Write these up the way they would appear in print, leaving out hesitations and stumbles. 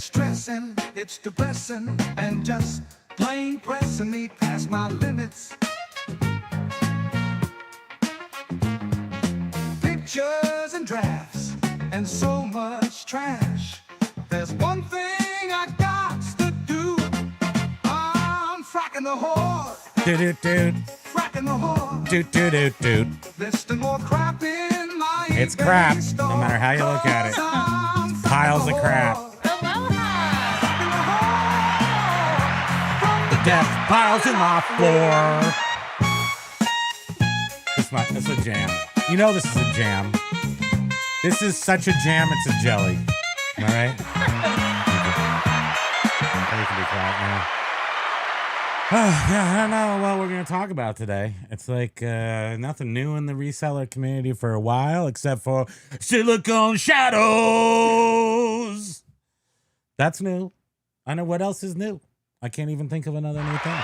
stressing, it's depressing, and just plain pressing me past my limits. Pictures and drafts, and so much trash. There's one thing I got to do. I'm fracking the whore. Fracking the whore. Listing more crap in my It's crap, store. no matter how you look at it. I'm Piles fracking of the crap. whore. The death piles in my floor. This is a jam. You know this is a jam. This is such a jam, it's a jelly. Am I right? You can be quiet now. Oh, yeah, I don't know what we're going to talk about today. It's like nothing new in the reseller community for a while, except for silicone shadows. That's new. I know what else is new. I can't even think of another new thing.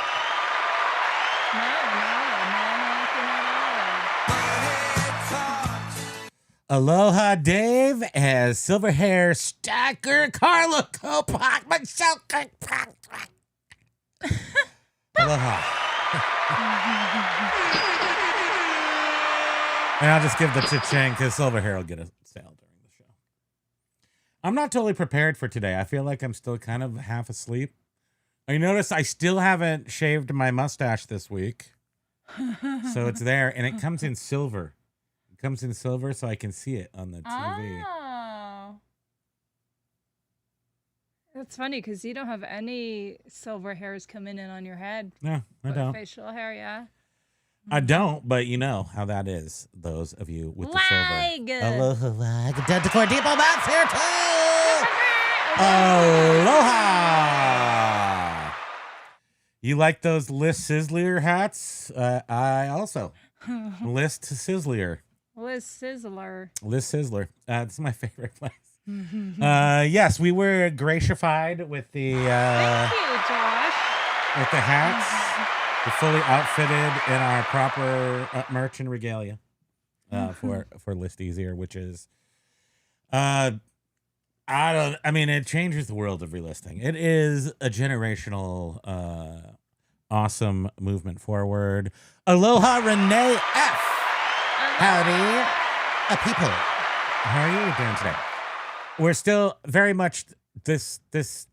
Aloha Dave has silver hair stacker Carla Kopak Aloha. And I'll just give the cha-ching because silver hair will get a sale during the show. I'm not totally prepared for today. I feel like I'm still kind of half asleep. You notice I still haven't shaved my mustache this week. So it's there, and it comes in silver. It comes in silver so I can see it on the TV. Oh. That's funny because you don't have any silver hairs coming in on your head. No, I But don't. facial hair, yeah. I don't, but you know how that is, those of you with the silver. Aloha, like dead to core depot, that's here too! Aloha! You like those List Sizzler hats? I also. List Sizzler. List Sizzler. List Sizzler. It's my favorite place. Yes, we were gratified with the Thank you, Josh. with the hats. We're fully outfitted in our proper merch and regalia for List Easier, which is it changes the world of relisting. It is a generational awesome movement forward. Aloha Renee F. Howdy, people. How are you doing today? We're still very much this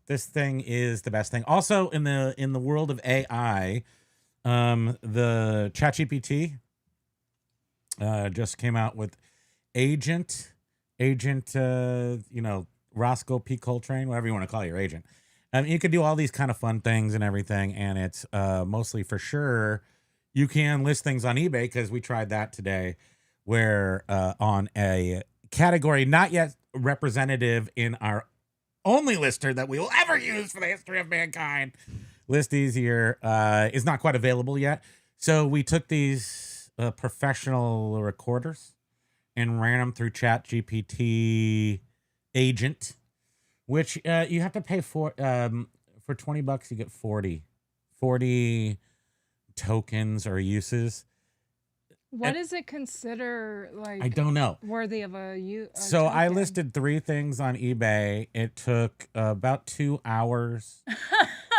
thing is the best thing. Also in the world of AI, the ChatGPT just came out with agent, Roscoe P. Coltrane, whatever you want to call your agent. You could do all these kind of fun things and everything, and it's mostly for sure you can list things on eBay because we tried that today, where on a category not yet representative in our only lister that we will ever use for the history of mankind, List Easier is not quite available yet. So we took these professional recorders and ran them through ChatGPT agent, which you have to pay for $20. You get 40 tokens or uses. What does it consider like? I don't know. Worthy of a use. So I listed 3 things on eBay. It took about 2 hours,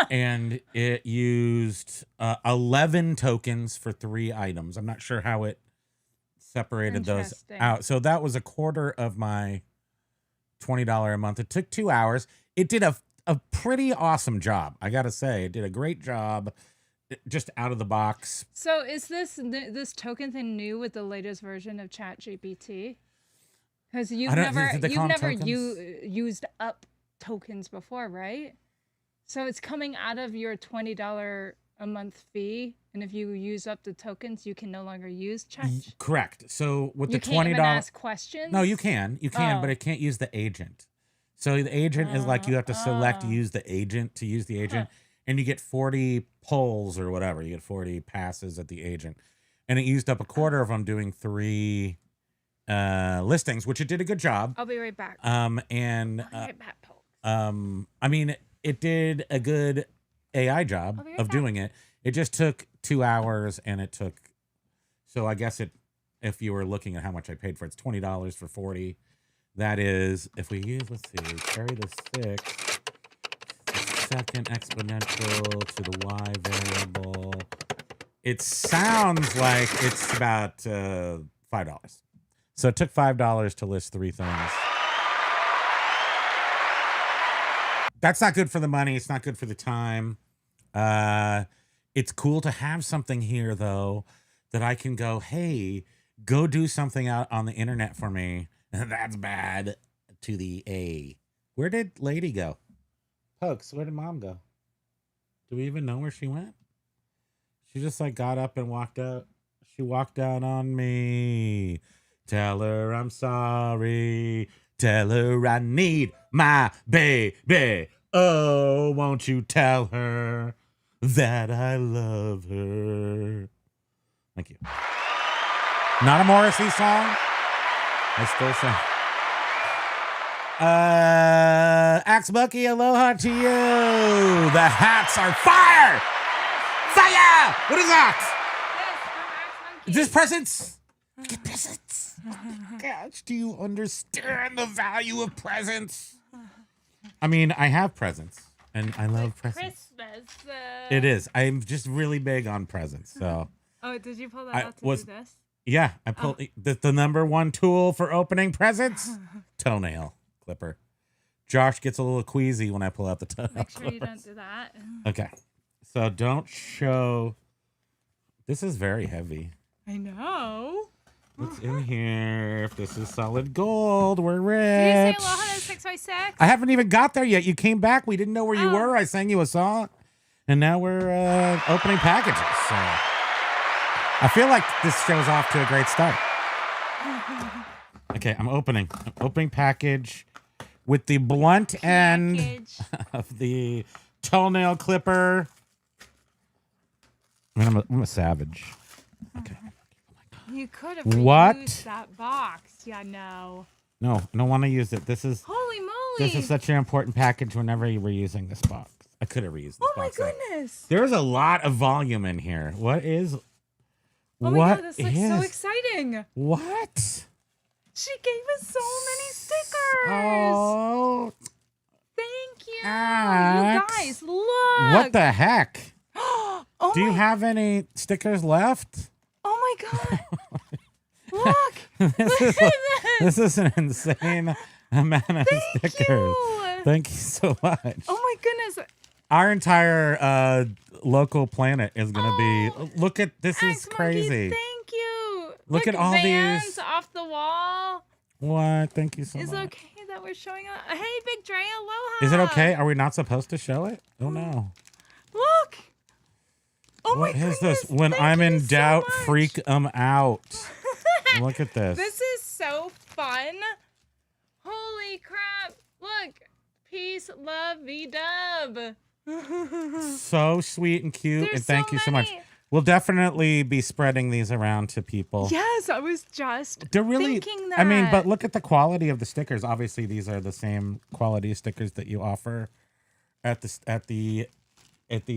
and it used 11 tokens for 3 items. I'm not sure how it separated those out. So that was a quarter of my $20 a month. It took 2 hours. It did a pretty awesome job. I got to say, it did a great job. Just out of the box. So is this token thing new with the latest version of ChatGPT? Because you've never used up tokens before, right? So it's coming out of your $20 a month fee, and if you use up the tokens, you can no longer use Chat. Correct. So with the $20, you can't even ask questions. No, you can, but it can't use the agent. So the agent is like you have to select use the agent to use the agent. And you get 40 polls or whatever. You get 40 passes at the agent. And it used up a quarter of them doing 3 listings, which it did a good job. I'll be right back. It did a good AI job of doing it. It just took 2 hours, and it took. So I guess if you were looking at how much I paid for it, it's $20 for 40. That is, if we use, let's see, carry the 6. second exponential to the y variable. It sounds like it's about $5. So it took $5 to list 3 things. That's not good for the money. It's not good for the time. It's cool to have something here, though, that I can go, hey, go do something out on the internet for me. That's bad to the A. Where did Lady go? Pokes, where did Mom go? Do we even know where she went? She just like got up and walked out. She walked out on me. Tell her I'm sorry. Tell her I need my baby. Oh, won't you tell her that I love her? Thank you. Not a Morrissey song. I still sing. Axe Bucky, aloha to you. The hats are fire. Fire. What is that? Is this presents? Get presents. Gosh, do you understand the value of presents? I mean, I have presents, and I love presents. Christmas. It is. I'm just really big on presents. So. Oh, did you pull that out to do this? Yeah, I pulled the number one tool for opening presents. Toenail clipper. Josh gets a little queasy when I pull out the toenail. Make sure you don't do that. Okay, so don't show. This is very heavy. I know. What's in here? If this is solid gold, we're rich. Did you say aloha to 6x6? I haven't even got there yet. You came back. We didn't know where you were. I sang you a song. And now we're opening packages. So I feel like this show's off to a great start. Okay, I'm opening. Opening package with the blunt end of the toenail clipper. I mean, I'm a savage. Okay. You could have used that box. Yeah, no. No, I don't want to use it. This is holy moly. This is such an important package whenever you were using this box. I could have reused this box. Oh my goodness. There's a lot of volume in here. What is Oh my god, this looks so exciting. What? She gave us so many stickers. Oh. Thank you. Axe. You guys, look. What the heck? Oh Do you have any stickers left? Oh my god. Look. This is an insane amount of stickers. Thank you so much. Oh my goodness. Our entire local planet is going to be... Look at... This is crazy. Monkey, thank you. Look at all these. Off the wall. What? Thank you so much. Is it okay that we're showing up? Hey, Big Dre, aloha. Is it okay? Are we not supposed to show it? Oh, no. Look. Oh what my goodness. Is this? When I'm in doubt, freak 'em out. Look at this. This is so fun. Holy crap. Look. Peace, love, V-dub. So sweet and cute. There's and thank so you so much. We'll definitely be spreading these around to people. Yes, I was just thinking that. I mean, but look at the quality of the stickers. Obviously, these are the same quality stickers that you offer at the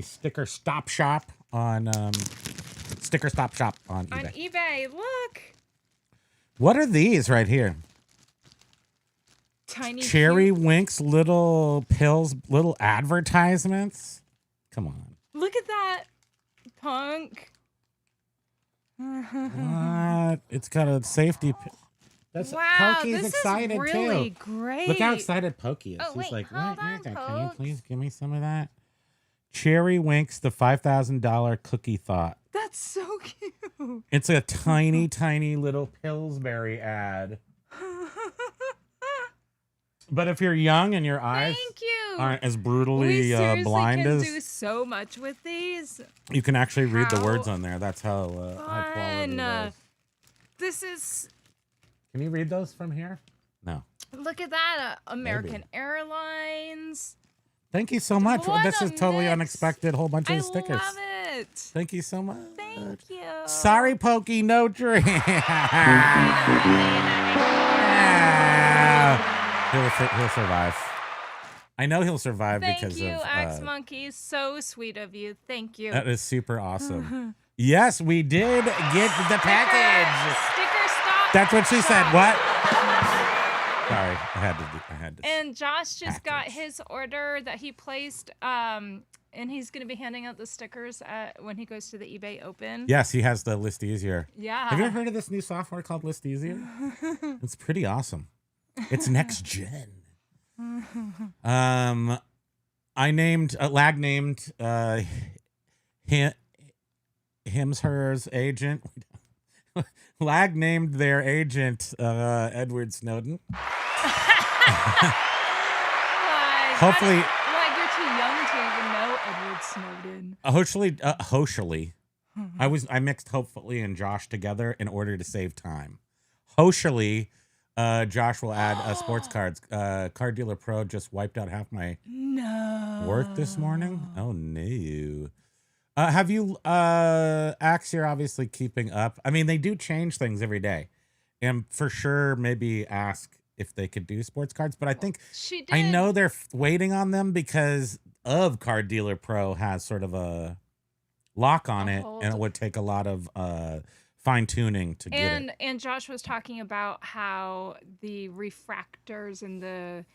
Sticker Stop Shop on Sticker Stop Shop on eBay. On eBay, look. What are these right here? Tiny Cherry Winks little pills, little advertisements. Come on. Look at that, punk. What? It's got a safety. That's wow, Pokey's this excited is really too. Great. Look how excited Pokey is. Oh, She's wait, like, hold what? on, Can you Pokes. please give me some of that? Cherry Winks, the $5,000 cookie thought. That's so cute. It's a tiny, tiny little Pillsbury ad. But if you're young and your eyes aren't as brutally blind can as, do so much with these. You can actually read the words on there. That's how high quality it is. This is. Can you read those from here? No. Look at that, American Airlines. Thank you so much. What This is totally mix. unexpected. Whole bunch of stickers. I love it. Thank you so much. Thank you. Sorry, Pokey, no drink. He'll survive. I know he'll survive because of... Thank you, Axe Monkey. So sweet of you. Thank you. That is super awesome. Yes, we did get the package. Sticker stop. That's what she said. What? Sorry, I had to. And Josh just got his order that he placed, and he's going to be handing out the stickers when he goes to the eBay Open. Yes, he has the List Easier. Yeah. Have you ever heard of this new software called List Easier? It's pretty awesome. It's next gen. I named Lag named him's hers agent. Lag named their agent Edward Snowden. Hopefully, Lag, you're too young to even know Edward Snowden. Hopefully, I mixed hopefully and Josh together in order to save time. Hopefully, Josh will add sports cards. Card Dealer Pro just wiped out half my work this morning. Oh no. Have you, Axe, you're obviously keeping up. I mean, they do change things every day. And for sure, maybe ask if they could do sports cards. But I think, I know they're waiting on them because of Card Dealer Pro has sort of a lock on it. And it would take a lot of fine tuning to get it. And Josh was talking about how the refractors and the,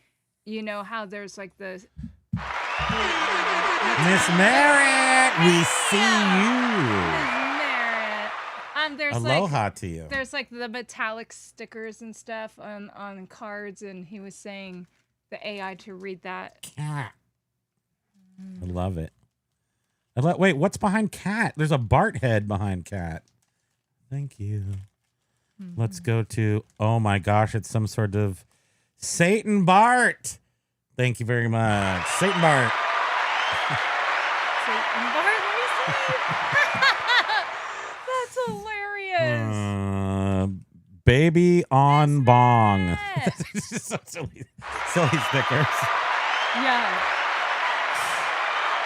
how there's like the... Miss Merritt, we see you. Miss Merritt. There's Aloha to you. There's like the metallic stickers and stuff on cards, and he was saying the AI to read that. Cat. I love it. Wait, what's behind Cat? There's a Bart head behind Cat. Thank you. Let's go to, oh my gosh, it's some sort of Satan Bart. Thank you very much. Satan Bart. Satan Bart, let me see. That's hilarious. Baby on bong. It's just so silly stickers. Yeah.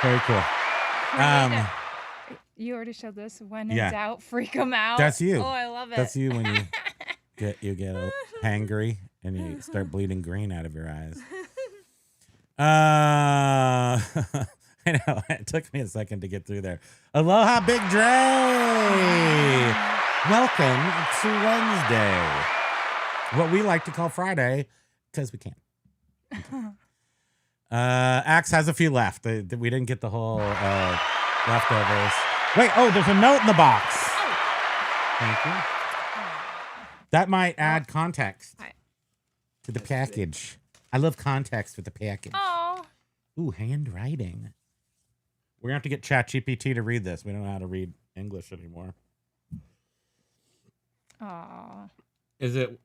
Very cool. You already showed this. When in doubt, freak them out. That's you. Oh, I love it. That's you when you get hangry and you start bleeding green out of your eyes. I know it took me a second to get through there. Aloha, Big Dre. Welcome to Wednesday. What we like to call Friday because we can. Axe has a few left. We didn't get the whole leftovers. Wait, there's a note in the box. Thank you. That might add context to the package. I love context with the package. Oh. Ooh, handwriting. We're going to have to get ChatGPT to read this. We don't know how to read English anymore. Aw. Should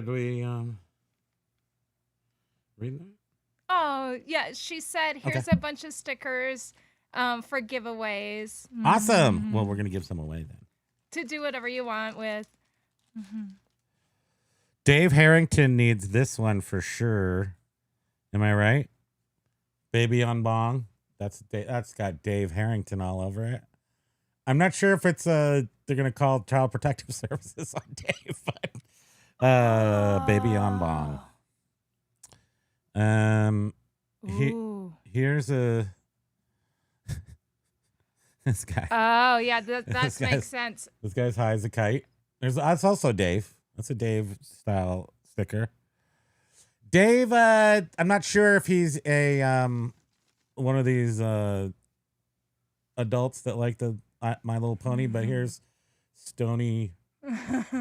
we read that? Oh, yeah. She said, here's a bunch of stickers for giveaways. Awesome. Well, we're going to give some away then. To do whatever you want with. Dave Harrington needs this one for sure. Am I right? Baby on bong. That's got Dave Harrington all over it. I'm not sure if it's they're gonna call Child Protective Services on Dave, but baby on bong. Here's a this guy. Oh yeah, that makes sense. This guy's high as a kite. That's also Dave. That's a Dave style sticker. Dave, I'm not sure if he's a one of these adults that like the My Little Pony, but here's Stony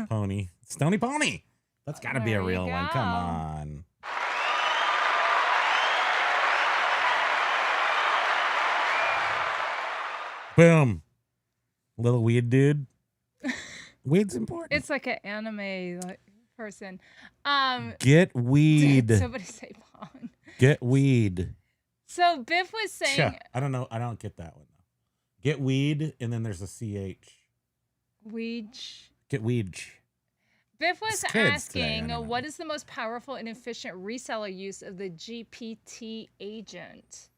Pony. Stony Pony. That's got to be a real one. Come on. Boom. Little weed dude. Weed's important. It's like an anime person. Get weed. Did somebody say Pong? Get weed. So Biff was saying. I don't know. I don't get that one though. Get weed, and then there's a CH. Weed. Get weed. Biff was asking, what is the most powerful and efficient reseller use of the GPT agent?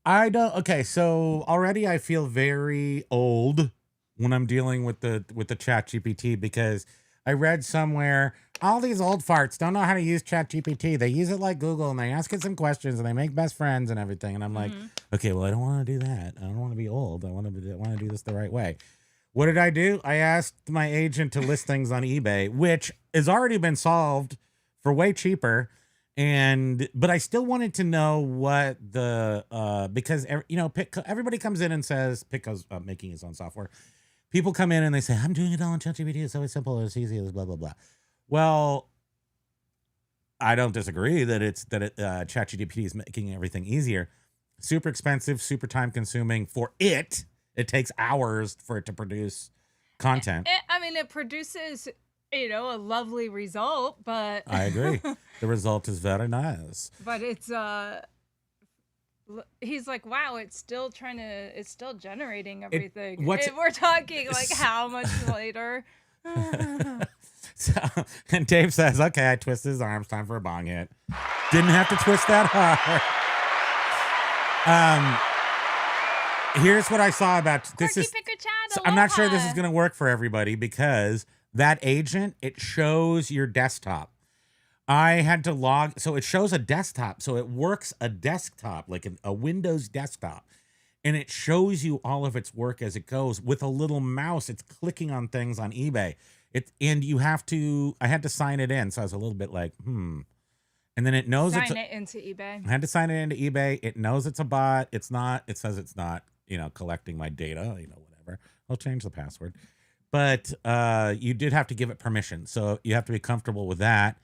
I don't. Okay, so already I feel very old when I'm dealing with the Chat GPT because I read somewhere all these old farts don't know how to use Chat GPT. They use it like Google and they ask it some questions and they make best friends and everything. And I'm like, okay, well, I don't want to do that. I don't want to be old. I want to do this the right way. What did I do? I asked my agent to list things on eBay, which has already been solved for way cheaper. But I still wanted to know what because everybody comes in and says, Pitco's making his own software. People come in and they say, I'm doing it all on ChatGPT. It's always simple. It's easy. It's blah, blah, blah. Well, I don't disagree that ChatGPT is making everything easier. Super expensive, super time consuming for it. It takes hours for it to produce content. It produces, a lovely result, but I agree. The result is very nice. But it's he's like, wow, it's still generating everything. We're talking like how much later. And Dave says, okay, I twist his arms, time for a bong hit. Didn't have to twist that hard. Here's what I saw about this. I'm not sure this is going to work for everybody because that agent, it shows your desktop. I had to log, so it shows a desktop. So it works a desktop, like a Windows desktop. And it shows you all of its work as it goes. With a little mouse, it's clicking on things on eBay. I had to sign it in. So I was a little bit like, And then it knows sign it into eBay. I had to sign it into eBay. It knows it's a bot. It says it's not, collecting my data, whatever. I'll change the password. But you did have to give it permission. So you have to be comfortable with that.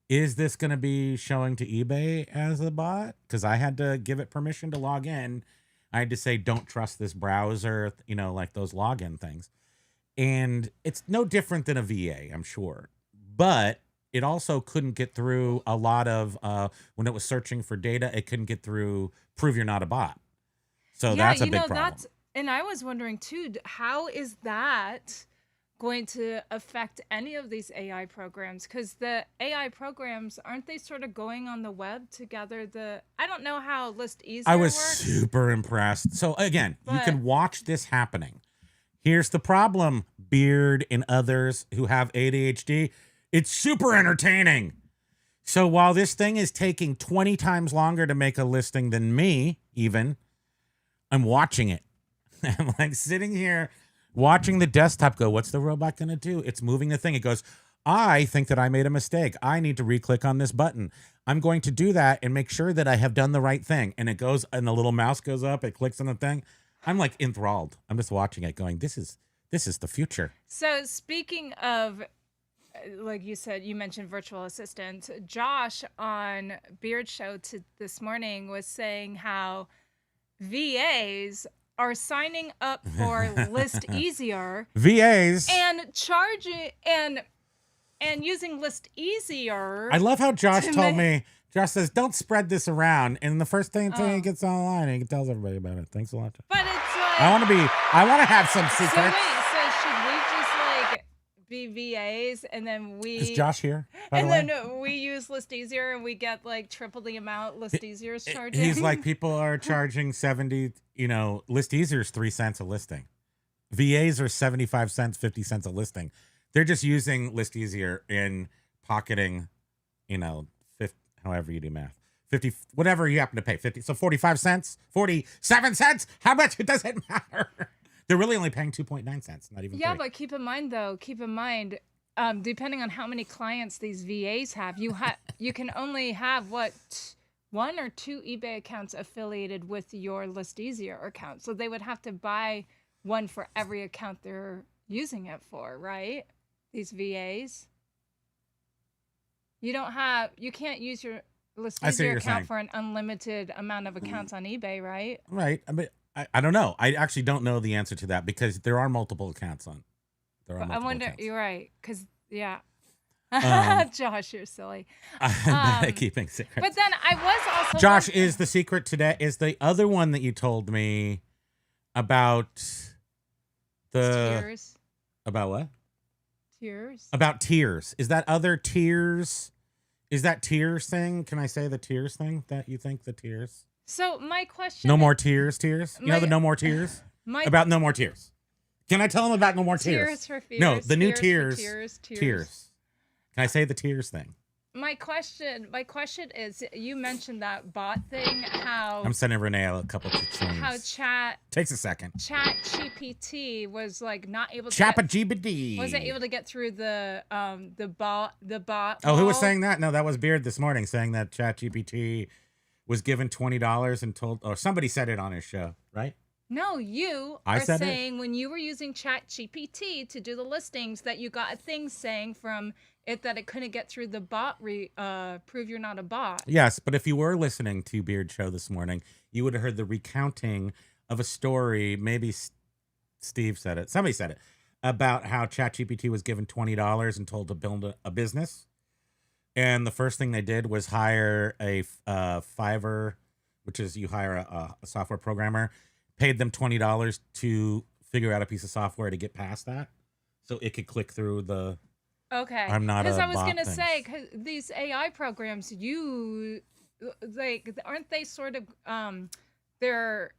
Is this going to be showing to eBay as a bot? Because I had to give it permission to log in. I had to say, don't trust this browser, like those login things. And it's no different than a VA, I'm sure. But it also couldn't get through a lot of, when it was searching for data, it couldn't get through prove you're not a bot. So that's a big problem. And I was wondering too, how is that going to affect any of these AI programs? Because the AI programs, aren't they sort of going on the web to gather I don't know how List Easier I was works. super impressed. So again, you can watch this happening. Here's the problem, Beard and others who have ADHD. It's super entertaining. So while this thing is taking 20 times longer to make a listing than me, even, I'm watching it. I'm like sitting here watching the desktop go, what's the robot going to do? It's moving the thing. It goes, I think that I made a mistake. I need to re-click on this button. I'm going to do that and make sure that I have done the right thing. And it goes, and the little mouse goes up. It clicks on the thing. I'm like enthralled. I'm just watching it going, this is the future. So speaking of, like you said, you mentioned virtual assistants. Josh on Beard Show this morning was saying how VAs are signing up for List Easier. VAs. And charging and using List Easier. I love how Josh told me. Josh says, don't spread this around. And the first thing he gets online, he tells everybody about it. Thanks a lot. But it's like, I want to have some secrets. So wait, so should we just like be VAs and then Is Josh here? Then we use List Easier and we get like triple the amount List Easier is charging? He's like, people are charging 70, List Easier is 3 cents a listing. VAs are 75 cents, 50 cents a listing. They're just using List Easier in pocketing, however you do math. 50, whatever you happen to pay, 50. So 45 cents, 47 cents. How much? It doesn't matter. They're really only paying 2.9 cents, not even 3. But keep in mind, depending on how many clients these VAs have, you can only have 1 or 2 eBay accounts affiliated with your List Easier account. So they would have to buy one for every account they're using it for, right? These VAs. You can't use your List Easier account for an unlimited amount of accounts on eBay, right? Right. I mean, I don't know. I actually don't know the answer to that because there are multiple accounts on. I wonder. Accounts. You're right. Because Josh, you're silly. I'm bad at keeping secrets. But then I was also. Josh, is the secret today? Is the other one that you told me about the tiers? About what? Tiers. About tiers. Is that other tiers? Is that tiers thing? Can I say the tiers thing that you think the tiers? So my question. No more tiers. You know the no more tiers? About no more tiers. Can I tell them about no more tiers? Tiers for fears. No, the new tiers. Tiers. Can I say the tiers thing? my question is, you mentioned that bot thing, how I'm sending Renee a couple of things. how Takes a second. Chat GPT was like not able to GPT wasn't able to get through the bot Oh, who was wall. saying that? No, that was Beard this morning saying that Chat GPT was given $20 and told, or somebody said it on his show, right? No, you I are said saying when you were using Chat GPT to do the listings that you got a thing saying from it that it couldn't get through the bot prove you're not a bot. Yes, but if you were listening to Beard show this morning, you would have heard the recounting of a story. Maybe Steve said it. Somebody said it about how ChatGPT was given $20 and told to build a business. And the first thing they did was hire a Fiverr, which is you hire a software programmer, paid them $20 to figure out a piece of software to get past that. So it could click through the... Okay. I'm not a Because I was bot going to things. say, cause these AI programs, aren't they sort of, they're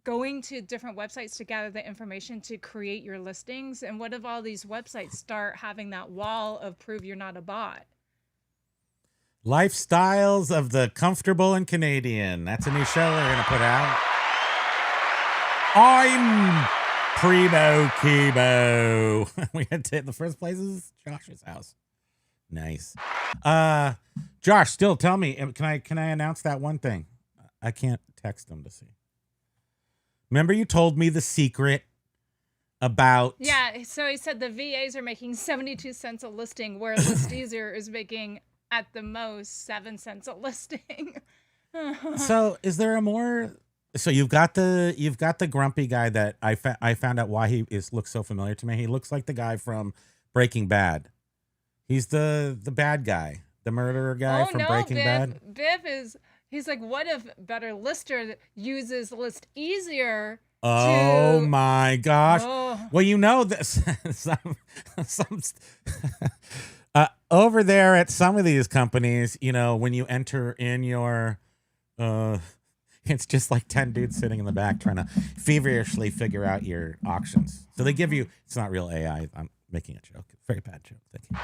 going to different websites to gather the information to create your listings? And what if all these websites start having that wall of prove you're not a bot? Lifestyles of the Comfortable and Canadian. That's a new show we're going to put out. I'm Primo Kimo. We had to hit the first place is Josh's house. Nice. Josh, still tell me, can I announce that one thing? I can't text him to see. Remember you told me the secret about... Yeah, so he said the VAs are making 72 cents a listing, where Listeaser is making at the most 7 cents a listing. So is there a more... So you've got the grumpy guy that I found out why he looks so familiar to me. He looks like the guy from Breaking Bad. He's the bad guy, the murderer guy from Breaking Bad. He's like, what if Better Lister uses List Easier? Oh my gosh! Oh. Well, you know this. Over there at some of these companies, you know, when you enter in your it's just like 10 dudes sitting in the back trying to feverishly figure out your auctions. So they give you, it's not real AI. I'm making a joke. Very bad joke. Thank you.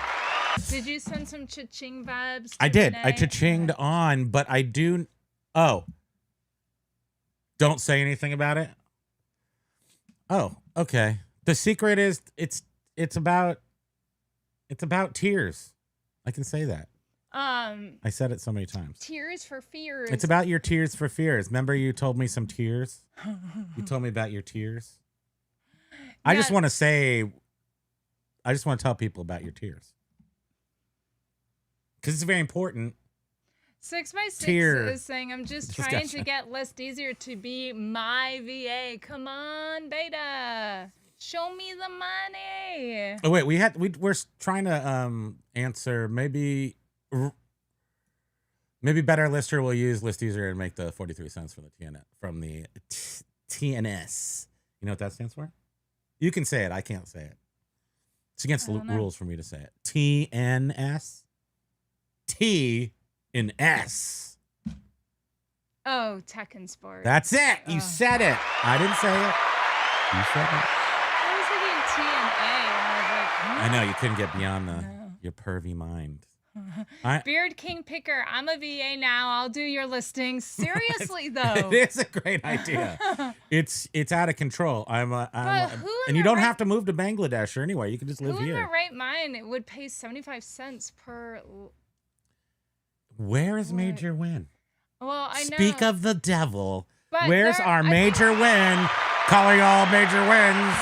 Did you send some cha-ching vibes? I did. Renee? I cha-chinged on, but I do. Oh. Don't say anything about it. Oh, okay. The secret is it's about tears. I can say that. I said it so many times. Tears for fears. It's about your tears for fears. Remember you told me some tears? You told me about your tears. I just want to tell people about your tears. Because it's very important. 6x6 is saying, I'm just trying to get List Easier to be my VA. Come on, beta. Show me the money. Oh, wait, we're trying to answer maybe Better Lister will use List Easier and make the 43 cents from the TNS. You know what that stands for? You can say it. I can't say it. It's against the rules for me to say it. TNS. T in S. Oh, Tech and Sport. That's it. You said it. I didn't say it. You said it. I was thinking T and A, and I was like, I know you couldn't get beyond your pervy mind. Beard King Picker, I'm a VA now. I'll do your listings. Seriously, though. It is a great idea. It's out of control. And you don't have to move to Bangladesh or anywhere. You can just live Who here. in their right mind would pay 75 cents per... Where is Major Win? Well, I know. Speak of the devil. But Where's our Major Win? Calling all major wins.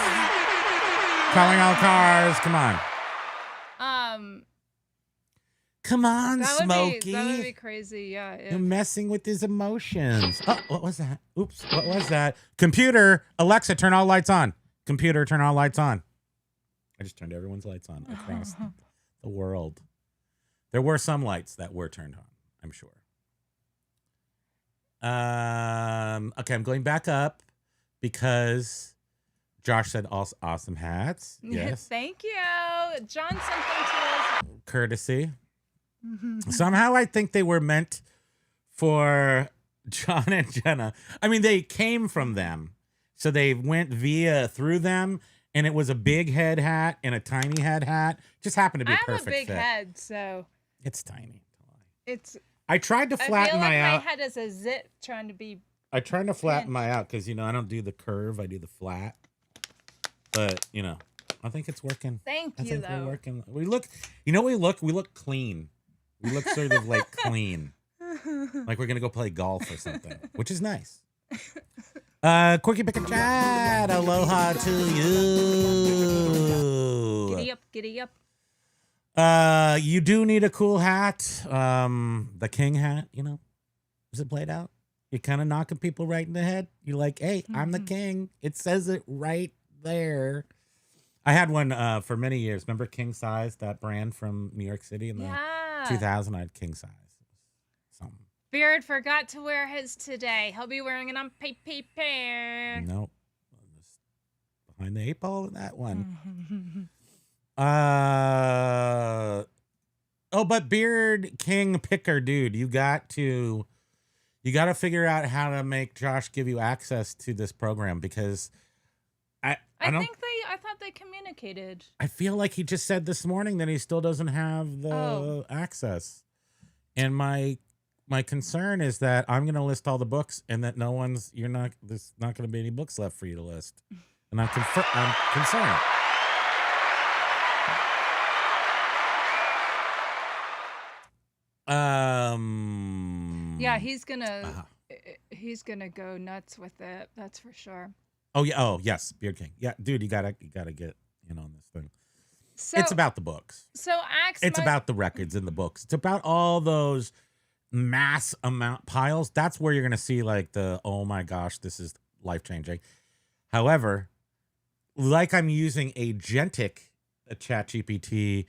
Calling all cars. Come on. Come on, Smokey. That would be crazy, yeah. You're messing with his emotions. Oh, what was that? Oops, what was that? Computer, Alexa, turn all lights on. Computer, turn all lights on. I just turned everyone's lights on across the world. There were some lights that were turned on, I'm sure. Okay, I'm going back up because Josh said awesome hats. Yes. Thank you. John sent them to us. Courtesy. Somehow I think they were meant for John and Jenna. I mean, they came from them. So they went through them, and it was a big head hat and a tiny head hat. Just happened to be perfect. I have a big head, so It's tiny. It's. I tried to flatten my out. head is a zit trying to be. I tried to flatten my out because I don't do the curve. I do the flat. But I think it's working. Thank you. I think we're working. We look. We look clean. We look sort of like clean, like we're gonna go play golf or something, which is nice. Quickie Pick a Chat. Aloha to you. Giddy up, giddy up. You do need a cool hat. The king hat, is it played out? You're kind of knocking people right in the head. You're like, hey, I'm the king. It says it right there. I had one for many years. Remember King Size, that brand from New York City in the 2000? I had King Size. Something. Beard forgot to wear his today. He'll be wearing it on paper. Nope. Behind the 8 ball with that one. But Beard King Picker, dude, you got to figure out how to make Josh give you access to this program, because I thought they communicated. I feel like he just said this morning that he still doesn't have the access. And my concern is that I'm going to list all the books and that there's not going to be any books left for you to list. And I'm concerned. Yeah, he's gonna go nuts with it. That's for sure. Oh yeah. Oh yes, Beard King. Yeah, dude, you gotta get in on this thing. So it's about the books. It's about the records in the books. It's about all those mass amount piles. That's where you're gonna see like oh my gosh, this is life changing. However, like I'm using agentic ChatGPT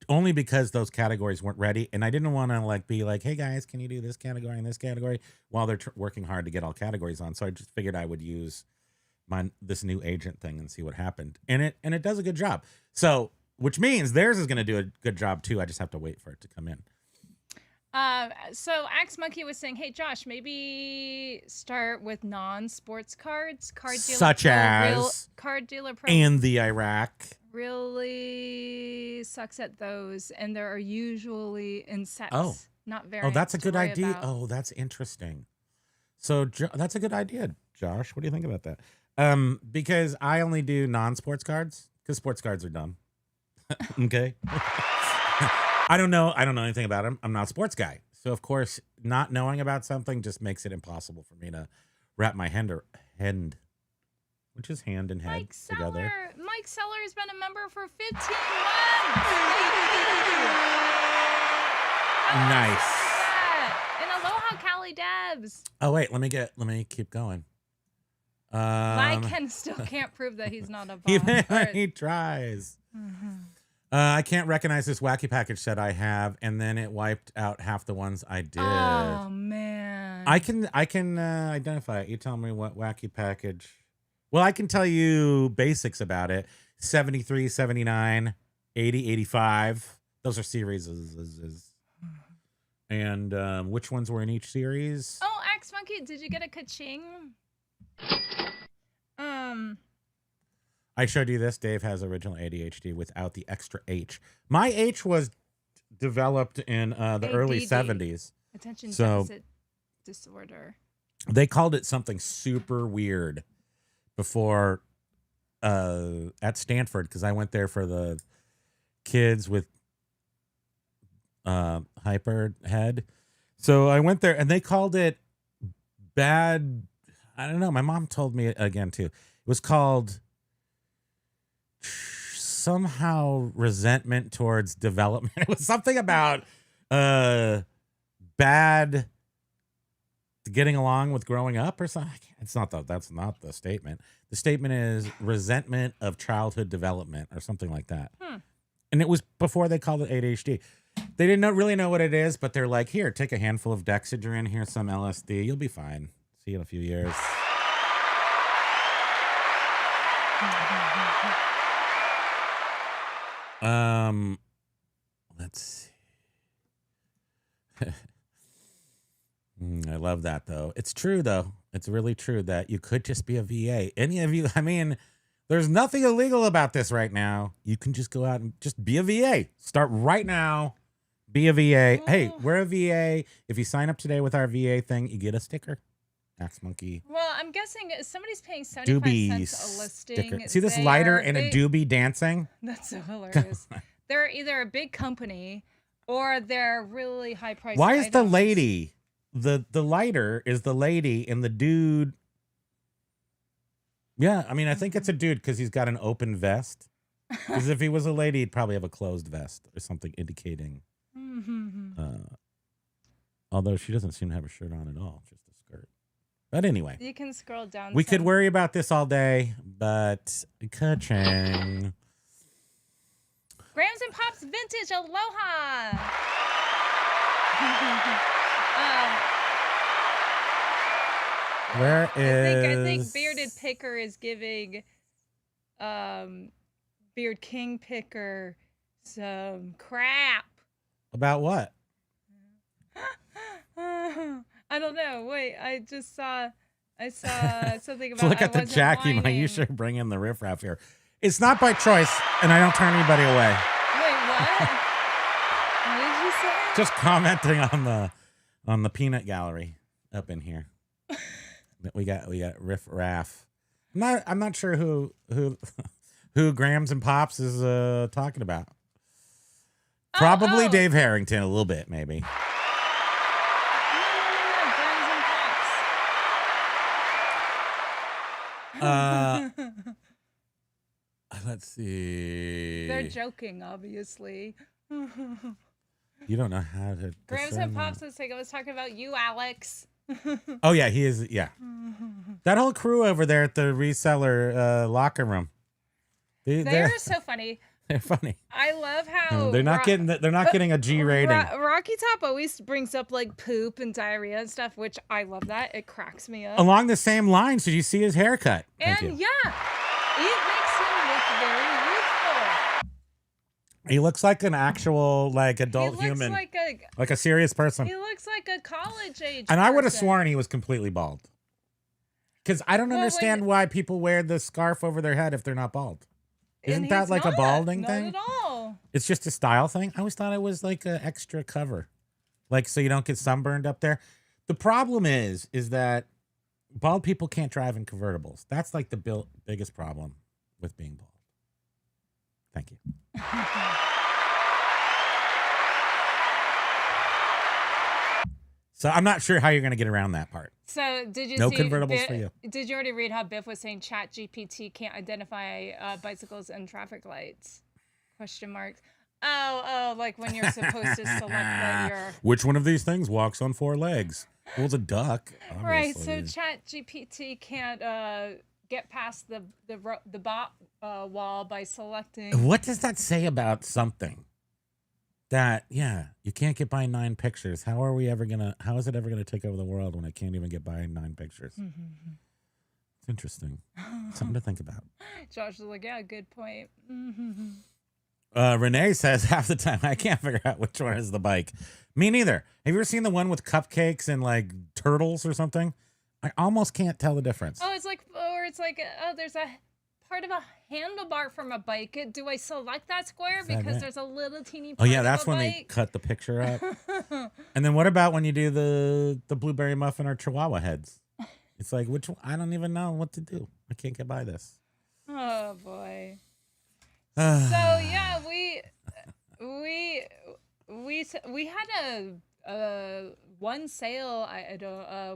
only because those categories weren't ready, and I didn't want to be like, hey guys, can you do this category and this category while they're working hard to get all categories on. So I just figured I would use this new agent thing and see what happened, and it does a good job. So which means theirs is going to do a good job too. I just have to wait for it to come in. So Axe Monkey was saying, hey Josh, maybe start with non-sports cards, such as card dealer pro and the Iraq really sucks at those, and there are usually in sets. Not very. Oh, that's a good idea. About. Oh, that's interesting. So that's a good idea, Josh. What do you think about that? Because I only do non-sports cards because sports cards are dumb. Okay. I don't know anything about them. I'm not a sports guy. So, of course, not knowing about something just makes it impossible for me to wrap my hand, which is hand and head together. Mike Seller has been a member for 15 months. Nice. And aloha, Cali Devs. Oh, wait. Let me keep going. Mike still can't prove that he's not a bomb. He tries. Mm-hmm. I can't recognize this wacky package set I have, and then it wiped out half the ones I did. Oh man! I can identify it. You tell me what wacky package. Well, I can tell you basics about it. 73, 79, 80, 85. Those are series. And which ones were in each series? Oh, Axe Monkey, did you get a ka-ching? I showed you this. Dave has original ADHD without the extra H. My H was developed in the early 70s. Attention deficit disorder. They called it something super weird before at Stanford, because I went there for the kids with hyper head. So I went there and they called it bad. I don't know. My mom told me again too. It was called somehow resentment towards development. It was something about bad getting along with growing up or something. That's not the statement. The statement is resentment of childhood development or something like that. And it was before they called it ADHD. They didn't really know what it is, but they're like, here, take a handful of Dexedrine, here's some LSD, you'll be fine. See you in a few years. Let's see. I love that though. It's true though. It's really true that you could just be a VA. Any of you, I mean, there's nothing illegal about this right now. You can just go out and just be a VA. Start right now. Be a VA. Hey, we're a VA. If you sign up today with our VA thing, you get a sticker. Axe Monkey. Well, I'm guessing somebody's paying 75 cents a listing. Sticker. See this lighter and a doobie dancing? That's so hilarious. They're either a big company or they're really high priced. Why is the lady, the lighter is the lady and the dude? Yeah, I mean, I think it's a dude because he's got an open vest. Because if he was a lady, he'd probably have a closed vest or something indicating. Although she doesn't seem to have a shirt on at all, just a skirt. But anyway. You can scroll down. We could worry about this all day, but ka-ching. Grams and Pops Vintage Aloha. Where is... I think Bearded Picker is giving Beard King Picker some crap. About what? I don't know. Wait, I saw something about. Look at the Jackie. You should bring in the riffraff here. It's not by choice, and I don't turn anybody away. Wait, what? What did you say? Just commenting on the peanut gallery up in here. We got riffraff. I'm not sure who Grams and Pops is talking about. Probably Dave Harrington a little bit, maybe. Let's see. They're joking, obviously. You don't know how to. Grams and Pops was like, I was talking about you, Alex. Oh yeah, he is. Yeah, that whole crew over there at the reseller locker room. They're so funny. They're funny. I love how they're not getting a G rating. Rocky Top always brings up like poop and diarrhea and stuff, which I love that. It cracks me up. Along the same lines, did you see his haircut? And yeah, it makes him look very youthful. He looks like an actual adult human, like a serious person. He looks like a college age. And I would have sworn he was completely bald. Because I don't understand why people wear the scarf over their head if they're not bald. Isn't that like a balding thing? Not at all. It's just a style thing. I always thought it was like an extra cover, like so you don't get sunburned up there. The problem is that bald people can't drive in convertibles. That's like the biggest problem with being bald. Thank you. So I'm not sure how you're going to get around that part. So did you no see convertibles for you? Did you already read how Biff was saying ChatGPT can't identify bicycles and traffic lights? Question marks. Oh, like when you're supposed to select that you're... Which one of these things walks on 4 legs? Well, it's a duck. Obviously. Right, so ChatGPT can't get past the bot wall by selecting... What does that say about something? That, you can't get by 9 pictures. How is it ever gonna take over the world when I can't even get by 9 pictures? It's interesting. Something to think about. Josh is like, yeah, good point. Renee says half the time I can't figure out which one is the bike. Me neither. Have you ever seen the one with cupcakes and like turtles or something? I almost can't tell the difference. Oh, there's a part of a handlebar from a bike. Do I select that square because there's a little teeny part that's when they cut the picture up. And then what about when you do the blueberry muffin or chihuahua heads? It's like, which one? I don't even know what to do. I can't get by this. Oh boy. So yeah, we had a one sale,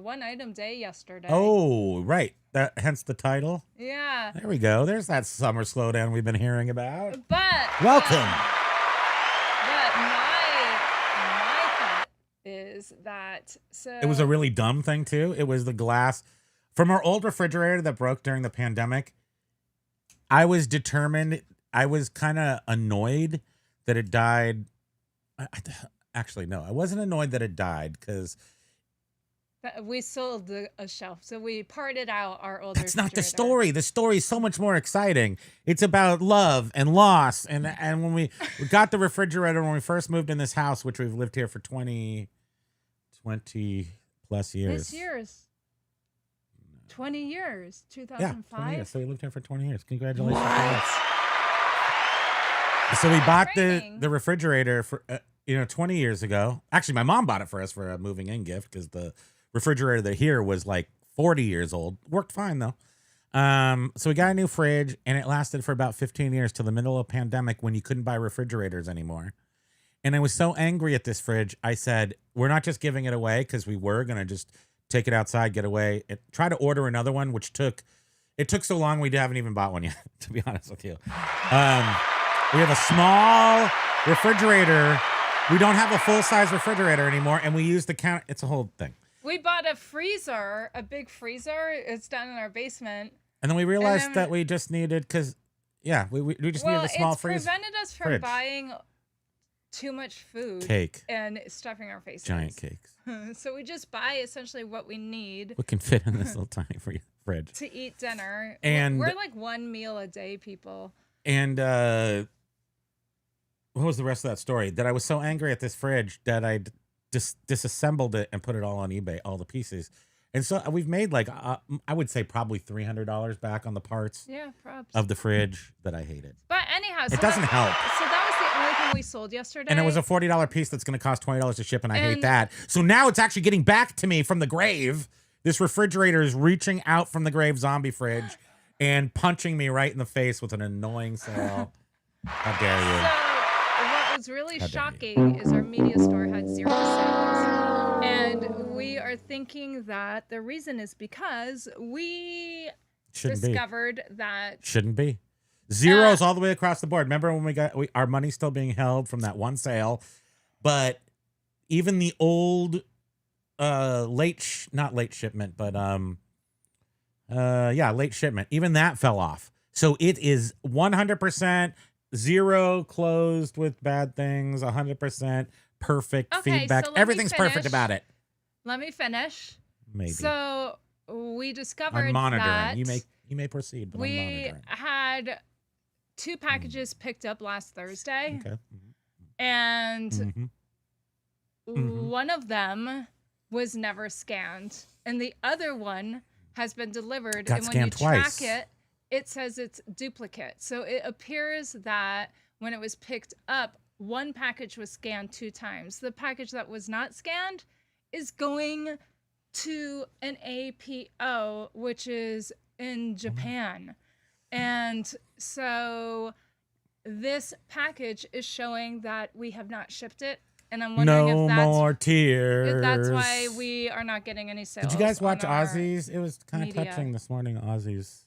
one item day yesterday. Oh, right. Hence the title. Yeah. There we go. There's that summer slowdown we've been hearing about. But welcome. But my thought is that it was a really dumb thing too. It was the glass from our old refrigerator that broke during the pandemic. I was determined. I was kind of annoyed that it died. Actually, no, I wasn't annoyed that it died because we sold a shelf, so we parted out our old. That's not the story. The story is so much more exciting. It's about love and loss, and when we got the refrigerator when we first moved in this house, which we've lived here for 20 plus years. This year's 20 years, 2005. Yeah, 20 years. So we lived here for 20 years. Congratulations. So we bought the refrigerator for 20 years ago, actually, my mom bought it for us for a moving in gift because the refrigerator that here was like 40 years old. Worked fine though. So we got a new fridge and it lasted for about 15 years till the middle of the pandemic when you couldn't buy refrigerators anymore. And I was so angry at this fridge. I said, we're not just giving it away because we were going to just take it outside, get away, and try to order another one, which took so long. We haven't even bought one yet, to be honest with you. We have a small refrigerator. We don't have a full-size refrigerator anymore, and we use the counter. It's a whole thing. We bought a freezer, a big freezer. It's down in our basement. And then we realized that we just needed, because, we just needed a small freezer. It's prevented us from buying too much food. Cake. And stuffing our faces. Giant cakes. So we just buy essentially what we need. What can fit in this little tiny fridge. To eat dinner. And we're like one meal a day people. And what was the rest of that story? That I was so angry at this fridge that I disassembled it and put it all on eBay, all the pieces. And so we've made like, I would say probably $300 back on the parts of the fridge that I hated. But anyhow, it doesn't help. So that was the only thing we sold yesterday. And it was a $40 piece that's going to cost $20 to ship, and I hate that. So now it's actually getting back to me from the grave. This refrigerator is reaching out from the grave zombie fridge and punching me right in the face with an annoying sale. How dare you? So what was really shocking is our media store had 0 sales. And we are thinking that the reason is because we discovered that... Shouldn't be. Zeros all the way across the board. Remember when our money's still being held from that one sale, but even the old late shipment, even that fell off. So it is 100% zero closed with bad things, 100% perfect feedback. So everything's perfect about it. Let me finish. Maybe. So we discovered I'm monitoring. that You may proceed, but I'm monitoring. We had 2 packages picked up last Thursday. Okay. And one of them was never scanned. And the other one has been delivered. Got and when scanned you twice. track it, it says it's duplicate. So it appears that when it was picked up, one package was scanned 2 times. The package that was not scanned is going to an APO, which is in Japan. And so this package is showing that we have not shipped it. And I'm wondering if that's more tears. If that's why we are not getting any sales. Did you guys watch Ozzy's? It was kind of touching this morning, Ozzy's.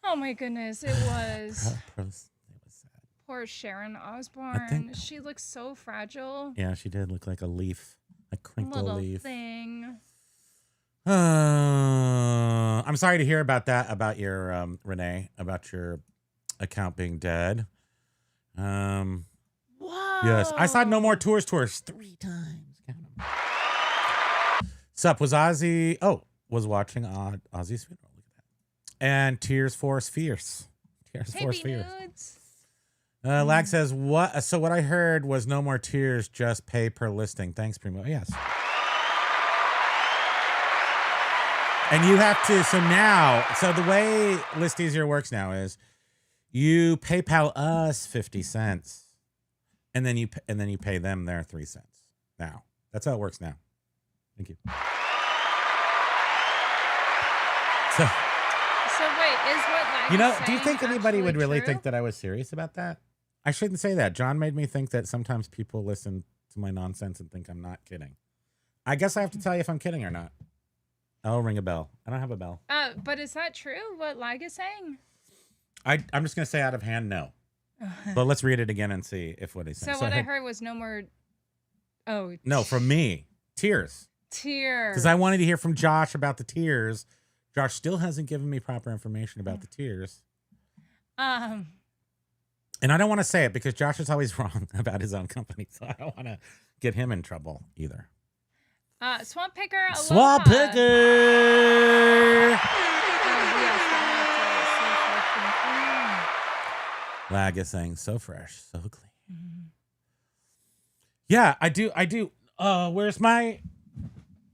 Oh my goodness, it was. It was sad. Poor Sharon Osbourne. She looks so fragile. Yeah, she did look like a leaf, a crinkle little leaf. Thing. I'm sorry to hear about that, about your Renee, about your account being dead. Whoa. Yes, I saw No More Tours 3 times. Count 'em. Sup, was Ozzy? Oh, was watching Ozzy's funeral. Look at that. And Tears Force Fierce. Tears Force Fierce. Lag says what? So what I heard was no more tears, just pay per listing. Thanks, Primo. Yes. And you have to. So the way List Easier works now is you PayPal us 50 cents. And then you pay them their 3 cents. Now that's how it works now. Thank you. So wait, is what Lag do you think anybody would really true? think that I was serious about that? I shouldn't say that. John made me think that sometimes people listen to my nonsense and think I'm not kidding. I guess I have to tell you if I'm kidding or not. I'll ring a bell. I don't have a bell. But is that true? What Lag is saying? I'm just gonna say out of hand, no. But let's read it again and see if what he's saying. So what I heard was no more. Oh. No, from me. Tears. Because I wanted to hear from Josh about the tears. Josh still hasn't given me proper information about the tears. And I don't want to say it because Josh is always wrong about his own company. So I don't want to get him in trouble either. Swamp Picker. Aloha. Swamp Picker. Lag is saying so fresh, so clean. Yeah, I do. Where's my...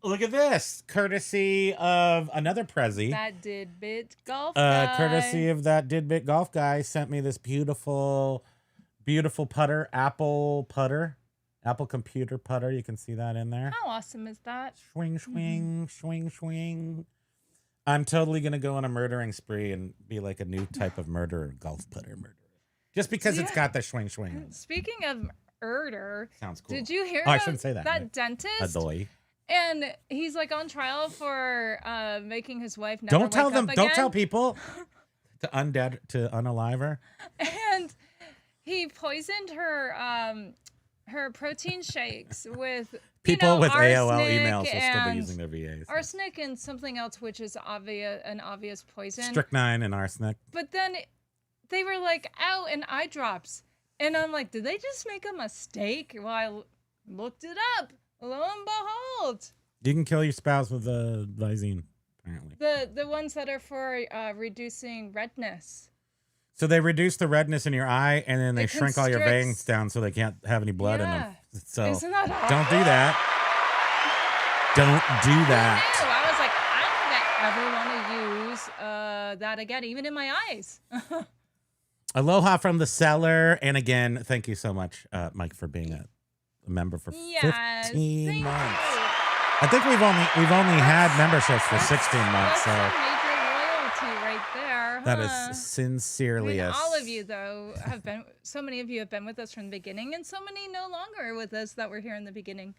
Look at this. Courtesy of another Prezi. That Did Bit Golf guy. Courtesy of that Did Bit Golf guy sent me this beautiful, beautiful putter, Apple putter. Apple computer putter. You can see that in there. How awesome is that? Swing, swing. I'm totally going to go on a murdering spree and be like a new type of murderer, golf putter murderer. Just because it's got the swing. Speaking of murder. Sounds cool. Did you hear I shouldn't say that. That dentist? Adoy. And he's like on trial for making his wife never Don't tell wake them. up again. Don't tell people to unalive her. And he poisoned her protein shakes with people with AOL arsenic emails will still be using their VAs. arsenic and something else, which is an obvious poison. Strychnine and arsenic. But then they were like, "Ow!" and eye drops, and I'm like, "Did they just make a mistake?" Well, I looked it up. Lo and behold, you can kill your spouse with a Visine, apparently. the ones that are for reducing redness. So they reduce the redness in your eye, and then they shrink all your veins down so they can't have any blood in them. So isn't that awful? Don't do that. Don't do that. I was like, I don't ever want to use that again, even in my eyes. Aloha from the seller, and again, thank you so much, Mike, for being a member for 15 months. I think we've only had memberships for 16 months. So major loyalty right there. That is sincerely us. All of you, though, have been. So many of you have been with us from the beginning, and so many no longer are with us that were here in the beginning.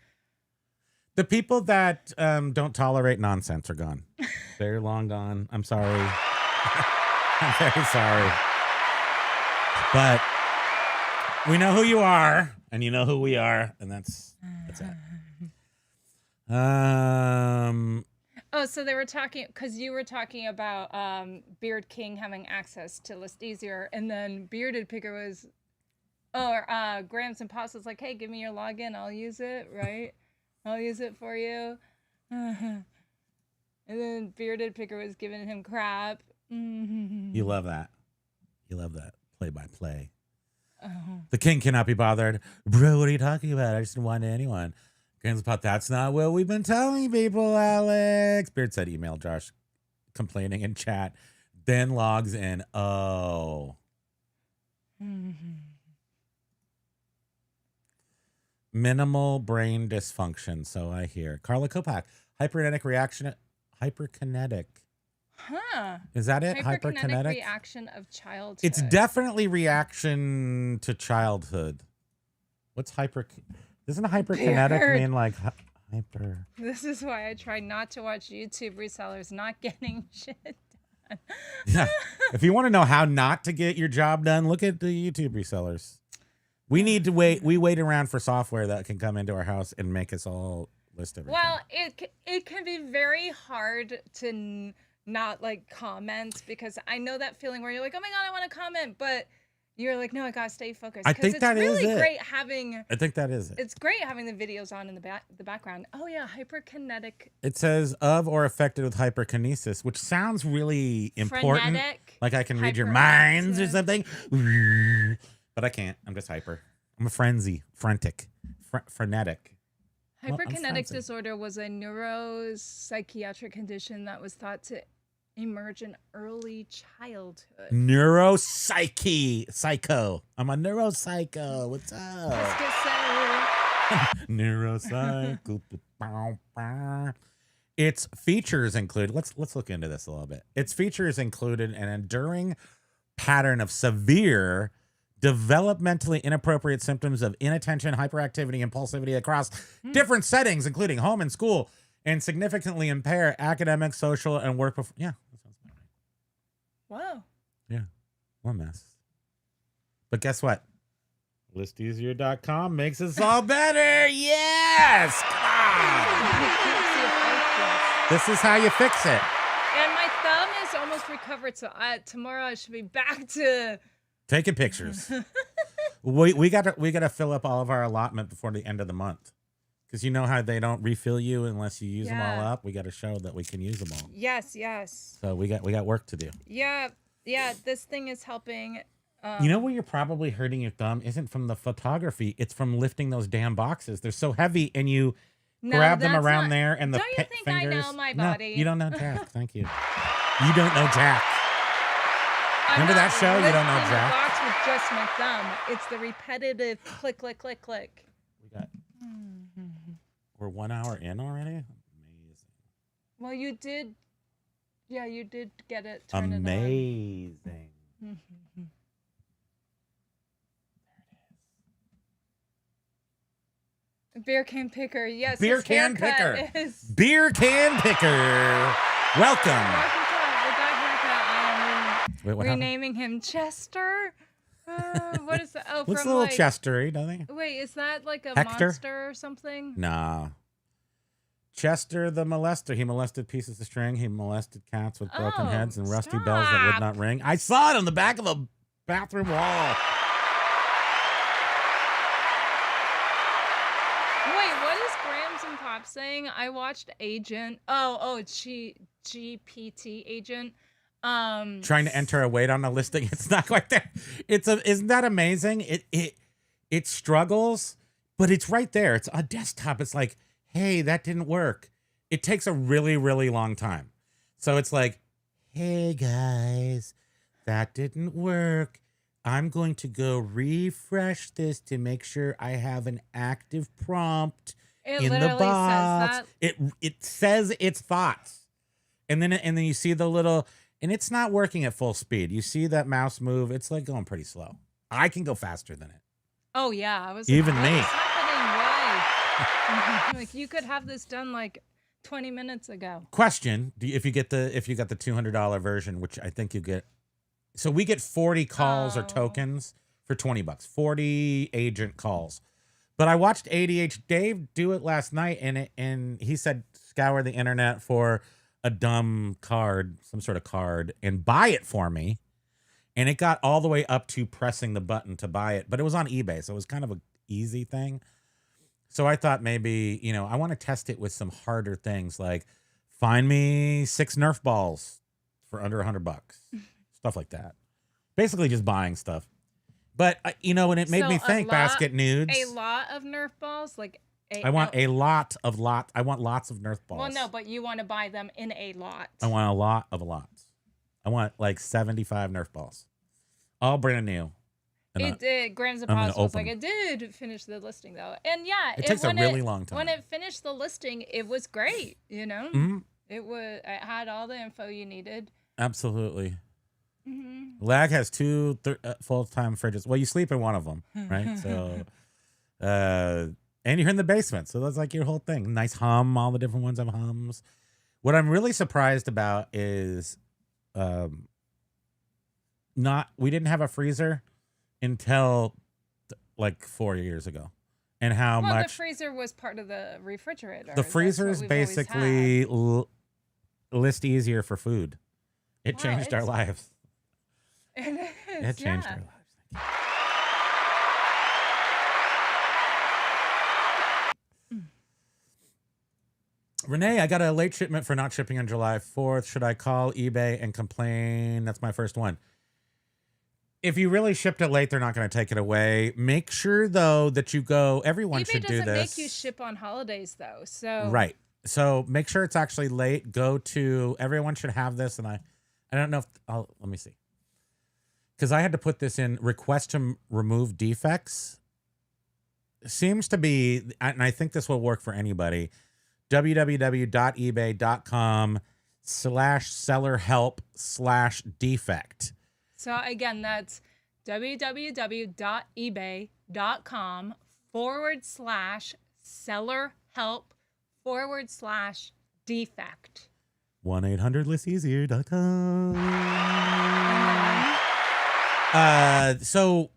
The people that don't tolerate nonsense are gone. They're long gone. I'm sorry. I'm very sorry. But we know who you are, and you know who we are, and that's it. Oh, so they were talking, because you were talking about Beard King having access to List Easier, and then Bearded Picker was, Grams and Pasta's like, hey, give me your login, I'll use it, right? I'll use it for you. And then Bearded Picker was giving him crap. You love that. You love that play-by-play. Oh. The king cannot be bothered. Bro, what are you talking about? I just didn't want anyone. Grams Pot, that's not what we've been telling people, Alex. Beard said email Josh complaining in chat. Then logs in. Oh. Minimal brain dysfunction. So I hear. Carla Kopak. Hyperkinetic. Huh. Is that it? Hyperkinetic reaction of childhood. It's definitely reaction to childhood. What's Doesn't hyperkinetic mean like hyper? This is why I try not to watch YouTube resellers not getting shit done. Yeah. If you want to know how not to get your job done, look at the YouTube resellers. We need to wait. We wait around for software that can come into our house and make us all list everything. Well, it can be very hard to not like comment, because I know that feeling where you're like, oh my God, I want to comment, but you're like, no, I gotta stay focused. I think that is it. Great having. I think that is it. It's great having the videos on in the background. Oh yeah, hyperkinetic. It says of or affected with hyperkinesis, which sounds really important. Frenetic, like I can read your minds or something. But I can't. I'm just hyper. I'm a frenetic. Hyperkinetic disorder was a neuropsychiatric condition that was thought to emerge in early childhood. Psycho. I'm a neuropsycho. What's up? Let's get Neuropsycho. Its features include. Let's look into this a little bit. Its features included an enduring pattern of severe developmentally inappropriate symptoms of inattention, hyperactivity, impulsivity across different settings, including home and school, and significantly impair academic, social, and work. Yeah, that sounds about right. Wow. Yeah, what a mess. But guess what? ListEasier.com makes us all better. Yes! This is how you fix it. And my thumb is almost recovered, so tomorrow I should be back to taking pictures. we gotta fill up all of our allotment before the end of the month, because you know how they don't refill you unless you use them all up. We got to show that we can use them all. Yes. So we got work to do. Yeah. This thing is helping. You know where you're probably hurting your thumb isn't from the photography; it's from lifting those damn boxes. They're so heavy, and you grab them around there, and the don't you think fingers. I know my body? No, you don't know Jack. Thank you. You don't know Jack. Remember that show? You don't know Jack. Box with just my thumb. It's the repetitive click, click, click, click. We got We're 1 hour in already? Amazing. Well, you did. Yeah, you did get it. Turn Amazing. It on. Beer can picker. Yes. Beer can picker. Beer can picker. Welcome. With that haircut, I am Wait, renaming him Chester. What is that? Oh, looks from a little like, Chestery, doesn't he? Wait, is that like a Hector? monster or something? Nah. Chester the molester. He molested pieces of string. He molested cats with broken heads and rusty bells that would not ring. I saw it on the back of the bathroom wall. Wait, what is Grams and Pop saying? I watched Agent. GPT Agent. Trying to enter a weight on a listing. It's not quite there. Isn't that amazing? It struggles, but it's right there. It's a desktop. It's like, hey, that didn't work. It takes a really, really long time. So it's like, hey guys, that didn't work. I'm going to go refresh this to make sure I have an active prompt in the box. Says that. It says its thoughts. And then you see the little, and it's not working at full speed. You see that mouse move. It's like going pretty slow. I can go faster than it. Oh yeah, I was even like, me. What is happening? Why? Like you could have this done like 20 minutes ago. Question: if you got the $200 version, which I think you get, so we get 40 calls or tokens for $20. 40 agent calls. But I watched ADH Dave do it last night, and he said scour the internet for a dumb card, some sort of card, and buy it for me. And it got all the way up to pressing the button to buy it, but it was on eBay, so it was kind of an easy thing. So I thought maybe, I want to test it with some harder things, like find me 6 Nerf balls for under $100, stuff like that. Basically just buying stuff. But, and it made me think basket nudes. A lot of Nerf balls? Like I want a lot of I want lots of Nerf balls. Well, no, but you want to buy them in a lot. I want a lot of lots. I want like 75 Nerf balls. All brand new. It did. Grams and Pops was like, it did finish the listing, though. And yeah. It takes a really long time. When it finished the listing, it was great, Mm-hmm. It had all the info you needed. Absolutely. Mm-hmm. Lag has 2 full-time fridges. Well, you sleep in one of them, right? So, and you're in the basement. So that's like your whole thing. Nice hum. All the different ones have hums. What I'm really surprised about is we didn't have a freezer until like 4 years ago. And how much the freezer was part of the refrigerator. The freezer is basically list easier for food. It changed our lives. It It changed our lives. Renee, I got a late shipment for not shipping on July 4th. Should I call eBay and complain? That's my first one. If you really shipped it late, they're not going to take it away. Make sure, though, that you go. Everyone should do this. eBay doesn't make you ship on holidays, though. So right. So make sure it's actually late. Go to. Everyone should have this, and I don't know if. Let me see. Because I had to put this in. Request to remove defects. Seems to be, and I think this will work for anybody. www.ebay.com/sellerhelp/defect. So again, that's www.ebay.com/sellerhelp/defect. 1-800-LIST-EASIER.com. So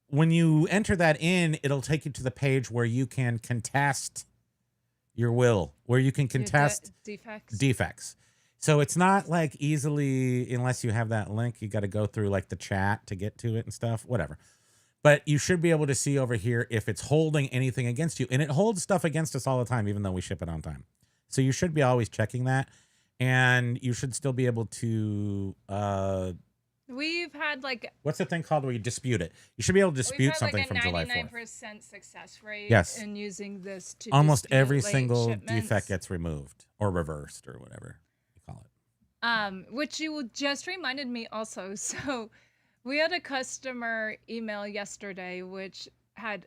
when you enter that in, it'll take you to the page where you can contest your will, where you can contest defects. So it's not like easily, unless you have that link, you got to go through like the chat to get to it and stuff, whatever. But you should be able to see over here if it's holding anything against you. And it holds stuff against us all the time, even though we ship it on time. So you should be always checking that. And you should still be able to... We've had like... What's the thing called where you dispute it? You should be able to dispute something from July 4th. 99% success rate in using this to almost every single shipments. defect gets removed or reversed or whatever you call it. Which you just reminded me also. So we had a customer email yesterday which had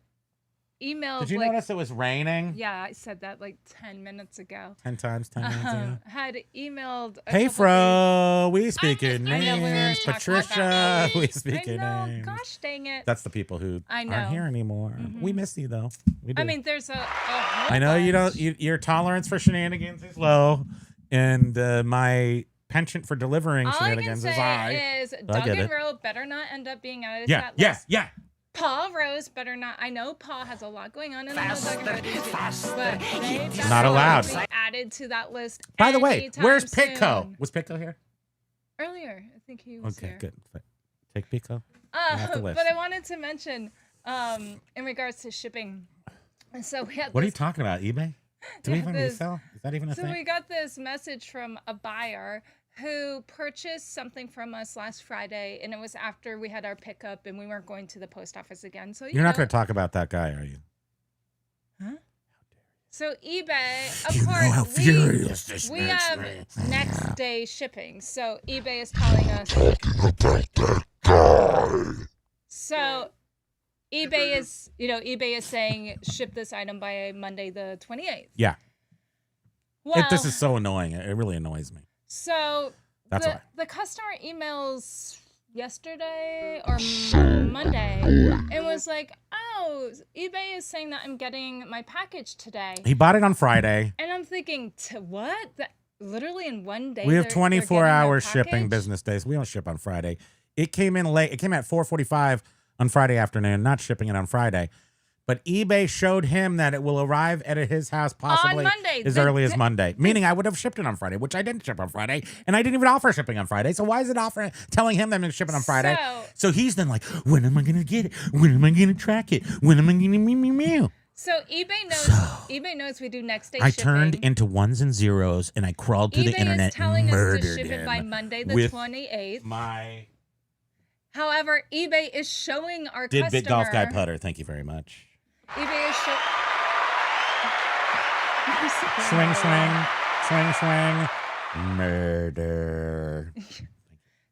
emailed. Did you notice it was raining? Yeah, I said that like 10 minutes ago. 10 times, 10 minutes ago. Had emailed. Hey, Fro, we speak in I know we were names. talking Patricia, about- we speak I in know. names. Gosh dang it. That's the people who I know. aren't here anymore. We miss you though. We do. I mean, there's a whole I know you bunch. don't. Your tolerance for shenanigans is low, and my penchant for delivering All I can shenanigans is high. say is I Doug get and it. Ro better not end up being added Yeah, to that yeah, list. yeah. Paul Rose better not. I know Paul has a lot going on in the Doug and Ro DG, but they better Not allowed. be added to that list. By the way, anytime where's Pitco? soon. Was Pitco here? Earlier, I think he was Okay, here. good. Take Pitco. off the list. But I wanted to mention, in regards to shipping, so we had What are you this, talking about? eBay? Do we Yeah, even this- resell? Is that even a so thing? we got this message from a buyer who purchased something from us last Friday, and it was after we had our pickup and we weren't going to the post office again. So You're not going to talk about that guy, are you? So eBay, of You know course, how furious this we makes have me. next day shipping. So eBay is telling us. So eBay is saying ship this item by Monday the 28th. Yeah. Well, This is so annoying. It really annoys me. so That's why. the customer emails yesterday or Monday and was like, "Oh, eBay is saying that I'm getting my package today," He bought it on Friday. and I'm thinking, "To what? That literally in one day." We have they're 24 getting their hour shipping package? business days. We don't ship on Friday. It came in late. It came at 4:45 on Friday afternoon, not shipping it on Friday. But eBay showed him that it will arrive at his house possibly Monday, as the early as day- Monday. Meaning I would have shipped it on Friday, which I didn't ship on Friday. And I didn't even offer shipping on Friday. So why is it telling him that I'm going to ship it on Friday? So he's then like, when am I going to get it? When am I going to track it? When am I going to meow? So eBay knows we do next day I shipping. turned into ones and zeros and I crawled through the eBay internet is telling and us to murdered ship it by him Monday the with 28th. my However, eBay is showing our Did customer. Big Golf Guy putter. Thank you very much. eBay is showing. Swing, swing, swing, swing. Murder.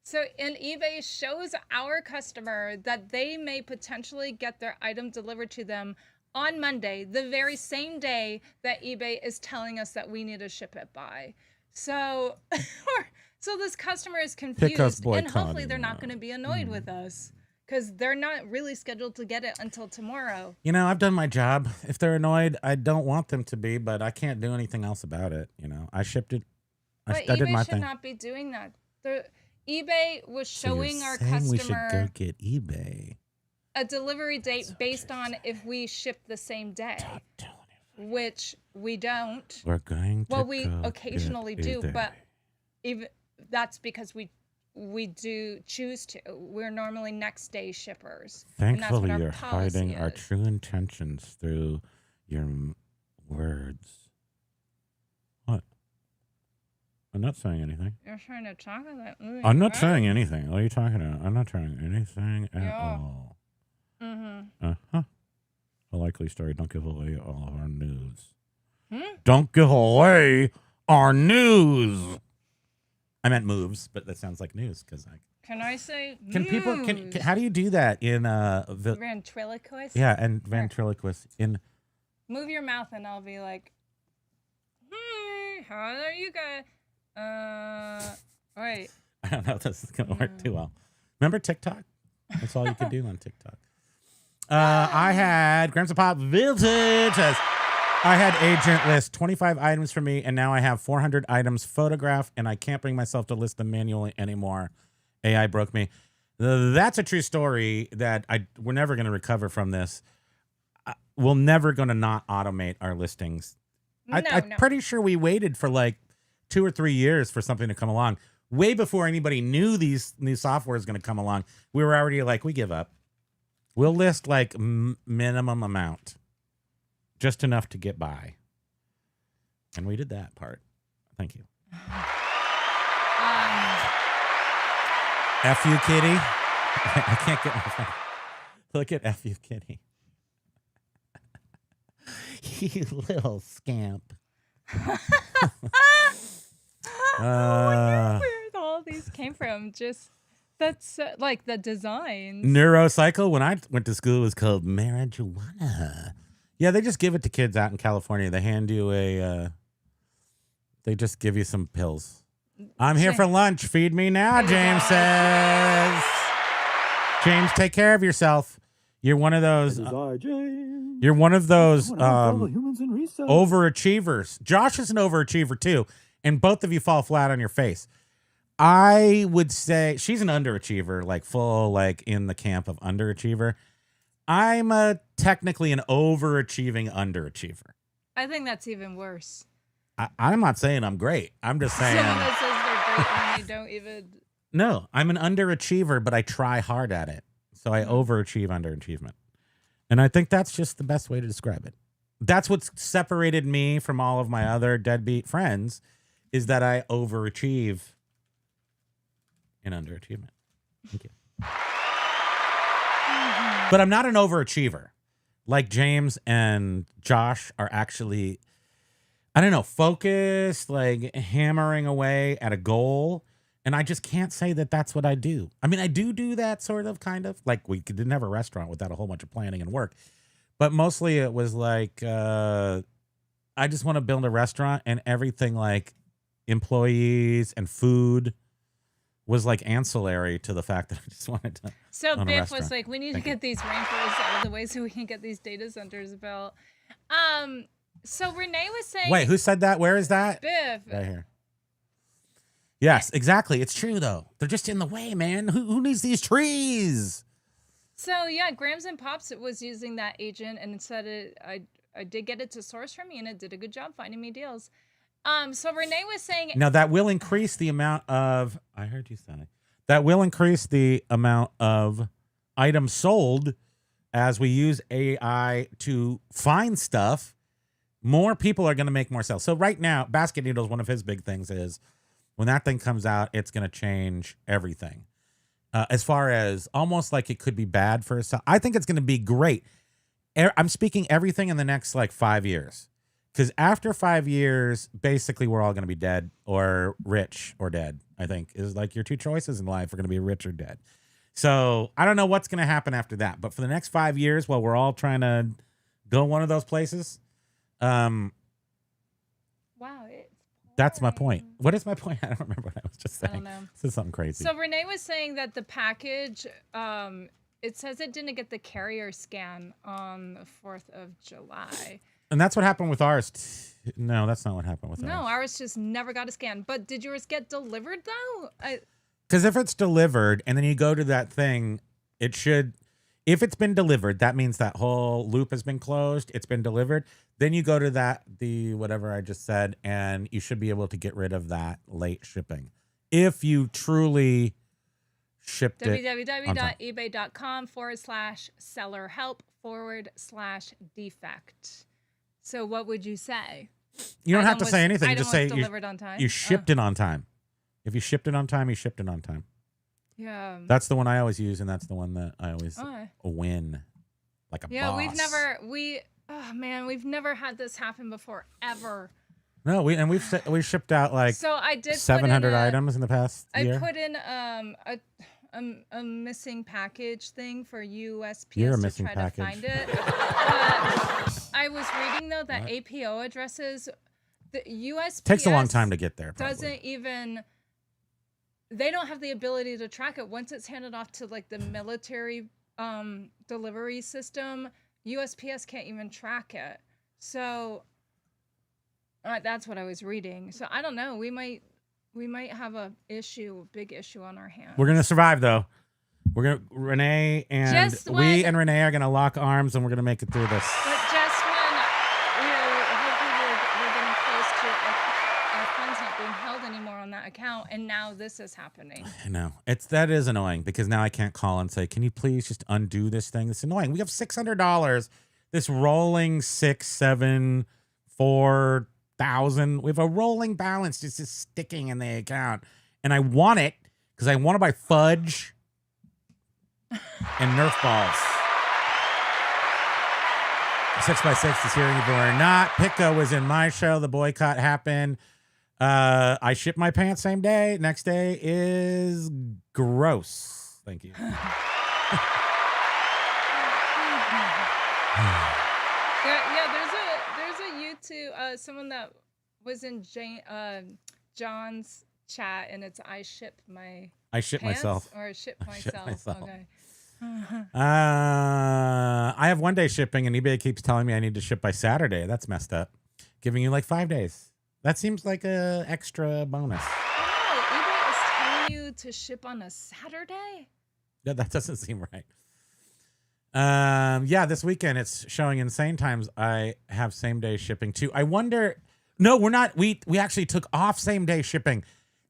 So, and eBay shows our customer that they may potentially get their item delivered to them on Monday, the very same day that eBay is telling us that we need to ship it by. So, so this customer is confused, and hopefully they're not going to be annoyed with us because they're not really scheduled to get it until tomorrow. You know, I've done my job. If they're annoyed, I don't want them to be, but I can't do anything else about it. You know, I shipped it. But I did eBay my should thing. not be doing that. eBay was So you're showing our saying we should go customer get eBay. a delivery date based on if we ship the same day, Stop telling him. which we don't. We're going to Well, we go occasionally get do, eBay. but even that's because we do choose to. We're normally next day shippers. and that's what Thankfully, our you're policy hiding our is. true intentions through your words. What? I'm not saying anything. You're trying to talk about. I'm not saying anything. What are you talking about? I'm not saying anything at Yeah. all. Mm-hmm. Uh-huh. A likely story. Don't give away all of our news. Hmm? Don't give away our news. I meant moves, but that sounds like news because I Can I say? can people can how do you do that in the ventriloquist? yeah and ventriloquist in Move your mouth and I'll be like, how are you guys? Wait. I don't know if this is gonna work too well. Remember TikTok? That's all you could do on TikTok. I had Grams of Pop Vintage. I had agent list 25 items for me, and now I have 400 items photographed, and I can't bring myself to list them manually anymore. AI broke me. That's a true story that we're never going to recover from this. We're never going to not automate our listings. I'm pretty sure we waited for like 2 or 3 years for something to come along. Way before anybody knew these new software is going to come along, we were already like, we give up. We'll list like minimum amount. Just enough to get by. And we did that part. Thank you. F you, kitty. I can't get my phone. Look at F you, kitty. You little scamp. Where all these came from? Just that's like the designs. Neurocycle, when I went to school, was called marijuana. Yeah, they just give it to kids out in California. They hand you they just give you some pills. I'm here for lunch. Feed me now, James says. James, take care of yourself. You're one of those. You're one of those overachievers. Josh is an overachiever too, and both of you fall flat on your face. I would say she's an underachiever, like full, like in the camp of underachiever. I'm technically an overachieving underachiever. I think that's even worse. I'm not saying I'm great. I'm just saying. Someone that says they're great and they don't even. No, I'm an underachiever, but I try hard at it. So I overachieve underachievement. And I think that's just the best way to describe it. That's what's separated me from all of my other deadbeat friends is that I overachieve in underachievement. Thank you. But I'm not an overachiever. Like James and Josh are actually, I don't know, focused, like hammering away at a goal. And I just can't say that that's what I do. I mean, I do that sort of, kind of. Like we didn't have a restaurant without a whole bunch of planning and work. But mostly it was like, I just want to build a restaurant and everything like employees and food was like ancillary to the fact that I just wanted to. So Biff was like, we need to get these rainforests out of the way so we can get these data centers built. So Renee was saying. Wait, who said that? Where is that? Biff. Right here. Yes, exactly. It's true though. They're just in the way, man. Who needs these trees? So yeah, Grams and Pops was using that agent and said I did get it to source for me and it did a good job finding me deals. So Renee was saying now that will increase the amount of I heard you say that will increase the amount of items sold as we use AI to find stuff. More people are going to make more sales. So right now, Basket Needles, one of his big things is when that thing comes out, it's going to change everything. As far as almost like it could be bad for us. I think it's going to be great. I'm speaking everything in the next like 5 years. Because after 5 years, basically we're all going to be dead or rich or dead, I think. Is like your two choices in life are going to be rich or dead. So I don't know what's going to happen after that. But for the next 5 years, while we're all trying to go one of those places, wow, that's my point. What is my point? I don't remember what I was just saying. I don't know. This is something crazy. So Renee was saying that the package, it says it didn't get the carrier scan on the 4th of July. And that's what happened with ours. No, that's not what happened with ours. No, ours just never got a scan. But did yours get delivered, though? Because if it's delivered and then you go to that thing, it should... If it's been delivered, that means that whole loop has been closed. It's been delivered. Then you go to the whatever I just said, and you should be able to get rid of that late shipping. If you truly shipped it. www.ebay.com/seller-help/defect. So what would you say? You don't have to say anything. You just say delivered on time. You shipped it on time. If you shipped it on time, you shipped it on time. Yeah. That's the one I always use, and that's the one that I always win. Like a boss. Yeah, we've never had this happen before, ever. No, we've shipped out like so I did 700 items in the past year. I put in a missing package thing for USPS to try to find it. I was reading though that APO addresses, the USPS takes a long time to get there. Doesn't even. They don't have the ability to track it once it's handed off to like the military delivery system. USPS can't even track it. So that's what I was reading. So I don't know. We might have a big issue on our hands. We're gonna survive though. Renee and Renee are gonna lock arms and we're gonna make it through this. But just when hopefully we're getting close to our funds not being held anymore on that account, and now this is happening. I know that is annoying because now I can't call and say, "Can you please just undo this thing?" It's annoying. We have $600. This rolling 6, 7, 4,000. We have a rolling balance just sticking in the account, and I want it because I want to buy fudge and Nerf balls. 6x6 is here if you are not. Picco was in my show. The boycott happened. I shipped my pants same day. Next day is gross. Thank you. someone that was in John's chat, and it's I ship myself. Or ship myself. Okay. I have 1 day shipping, and eBay keeps telling me I need to ship by Saturday. That's messed up. Giving you like 5 days. That seems like a extra bonus. Oh, eBay is telling you to ship on a Saturday? Yeah, that doesn't seem right. Yeah, this weekend it's showing insane times. I have same day shipping too. I wonder. No, we're not. We actually took off same day shipping.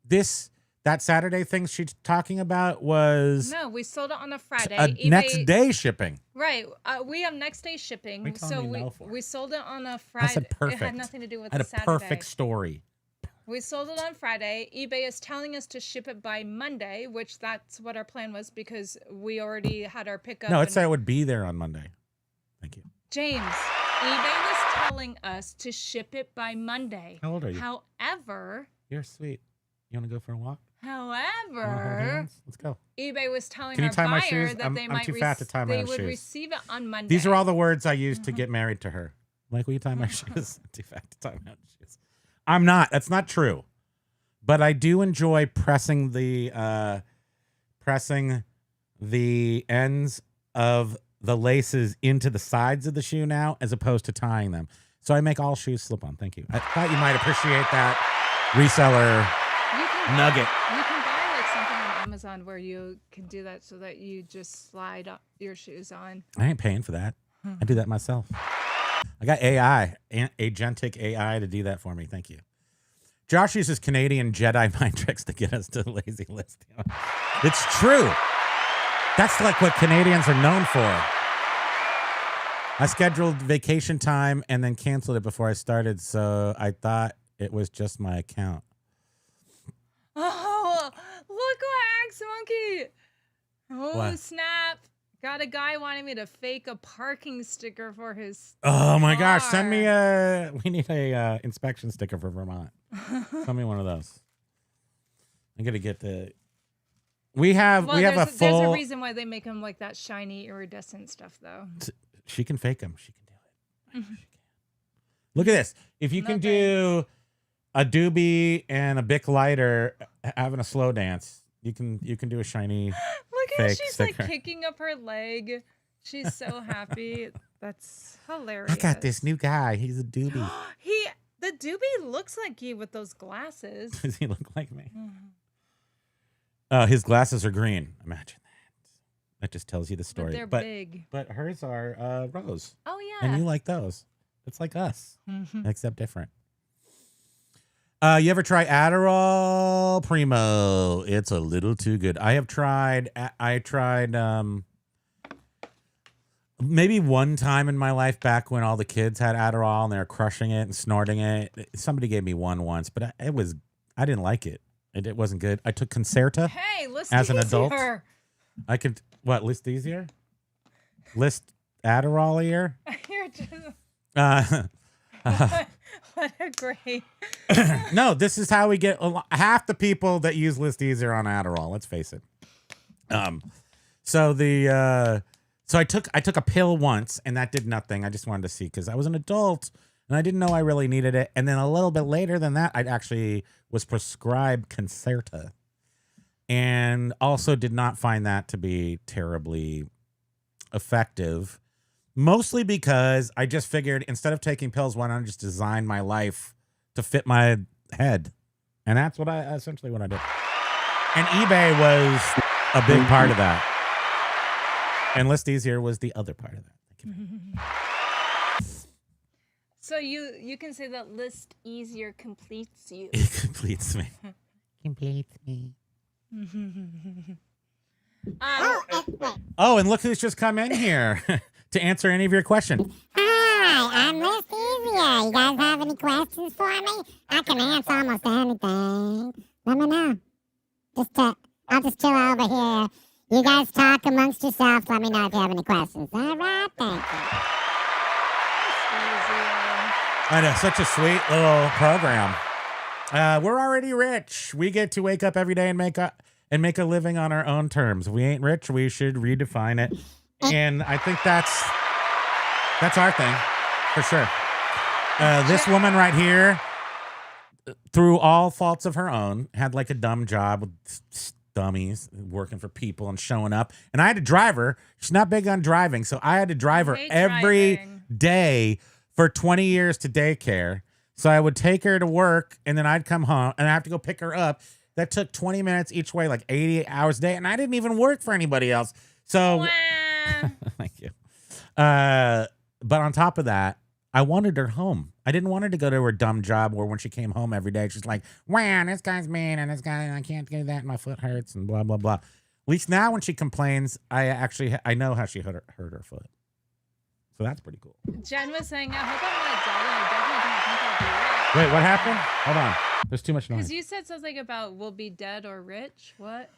That Saturday thing she's talking about was no. We sold it on a Friday. eBay, next day shipping. Right. We have next day shipping. So we sold it on a Friday. I said perfect. It had nothing to do with I had the a Saturday. perfect story. We sold it on Friday. eBay is telling us to ship it by Monday, which that's what our plan was because we already had our pickup. No, it said it would be there on Monday. Thank you. James, eBay was telling us to ship it by Monday. How old are you? However, you're sweet. You want to go for a walk? However, let's go. eBay was telling our buyer that I'm too fat to tie my would shoes. receive it on Monday. These are all the words I used to get married to her. Like, will you tie my shoes? I'm too fat to tie my own shoes. I'm not. That's not true. But I do enjoy pressing the ends of the laces into the sides of the shoe now, as opposed to tying them. So I make all shoes slip on. Thank you. I thought you might appreciate that reseller nugget. You can buy like something on Amazon where you can do that so that you just slide up your shoes on. I ain't paying for that. I do that myself. I got agentic AI to do that for me. Thank you. Josh uses Canadian Jedi mind tricks to get us to the lazy list. It's true. That's like what Canadians are known for. I scheduled vacation time and then canceled it before I started, so I thought it was just my account. Oh, look what Axe Monkey. Oh, what? Snap. Got a guy wanting me to fake a parking sticker for his Oh my car. gosh, send me we need a inspection sticker for Vermont. Send me one of those. I'm gonna get we have a full. There's a reason why they make them like that shiny iridescent stuff though. She can fake them. She can do it. She can. Look at this. If you can do a doobie and a Bic lighter having a slow dance, you can do a shiny. Look at how she's sticker. like kicking up her leg. She's so happy. That's hilarious. I got this new guy. He's a doobie. The doobie looks like you with those glasses. Does he look like me? His glasses are green. Imagine that. That just tells you the story. But they're big. But hers are rose. Oh yeah. And you like those. It's like us, except different. You ever try Adderall? Primo. It's a little too good. I tried maybe one time in my life back when all the kids had Adderall and they were crushing it and snorting it. Somebody gave me one once, but I didn't like it. It wasn't good. I took Concerta as an adult. I could, list easier? List Adderall-ier? You're just... What a great... No, this is how we get half the people that use List Easier on Adderall. Let's face it. So I took a pill once and that did nothing. I just wanted to see because I was an adult and I didn't know I really needed it. And then a little bit later than that, I actually was prescribed Concerta and also did not find that to be terribly effective. Mostly because I just figured instead of taking pills, why not just design my life to fit my head? And that's essentially what I did. And eBay was a big part of that. And List Easier was the other part of that. So you can say that List Easier completes you. It completes me. Completes me. Oh, and look who's just come in here to answer any of your questions. Hi, I'm List Easier. You guys have any questions for me? I can answer almost anything. Let me know. I'll just chill over here. You guys talk amongst yourselves. Let me know if you have any questions. All right, thank you. I know, such a sweet little program. We're already rich. We get to wake up every day and make a living on our own terms. If we ain't rich, we should redefine it. And I think that's our thing, for sure. This woman right here, through all faults of her own, had like a dumb job with dummies working for people and showing up. And I had to drive her. She's not big on driving, so I had to drive her every day for 20 years to daycare. So I would take her to work, and then I'd come home, and I have to go pick her up. That took 20 minutes each way, like 80 hours a day, and I didn't even work for anybody else. So, thank you. But on top of that, I wanted her home. I didn't want her to go to her dumb job where when she came home every day, she's like, wow, this guy's mean, and this guy, I can't do that, my foot hurts, and blah, blah, blah. At least now when she complains, I know how she hurt her foot. So that's pretty cool. Jen was saying, I hope I'm not dead, and I definitely don't think I'll be rich. Wait, what happened? Hold on. There's too much noise. Because you said something about we'll be dead or rich. What?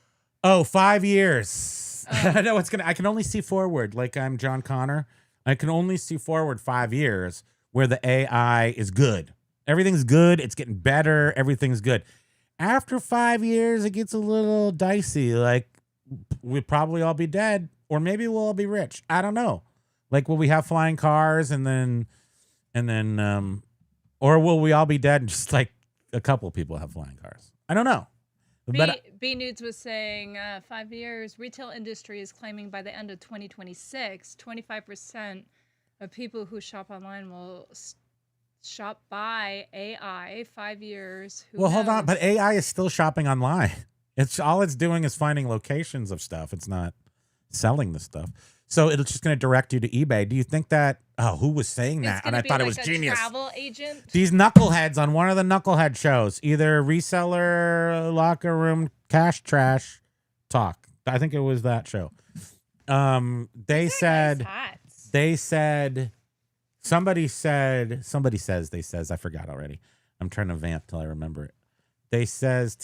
Oh, 5 years. Oh. No, I can only see forward. Like I'm John Connor. I can only see forward 5 years where the AI is good. Everything's good. It's getting better. Everything's good. After 5 years, it gets a little dicey. Like we'll probably all be dead, or maybe we'll all be rich. I don't know. Like, will we have flying cars and then, or will we all be dead and just like a couple people have flying cars? I don't know. B Nudes was saying 5 years, retail industry is claiming by the end of 2026, 25% of people who shop online will shop by AI. 5 years. Well, hold on. But AI is still shopping online. It's doing is finding locations of stuff. It's not selling the stuff. So it's just going to direct you to eBay. Do you think that? Oh, who was saying that? And I thought it was genius. Travel agent. These knuckleheads on one of the knucklehead shows, either Reseller, Locker Room, Cash Trash, Talk. I think it was that show. They said. Somebody says. I forgot already. I'm trying to vamp till I remember it. They says,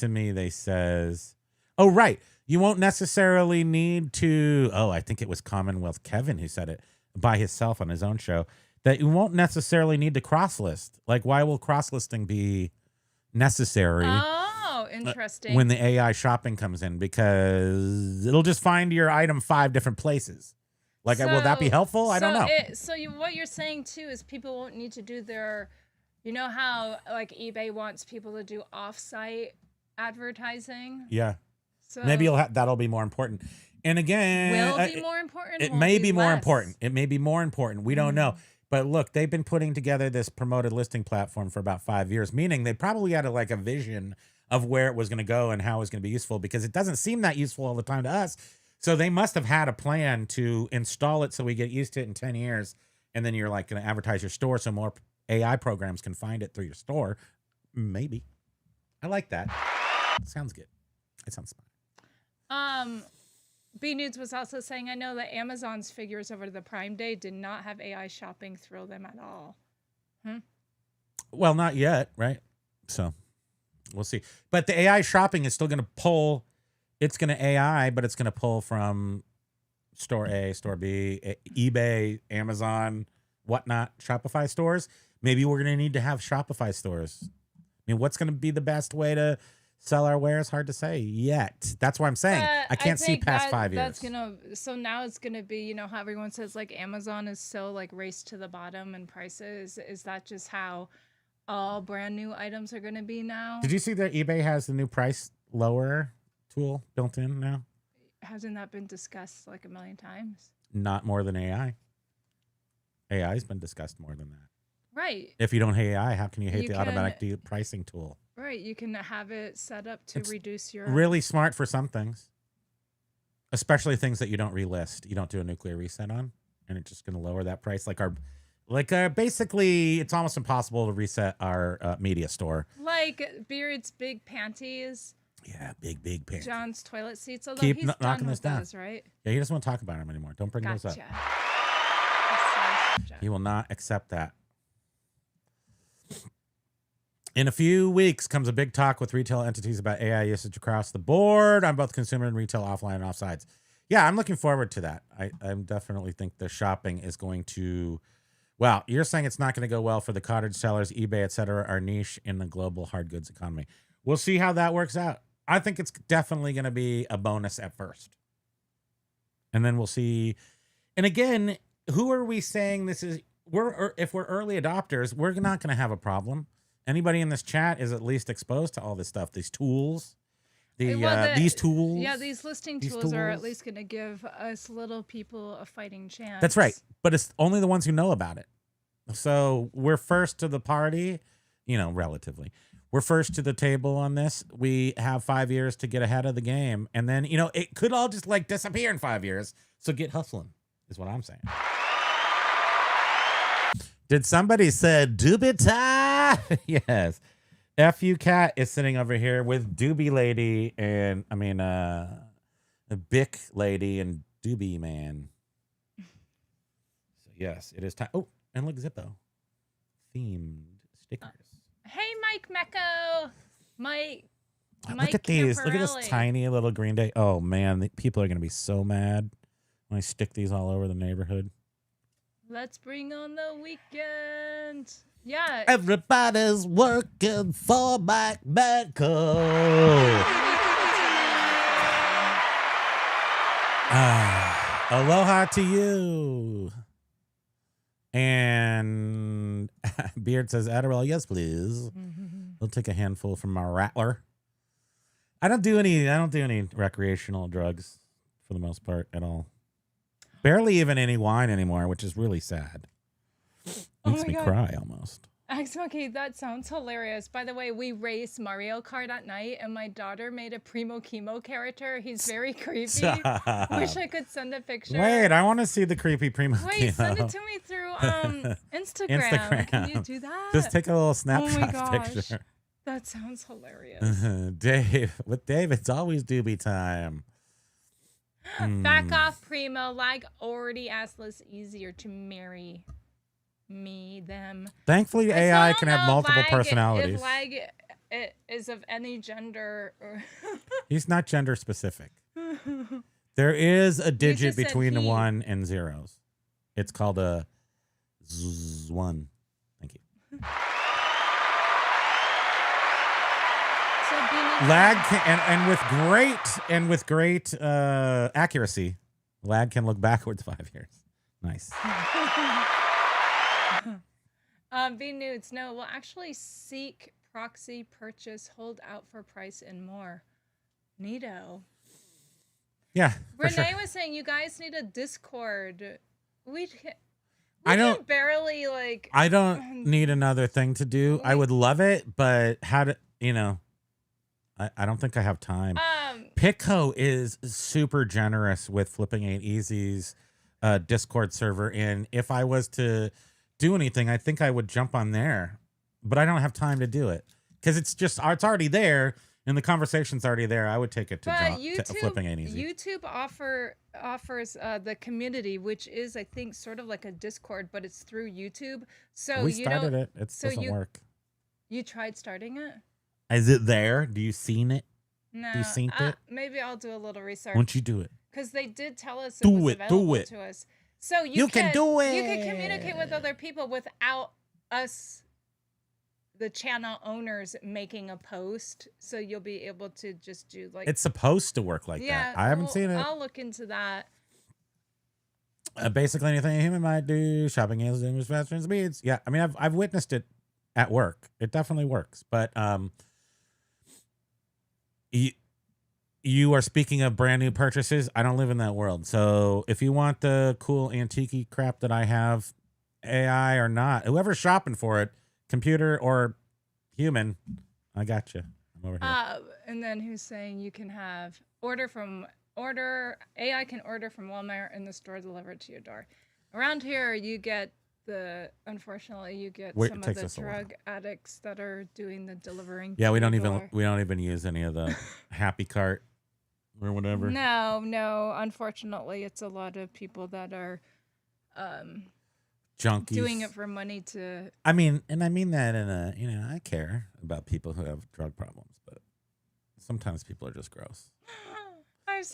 oh right. You won't necessarily need to, I think it was Commonwealth Kevin who said it by himself on his own show, that you won't necessarily need to cross-list. Like, why will cross-listing be necessary? Oh, interesting. When the AI shopping comes in, because it'll just find your item 5 different places. Like, will that be helpful? I don't know. What you're saying, too, is people won't need to do their, you know how, like, eBay wants people to do off-site advertising? Yeah. So maybe that'll be more important. And again, will be more important? It may be more important. It may be more important. We don't know. But look, they've been putting together this promoted listing platform for about 5 years, meaning they probably had a vision of where it was going to go and how it was going to be useful, because it doesn't seem that useful all the time to us. So they must have had a plan to install it so we get used to it in 10 years. And then you're like going to advertise your store so more AI programs can find it through your store. Maybe. I like that. Sounds good. It sounds smart. B Nudes was also saying, I know that Amazon's figures over the Prime Day did not have AI shopping thrill them at all. Well, not yet, right? So we'll see. But the AI shopping is still going to pull. It's going to AI, but it's going to pull from store A, store B, eBay, Amazon, whatnot, Shopify stores. Maybe we're going to need to have Shopify stores. I mean, what's going to be the best way to sell our wares? Hard to say yet. That's why I'm saying I can't see past 5 years. So now it's gonna be, you know how everyone says like Amazon is so like race to the bottom in prices. Is that just how all brand new items are gonna be now? Did you see that eBay has the new price lower tool built in now? Hasn't that been discussed like a million times? Not more than AI. AI has been discussed more than that. Right. If you don't hate AI, how can you hate the automatic pricing tool? Right. You can have it set up to reduce your... Really smart for some things. Especially things that you don't relist. You don't do a nuclear reset on. And it's just going to lower that price. Basically, it's almost impossible to reset our media store. Like Beard's big panties. Yeah, big panties. John's toilet seats. Although Keep he's knocking those down. Those, right? Yeah, he doesn't want to talk about them anymore. Don't bring those up. He will not accept that. In a few weeks comes a big talk with retail entities about AI usage across the board on both consumer and retail, offline and offsides. Yeah, I'm looking forward to that. I definitely think the shopping is going to... Well, you're saying it's not going to go well for the cottage sellers, eBay, et cetera, our niche in the global hard goods economy. We'll see how that works out. I think it's definitely going to be a bonus at first. And then we'll see. And again, who are we saying this is if we're early adopters, we're not going to have a problem. Anybody in this chat is at least exposed to all this stuff, these tools, these tools. Yeah, these listing tools are at least going to give us little people a fighting chance. That's right. But it's only the ones who know about it. So we're first to the party, relatively. We're first to the table on this. We have 5 years to get ahead of the game. And then, it could all just like disappear in 5 years. So get hustling is what I'm saying. Did somebody say doobie tie? Yes. FU Cat is sitting over here with Doobie Lady and, a Bic Lady and Doobie Man. So, yes, it is time. Oh, and look, Zippo. Themed stickers. Hey, Mike Mecco. Mike look at these. Camparelli. Look at this tiny little Green Day. Oh, man. People are going to be so mad when I stick these all over the neighborhood. Let's bring on the weekend. Yeah. Everybody's working for Mike Mecco. Aloha to you. And Beard says, Adderall, yes, please. We'll take a handful from our rattler. I don't do any recreational drugs for the most part at all. Barely even any wine anymore, which is really sad. Makes me cry almost. Okay, that sounds hilarious. By the way, we race Mario Kart at night, and my daughter made a Primo Kimo character. He's very creepy. Wish I could send a picture. Wait, I want to see the creepy Primo Kimo. Send it to me through Instagram. Can you do that? Just take a little snapshot Oh my gosh. picture. That sounds hilarious. Dave, it's always doobie time. Back off, Primo. Lag already asked Liz easier to marry them. Thankfully, AI can have multiple personalities. If Lag is of any gender. He's not gender specific. There is a digit between the 1 and 0s. It's called a one. Thank you. Lag can, and with great accuracy, Lag can look backwards 5 years. Nice. Be nudes. No, we'll actually seek proxy, purchase, hold out for price, and more. Neato. Yeah. Renee was saying you guys need a Discord. We can barely like. I don't need another thing to do. I would love it, but I don't think I have time. Pico is super generous with Flipping Ain't Easy's Discord server, and if I was to do anything, I think I would jump on there, but I don't have time to do it because it's already there and the conversation's already there. I would take it to Flipping Ain't Easy. YouTube offers the community, which is I think sort of like a Discord, but it's through YouTube. So we started it. It doesn't work. You tried starting it? Is it there? Do you seen it? No. Do you seen it? Maybe I'll do a little research. Won't you do it? Because they did tell us it was available to us. So you can do it. You can communicate with other people without us, the channel owners, making a post. So you'll be able to just do like. It's supposed to work like that. I haven't seen it. I'll look into that. Basically, anything a human might do. Shopping is doing with faster and speeds. Yeah, I mean, I've witnessed it at work. It definitely works, but you are speaking of brand new purchases. I don't live in that world. So if you want the cool antique crap that I have, AI or not, whoever's shopping for it, computer or human, I got you. I'm over here. And then who's saying you can have AI can order from Walmart and the store delivered to your door. Around here, unfortunately, you get some of the drug addicts that are doing the delivering. Yeah, we don't even use any of the Happy Cart or whatever. No. Unfortunately, it's a lot of people that are junkies doing it for money to. I mean that in a, I care about people who have drug problems, but sometimes people are just gross.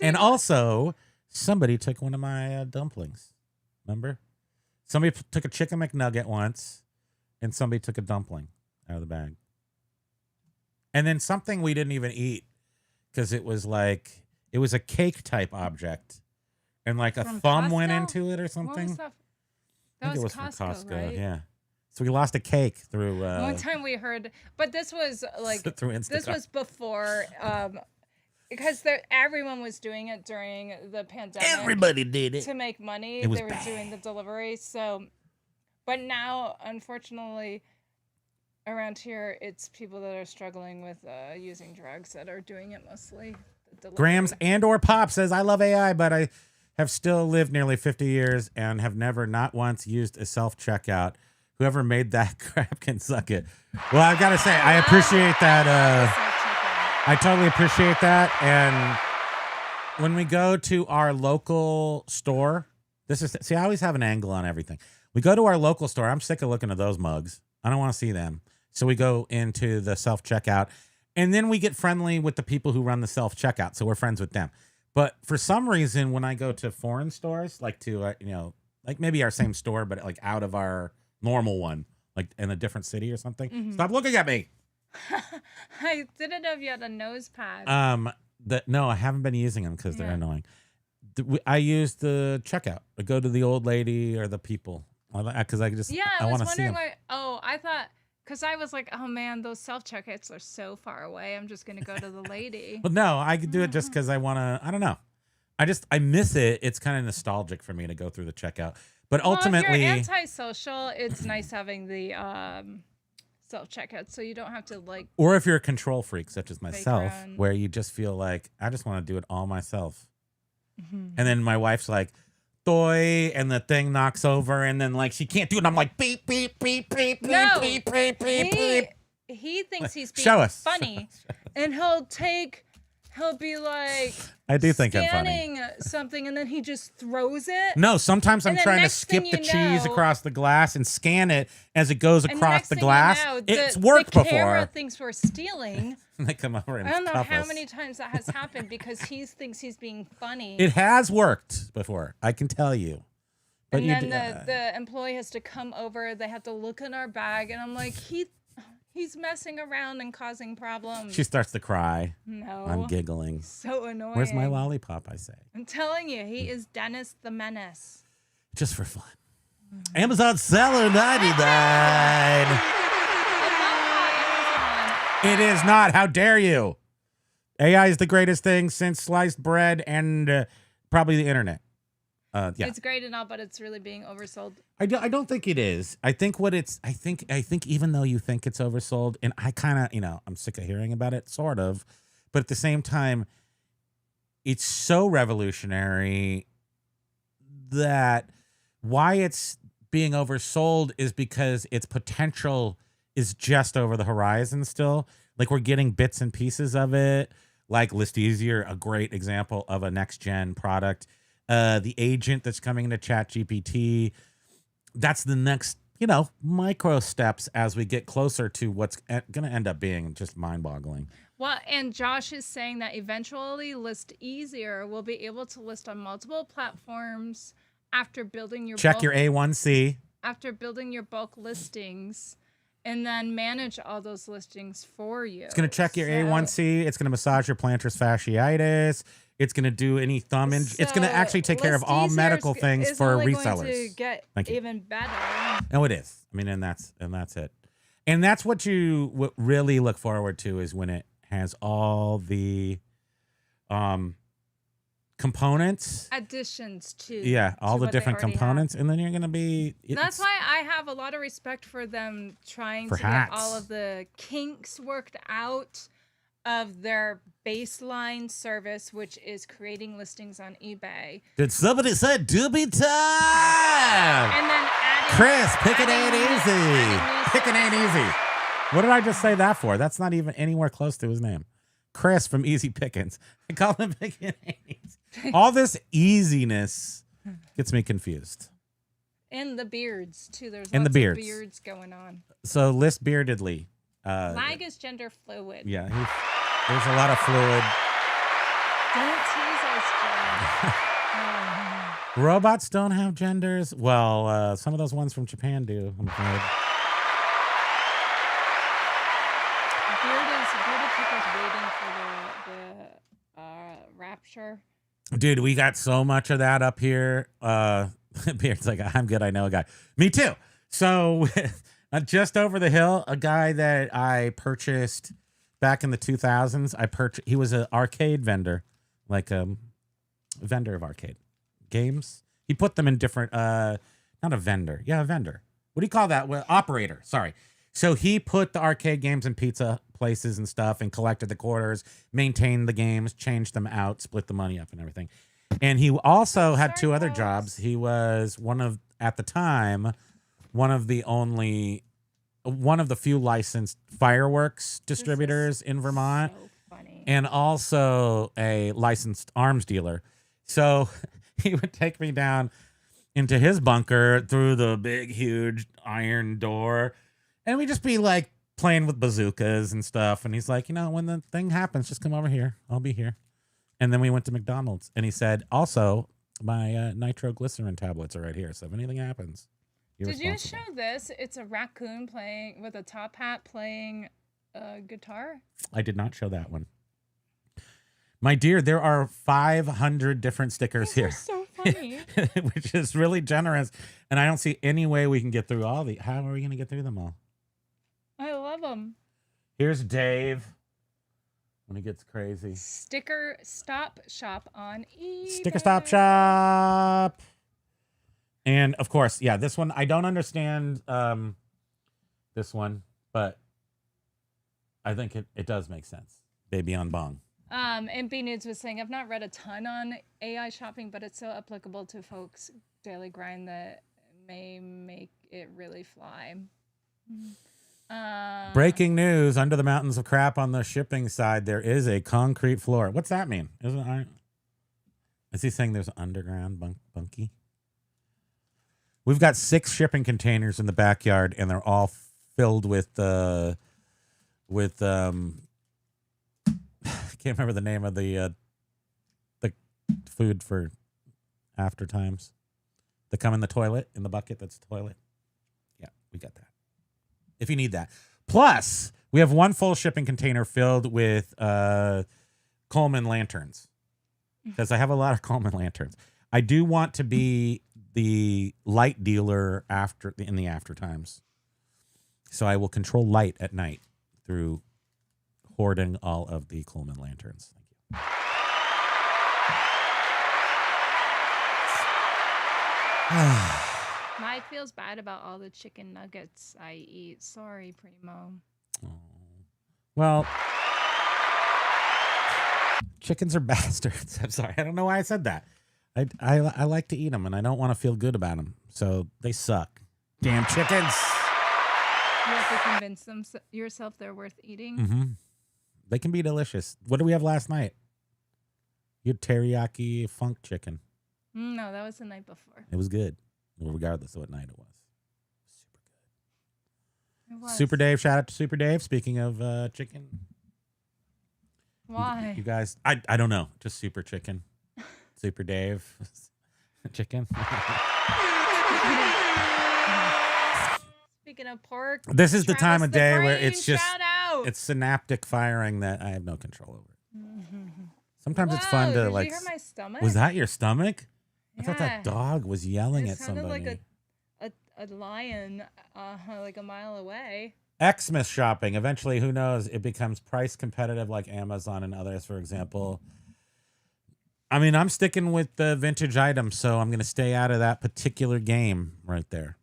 And also, somebody took one of my dumplings. Remember? Somebody took a chicken McNugget once, and somebody took a dumpling out of the bag. And then something we didn't even eat because it was a cake type object, and like a thumb went into it or something. That was from Costco, right? Yeah. So we lost a cake through. One time we heard, but this was like through Instacart. This was before, because everyone was doing it during the pandemic. Everybody did it to make money. It was They were bad. doing the delivery. So, but now, unfortunately, around here, it's people that are struggling with using drugs that are doing it mostly. Grams and or Pop says, I love AI, but I have still lived nearly 50 years and have never, not once, used a self-checkout. Whoever made that crap can suck it. Well, I've got to say, I appreciate that. I totally appreciate that. And when we go to our local store, I always have an angle on everything. We go to our local store. I'm sick of looking at those mugs. I don't want to see them. So we go into the self-checkout. And then we get friendly with the people who run the self-checkout. So we're friends with them. But for some reason, when I go to foreign stores, like to, like maybe our same store, but like out of our normal one, like in a different city or something. Stop looking at me. I didn't know if you had a nose pad. No, I haven't been using them because they're annoying. I use the checkout. I go to the old lady or the people because I just I want was to see them. wondering why. Oh, I thought. Because I was like, oh man, those self-checkouts are so far away. I'm just going to go to the lady. But no, I could do it just because I want to. I don't know. I miss it. It's kind of nostalgic for me to go through the checkout. But ultimately, if you're antisocial, it's nice having the self-checkout so you don't have to like. Or if you're a control freak, such as myself, where you just feel like, I just want to do it all myself. And then my wife's like, toy, and the thing knocks over, and then like she can't do it. And I'm like, beep, beep, beep, beep, beep, beep, beep, beep, beep. He thinks he's being Show us. funny, and he'll be like, I do think I'm funny. scanning something, and then he just throws it. No, sometimes I'm And then trying to next skip thing the you cheese know- across the glass and scan it as it goes And across next the thing you glass. know, It's the worked camera before. thinks we're stealing. And they come over and I don't know cuff how us. many times that has happened because he thinks he's being funny. It has worked before, I can tell you. But And then the employee has to come over. They have to look in our bag, and I'm like, he's messing around and causing problems. She starts to cry. No, I'm giggling. so annoying. Where's my lollipop, I say. I'm telling you, he is Dennis the Menace. Just for fun. Amazon seller 99. It is not. How dare you? AI is the greatest thing since sliced bread and probably the internet. Yeah. It's great and all, but it's really being oversold. I don't think it is. I think I think even though you think it's oversold, and I kind of, I'm sick of hearing about it, sort of, but at the same time, it's so revolutionary that why it's being oversold is because its potential is just over the horizon still. Like we're getting bits and pieces of it, like List Easier, a great example of a next gen product. The agent that's coming into ChatGPT, that's the next, micro steps as we get closer to what's going to end up being just mind-boggling. Well, and Josh is saying that eventually List Easier will be able to list on multiple platforms after building your Check bulk, your A1C. after building your bulk listings, and then manage all those listings for you. It's going to check your A1C. It's going to massage your plantar fasciitis. It's going to do any thumb injury. It's going to actually take care of List all Easier medical things is for only resellers. Going to get Thank you. even better. No, it is. I mean, and that's it. And that's what you really look forward to is when it has all the components. Additions to All to the what they different already have. components. And then you're going to be... That's why I have a lot of respect for them trying to hats. get all of the kinks worked out of their baseline service, which is creating listings on eBay. Did somebody say doobie time? And then adding... Chris, pick it ain't adding easy. Pick it ain't easy. What did I just say that for? That's not even anywhere close to his name. Chris from Easy Pickings. I call him Pick It Ain't Easy. All this easiness gets me confused. And the beards, too. There's And the lots beards. of beards going on. So list beardedly. Lag is gender fluid. Yeah, there's a lot of fluid. Don't tease us, Jen. Robots don't have genders. Well, some of those ones from Japan do. I'm afraid. Bearded people's waiting for the rapture. Dude, we got so much of that up here. Beard's like, I'm good. I know a guy. Me too. So just over the hill, a guy that I purchased back in the 2000s. He was an arcade vendor, like a vendor of arcade games. He put them in different, not a vendor. Yeah, a vendor. What do you call that? Well, operator. Sorry. So he put the arcade games in pizza places and stuff and collected the quarters, maintained the games, changed them out, split the money up and everything. And he also had two other jobs. He was at the time, one of the few licensed fireworks distributors in Vermont, So funny. and also a licensed arms dealer. So he would take me down into his bunker through the big, huge iron door, and we'd just be like playing with bazookas and stuff. And he's like, when the thing happens, just come over here. I'll be here. And then we went to McDonald's, and he said, also, my nitroglycerin tablets are right here. So if anything happens, you're Did you responsible. show this? It's a raccoon playing with a top hat playing a guitar. I did not show that one. My dear, there are 500 different stickers These here. are so funny. Which is really generous. And I don't see any way we can get through all the. How are we going to get through them all? I love them. Here's Dave when he gets crazy. Sticker Stop Shop on eBay. Sticker Stop Shop. And of course, yeah, this one, I don't understand this one, but I think it does make sense. Baby on Bong. And B Nudes was saying, I've not read a ton on AI shopping, but it's so applicable to folks' daily grind that may make it really fly. Breaking news: under the mountains of crap on the shipping side, there is a concrete floor. What's that mean? Is he saying there's an underground bunkie? We've got 6 shipping containers in the backyard, and they're all filled with I can't remember the name of the food for after times. They come in the toilet, in the bucket that's the toilet. Yeah, we got that. If you need that. Plus, we have 1 full shipping container filled with Coleman lanterns. Because I have a lot of Coleman lanterns. I do want to be the light dealer in the after times. So I will control light at night through hoarding all of the Coleman lanterns. Thank you. Mike feels bad about all the chicken nuggets I eat. Sorry, Primo. Oh. Well, chickens are bastards. I'm sorry. I don't know why I said that. I like to eat them, and I don't want to feel good about them. So they suck. Damn chickens. You have to convince yourself they're worth eating. Mm-hmm. They can be delicious. What did we have last night? You had teriyaki funk chicken. No, that was the night before. It was good, regardless of what night it was. Super good. It was. Super Dave, shout out to Super Dave. Speaking of chicken. Why? You guys, I don't know. Just super chicken. Super Dave. Chicken. Speaking of pork. This is the Travis time of the day where Brain, it's just, shout out. it's synaptic firing that I have no control over. Sometimes it's Whoa, fun to did like. you hear my stomach? Was that your stomach? I thought Yeah. that dog was yelling It at sounded somebody. like a lion, like a mile away. Xmas shopping. Eventually, who knows? It becomes price competitive like Amazon and others, for example. I mean, I'm sticking with the vintage items, so I'm going to stay out of that particular game right there.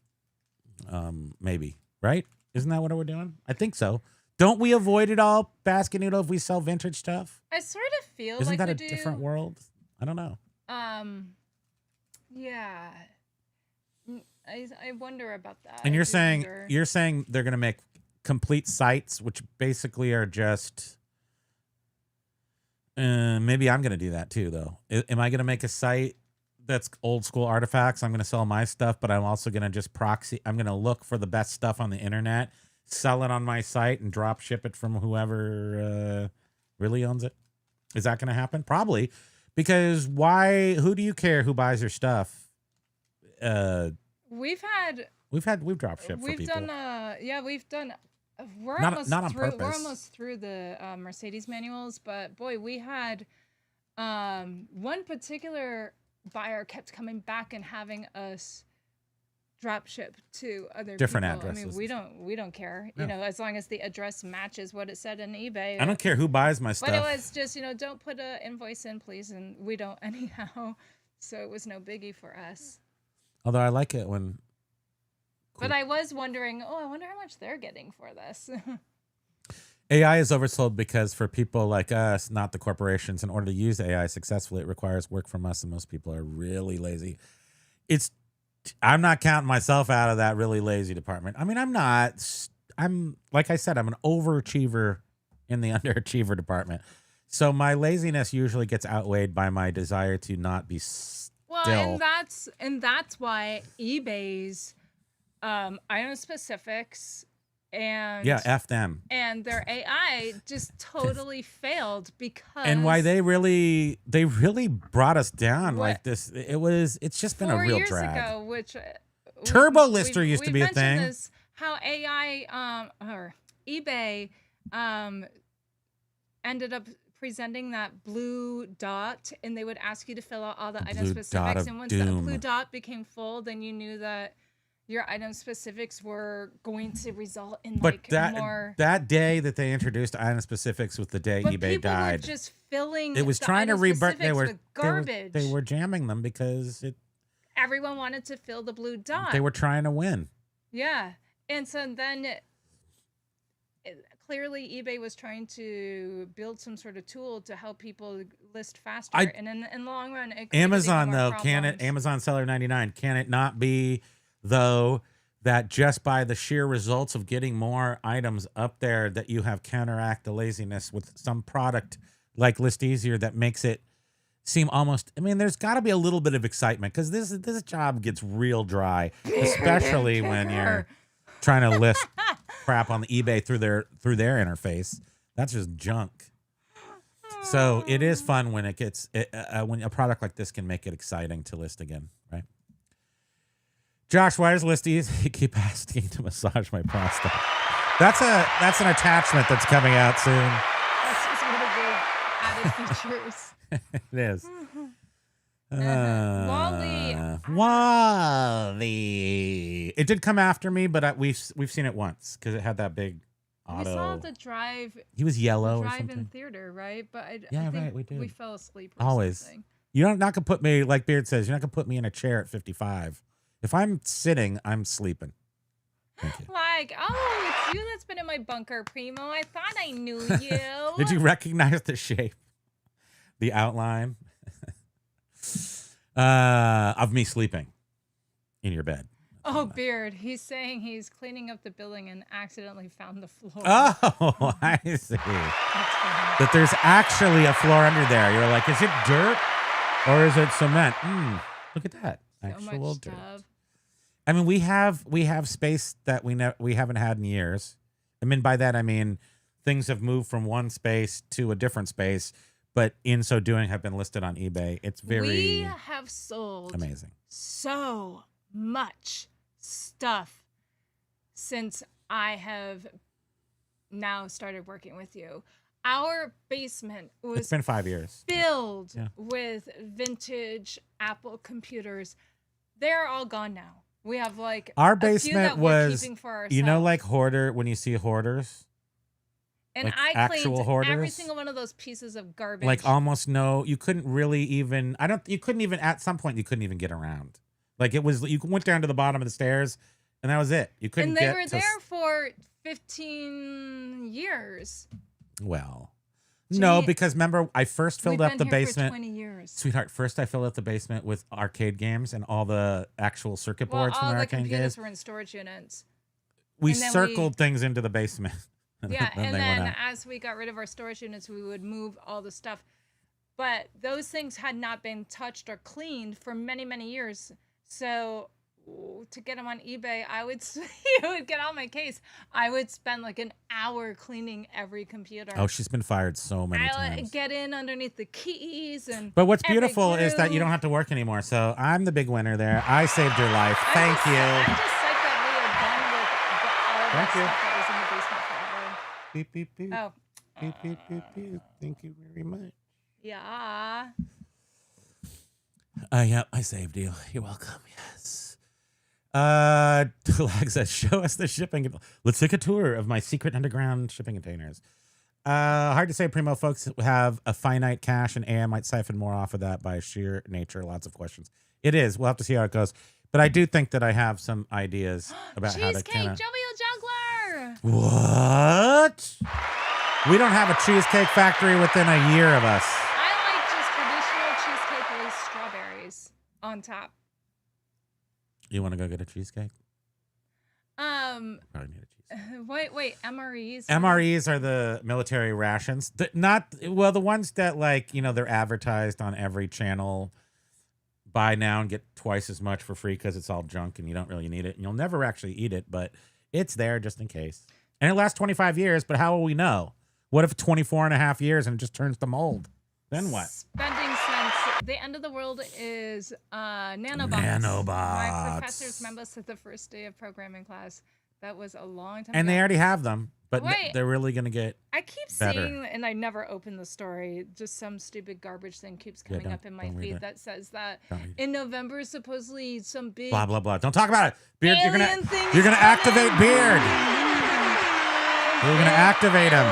Maybe, right? Isn't that what we're doing? I think so. Don't we avoid it all, Basket Noodle, if we sell vintage stuff? I sort of feel Isn't like that we a do. different world? I don't know. Yeah. I wonder about that. And I you're do saying wonder. they're going to make complete sites, which basically are just. Maybe I'm going to do that too, though. Am I going to make a site that's old school artifacts? I'm going to sell my stuff, but I'm also going to just proxy. I'm going to look for the best stuff on the internet, sell it on my site, and drop ship it from whoever really owns it. Is that going to happen? Probably, because why? Who do you care who buys your stuff? We've drop shipped for people. We've done. We're Not almost on through. purpose. We're almost through the Mercedes manuals, but boy, we had one particular buyer kept coming back and having us drop ship to other Different people. addresses. I mean, we don't care. No. You know, as long as the address matches what it said on eBay. I don't care who buys my stuff. But it was just, don't put an invoice in, please, and we don't anyhow. So it was no biggie for us. Although I like it when. But I was wondering, I wonder how much they're getting for this. AI is oversold because for people like us, not the corporations, in order to use AI successfully, it requires work from us, and most people are really lazy. I'm not counting myself out of that really lazy department. I mean, I'm like I said, I'm an overachiever in the underachiever department. So my laziness usually gets outweighed by my desire to not be still. Well, and that's why eBay's item specifics and F them. And their AI just totally failed because and why they really brought us down like this. It's just been a real drag. 4 years ago, which Turbo Lister used to be a thing. This, how AI or eBay ended up presenting that blue dot, and they would ask you to fill out all the item specifics, and once that blue dot became full, then you knew that your item specifics were going to result in more. That day that they introduced item specifics was the day eBay died. Were just filling. It was trying to rebirth. They were garbage. They were jamming them because everyone wanted to fill the blue dot. They were trying to win. Yeah, and so then clearly eBay was trying to build some sort of tool to help people list faster. And in the long run, Amazon though, problems. Amazon Seller 99, can it not be though that just by the sheer results of getting more items up there that you have counteract the laziness with some product like List Easier that makes it seem almost, I mean, there's got to be a little bit of excitement because this job gets real dry, especially when you're trying to list crap on the eBay through their interface. That's just junk. So it is fun when it gets when a product like this can make it exciting to list again, right? Josh, why does List Easy keep asking to massage my prostate? That's an attachment that's coming out soon. That's just one of the added features. It is. Wally. It did come after me, but we've seen it once because it had that big auto. We saw the drive. He was yellow or something. Drive-in theater, right? But I think right, we did. We fell asleep. Or Always. Something. You're not gonna put me, like Beard says. You're not gonna put me in a chair at 55. If I'm sitting, I'm sleeping. Thank you. Like, it's you that's been in my bunker, Primo. I thought I knew you. Did you recognize the shape, the outline of me sleeping in your bed? Oh, Beard. He's saying he's cleaning up the building and accidentally found the floor. Oh, I see. That there's actually a floor under there. You're like, is it dirt or is it cement? Look at that. Actual dirt. Stuff. I mean, we have space that we haven't had in years. I mean, by that I mean things have moved from one space to a different space, but in so doing have been listed on eBay. It's we have sold amazing so much stuff since I have now started working with you. Our basement was it's been 5 years filled with vintage Apple computers. They're all gone now. We have like our basement was, keeping for ourselves. you know, like hoarder when you see hoarders. And like I cleaned hoarders, every single one of those pieces of garbage. Like almost you couldn't really even. You couldn't even at some point you couldn't even get around. Like it was, you went down to the bottom of the stairs, and that was it. You couldn't. And they were there for 15 years. Well. No, because remember, I first filled up the basement. For 20 years. Sweetheart, first I filled up the basement with arcade games and all the actual circuit boards from the arcade games. All the computers were in storage units. We circled things into the basement. Yeah, and then as we got rid of our storage units, we would move all the stuff. But those things had not been touched or cleaned for many, many years. So to get them on eBay, you would get on my case. I would spend like an hour cleaning every computer. Oh, she's been fired so many times. I get in underneath the keys and. But what's beautiful is that you don't have to work anymore. So I'm the big winner there. I saved your life. Thank you. I'm just psyched that we are done with all that stuff that was in the basement forever. Beep beep beep. Oh. Beep beep beep beep. Thank you very much. Yeah. Yeah, I saved you. You're welcome. Yes. Lag says, show us the shipping. Let's take a tour of my secret underground shipping containers. Hard to say. Primo folks have a finite cache, and AI might siphon more off of that by sheer nature. Lots of questions. It is. We'll have to see how it goes. But I do think that I have some ideas about how to kind of... Jovial Juggler! What? We don't have a cheesecake factory within a year of us. I like just traditional cheesecake with strawberries on top. You want to go get a cheesecake? Probably need a cheesecake. Wait, MREs? MREs are the military rations. The ones that, like, you know, they're advertised on every channel. Buy now and get twice as much for free because it's all junk and you don't really need it. And you'll never actually eat it, but it's there just in case. And it lasts 25 years, but how will we know? What if 24 and a half years and it just turns to mold? Then what? Spending sense. The end of the world is nanobots. My professors remember us at the first day of programming class. That was a long time and ago. They already have them, but Wait, they're really going to get I keep better. seeing, and I never open the story, just some stupid garbage thing keeps coming up in my feed that says that in November, supposedly some big... Blah, blah, blah. Don't talk about it. Beard, you're alien thing gonna activate Beard. You're going to activate him.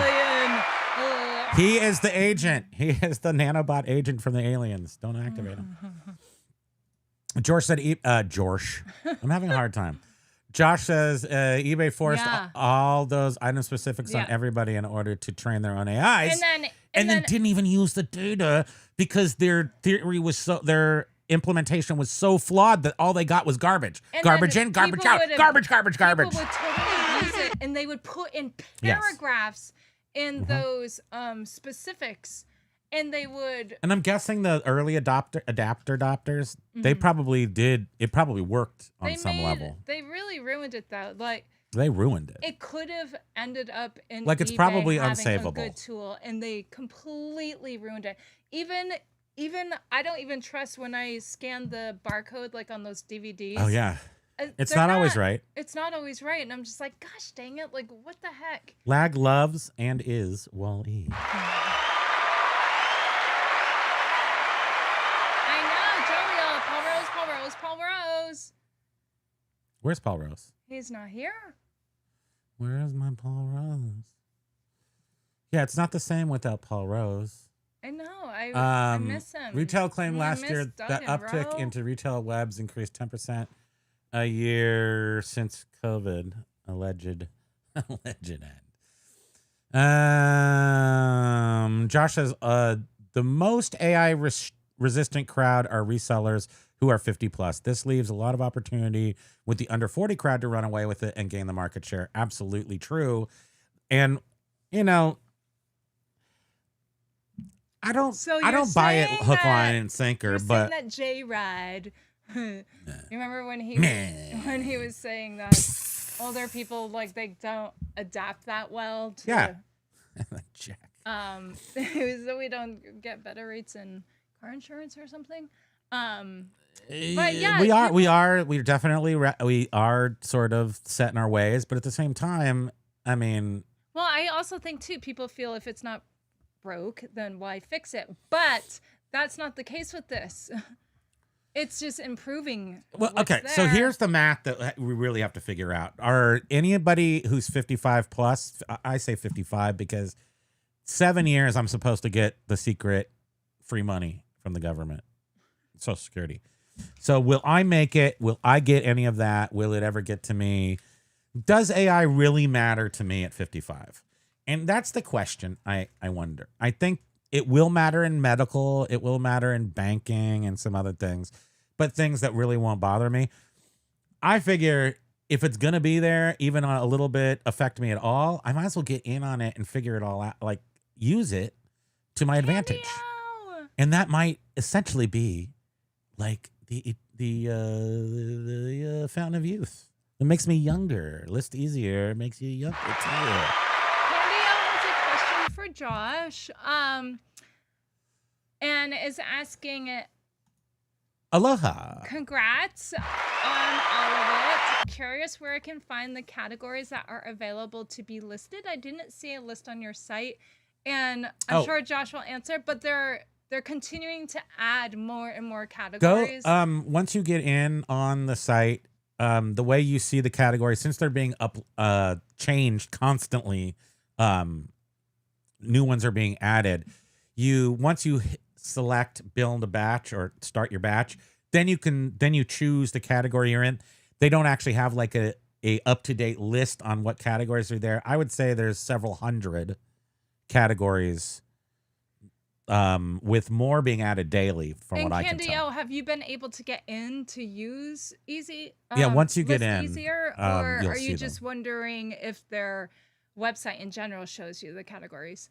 He is the agent. He is the nanobot agent from the aliens. Don't activate him. George said, George. I'm having a hard time. Josh says eBay forced all those item specifics on everybody in order to train their own AIs, and then didn't even use the data because their theory was their implementation was so flawed that all they got was garbage. Garbage in, garbage out, garbage. People would totally use it, and they would put in paragraphs in those specifics. And they would, and I'm guessing the early adapters, they probably did. It probably worked on some level. They really ruined it though. Like they ruined it. It could have ended up in like it's eBay probably having unsavable. A good tool, and they completely ruined it. Even I don't even trust when I scan the barcode like on those DVDs. Oh yeah. It's not always right. It's not always right, and I'm just like, gosh dang it! Like what the heck? Lag loves and is Wall-E. Paul Rose. Where's Paul Rose? He's not here. Where is my Paul Rose? Yeah, it's not the same without Paul Rose. I know. I miss him. Retail claimed last year that uptick into retail webs increased 10% a year since COVID. Alleged end. Josh says the most AI resistant crowd are resellers who are 50 plus. This leaves a lot of opportunity with the under 40 crowd to run away with it and gain the market share. Absolutely true. And you know, I don't buy it hook, line, and sinker. But that J-Ride. You remember when he was saying that older people like they don't adapt that well to Jack. So we don't get better rates in car insurance or something. But yeah, we are sort of set in our ways, but at the same time, I mean, well, I also think too, people feel if it's not broke, then why fix it? But that's not the case with this. It's just improving. Well, okay, so here's the math that we really have to figure out. Are anybody who's 55 plus, I say 55 because 7 years I'm supposed to get the secret free money from the government, Social Security. So will I make it? Will I get any of that? Will it ever get to me? Does AI really matter to me at 55? And that's the question I wonder. I think it will matter in medical. It will matter in banking and some other things, but things that really won't bother me. I figure if it's going to be there, even a little bit affect me at all, I might as well get in on it and figure it all out, like use it to my advantage. And that might essentially be like the fountain of youth. It makes me younger, list easier. It makes you younger too. Candy has a question for Josh, and is asking, aloha. Congrats on all of it. Curious where I can find the categories that are available to be listed. I didn't see a list on your site, and I'm sure Josh will answer, but there they're continuing to add more and more categories. Go once you get in on the site, the way you see the categories, since they're being changed constantly, new ones are being added. Once you select build a batch or start your batch, then you choose the category you're in. They don't actually have like a up-to-date list on what categories are there. I would say there's several hundred categories, with more being added daily from what I can tell. Have you been able to get in to use Easy? Yeah, once you get List in, easier, or you'll are you see just them. wondering if their website in general shows you the categories?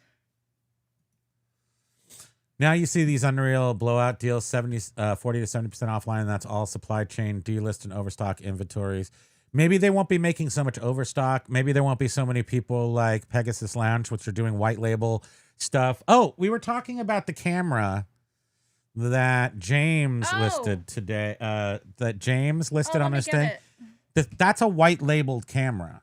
Now you see these Unreal blowout deals, 40 to 70% offline, and that's all supply chain, delist and overstock inventories. Maybe they won't be making so much overstock. Maybe there won't be so many people like Pegasus Lounge, which are doing white label stuff. Oh, we were talking about the camera that James listed today. That James listed on his thing. That's a white labeled camera.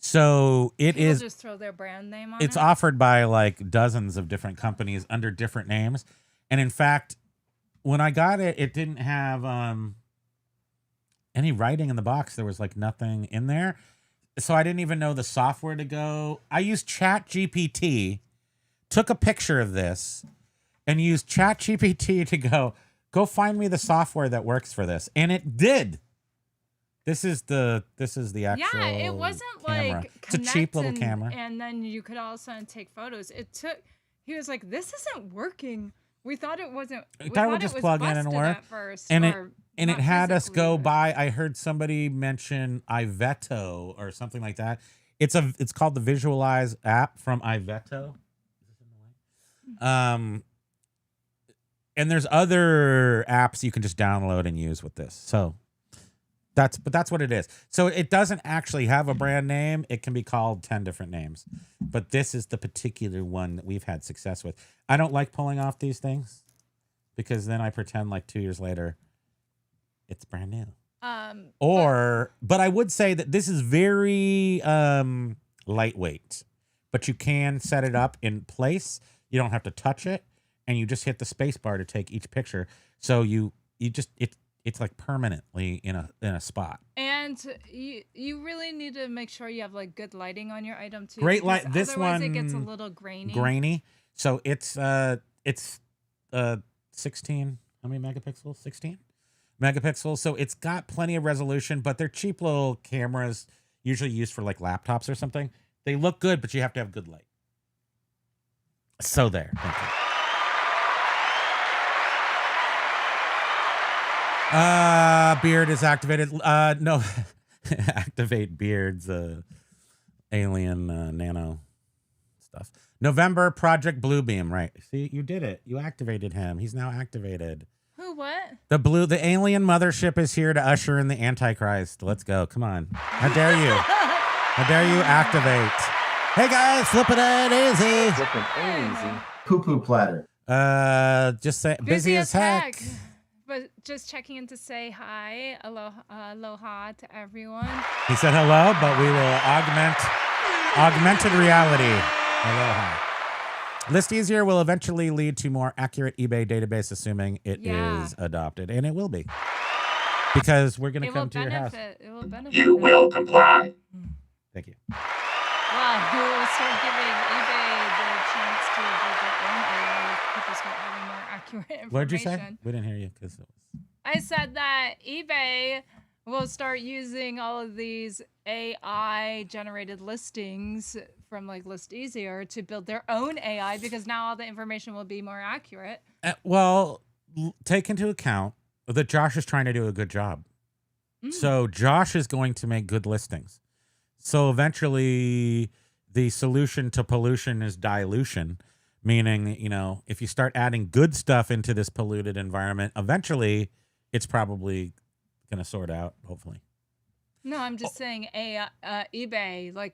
So People just throw their brand name on it. It's offered by like dozens of different companies under different names. And in fact, when I got it, it didn't have any writing in the box. There was like nothing in there. So I didn't even know the software to go. I used ChatGPT, took a picture of this, and used ChatGPT to go find me the software that works for this. And it did. This is the actual. Yeah, it wasn't camera. like It's a cheap little camera. And then you could also take photos. He was like, "This isn't working. We thought it wasn't. We thought would it just was plug in and busted work." at first, And or it not had us physically, go but- by. I heard somebody mention Iveto or something like that. It's called the Visualize app from Iveto. And there's other apps you can just download and use with this. So that's what it is. So it doesn't actually have a brand name. It can be called 10 different names, but this is the particular one that we've had success with. I don't like pulling off these things because then I pretend like 2 years later it's brand new. But I would say that this is very lightweight, but you can set it up in place. You don't have to touch it, and you just hit the space bar to take each picture. So it's like permanently in a spot. And you really need to make sure you have like good lighting on your item too. Great light. This otherwise one it gets a little grainy. So it's 16. How many megapixels? 16 megapixels. So it's got plenty of resolution, but they're cheap little cameras, usually used for like laptops or something. They look good, but you have to have good light. So there. Thank you. Beard is activated. No, activate beards. Alien nano stuff. November Project Bluebeam. Right. See, you did it. You activated him. He's now activated. Who? What? The alien mothership is here to usher in the Antichrist. Let's go. Come on. How dare you? How dare you activate? Hey guys, flip it easy. Flipping easy. Poo-poo platter. Just say busy as heck. But just checking in to say hi, aloha to everyone. He said hello, but we will augmented reality. Aloha. List easier will eventually lead to more accurate eBay database, assuming it is adopted, and it will be, because we're going to come to your house. It will benefit. You will comply. Thank you. Wow, we will start giving eBay the chance to build their own AI if people start having more accurate information. What did you say? We didn't hear you. I said that eBay will start using all of these AI generated listings from like List Easier to build their own AI, because now all the information will be more accurate. Well, take into account that Josh is trying to do a good job. So Josh is going to make good listings. So eventually the solution to pollution is dilution, meaning, if you start adding good stuff into this polluted environment, eventually it's probably going to sort out, hopefully. No, I'm just saying eBay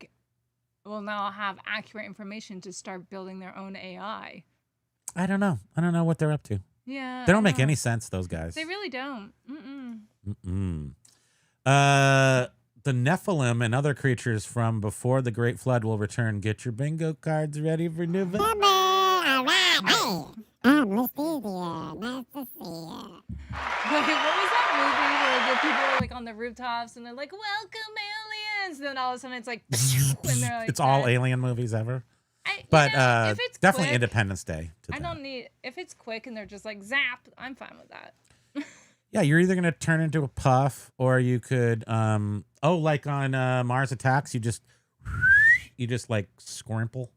will now have accurate information to start building their own AI. I don't know what they're up to. Yeah. They don't make any sense, those guys. They really don't. The Nephilim and other creatures from before the Great Flood will return. Get your bingo cards ready for November. all right. Hey, I'm Listeria. Nice to see you. Wait, what was that movie where the people were like on the rooftops and they're like, "Welcome, aliens!" And then all of a sudden it's like, and they're like, It's all dead. alien movies ever. But if it's definitely quick, Independence Day. I don't need if it's quick and they're just like zap. I'm fine with that. Yeah, you're either gonna turn into a puff, or you could, like on Mars Attacks, you just like scrimple.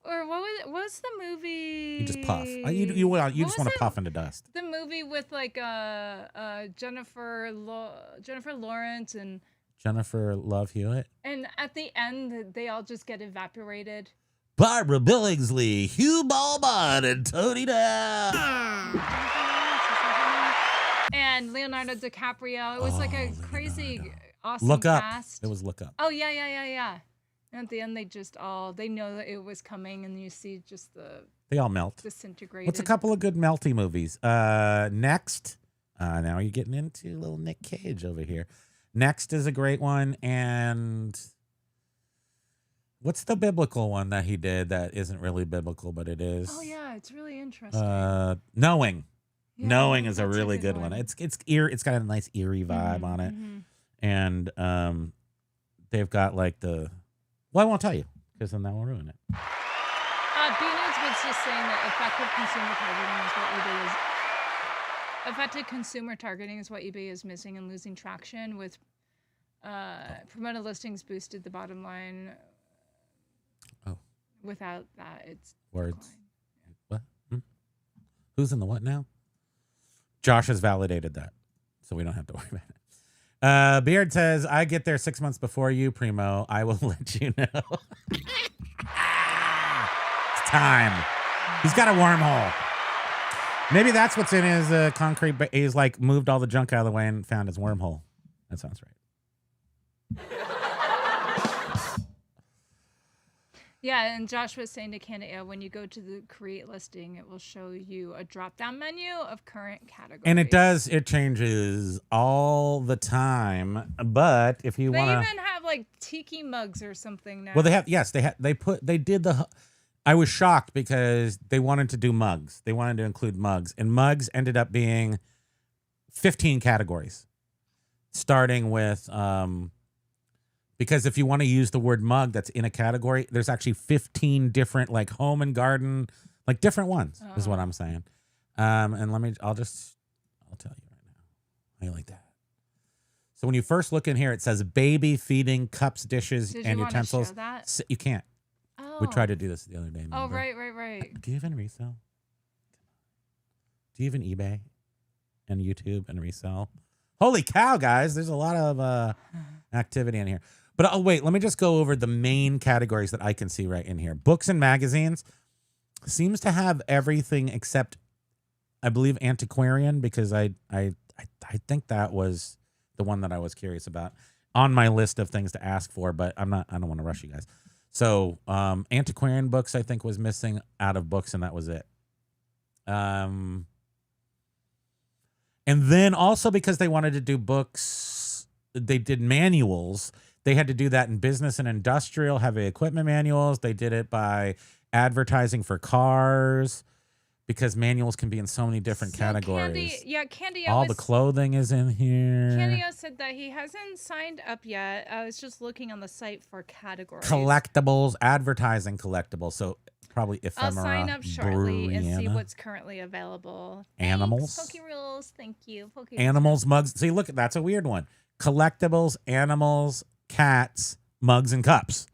Or what's the movie? You just puff. You just want to puff into dust. The movie with like Jennifer Lawrence and Jennifer Love Hewitt. And at the end, they all just get evaporated. Barbara Billingsley, Hugh Ballman, and Tony Dow. And Leonardo DiCaprio. It was like a crazy, awesome Look Up. cast. It was Look Up. Oh, yeah. And at the end, they know that it was coming, and you see just They all melt. disintegrated. What's a couple of good melty movies? Next. Now you're getting into little Nick Cage over here. Next is a great one. And what's the biblical one that he did that isn't really biblical, but it is? Oh, yeah. It's really interesting. Knowing. Yeah, Knowing is a that's really good one. It's got a nice eerie vibe on it. And they've got like I won't tell you because then that will ruin it. B-Nudes was just saying that effective consumer targeting is what eBay is missing and losing traction with promoted listings boosted the bottom line. Oh. Without that, it's Words. decline. What? Who's in the what now? Josh has validated that, so we don't have to worry about it. Beard says, I get there 6 months before you, Primo. I will let you know. It's time. He's got a wormhole. Maybe that's what's in his concrete. But he's like moved all the junk out of the way and found his wormhole. That sounds right. Yeah, and Josh was saying to Canada, when you go to the create listing, it will show you a drop-down menu of current categories. And it changes all the time. But if you want to, they even have like tiki mugs or something now. well, I was shocked because they wanted to do mugs. They wanted to include mugs, and mugs ended up being 15 categories, starting with because if you want to use the word mug that's in a category, there's actually 15 different like home and garden, like different ones is what I'm saying. And I'll tell you right now. How you like that? So when you first look in here, it says baby feeding cups, dishes, and utensils. Show that? You can't. Oh. We tried to do this the other day. Oh, remember? right. Do you even resell? Do you even eBay and YouTube and resell? Holy cow, guys. There's a lot of activity in here. But wait, let me just go over the main categories that I can see right in here. Books and magazines seems to have everything except, I believe, antiquarian, because I think that was the one that I was curious about on my list of things to ask for, but I don't want to rush you guys. So antiquarian books, I think, was missing out of books, and that was it. And then also because they wanted to do books, they did manuals. They had to do that in business and industrial, heavy equipment manuals. They did it by advertising for cars because manuals can be in so many different categories. All the clothing is in here. Candio said that he hasn't signed up yet. I was just looking on the site for categories. Collectibles, advertising collectibles. So probably ephemera. I'll sign up shortly and see Bruyana. what's currently available. Animals. Thanks, Poke Rules. Thank you. Poke Animals, mugs. See, look, that's a weird one. Collectibles, animals, cats, mugs, and cups.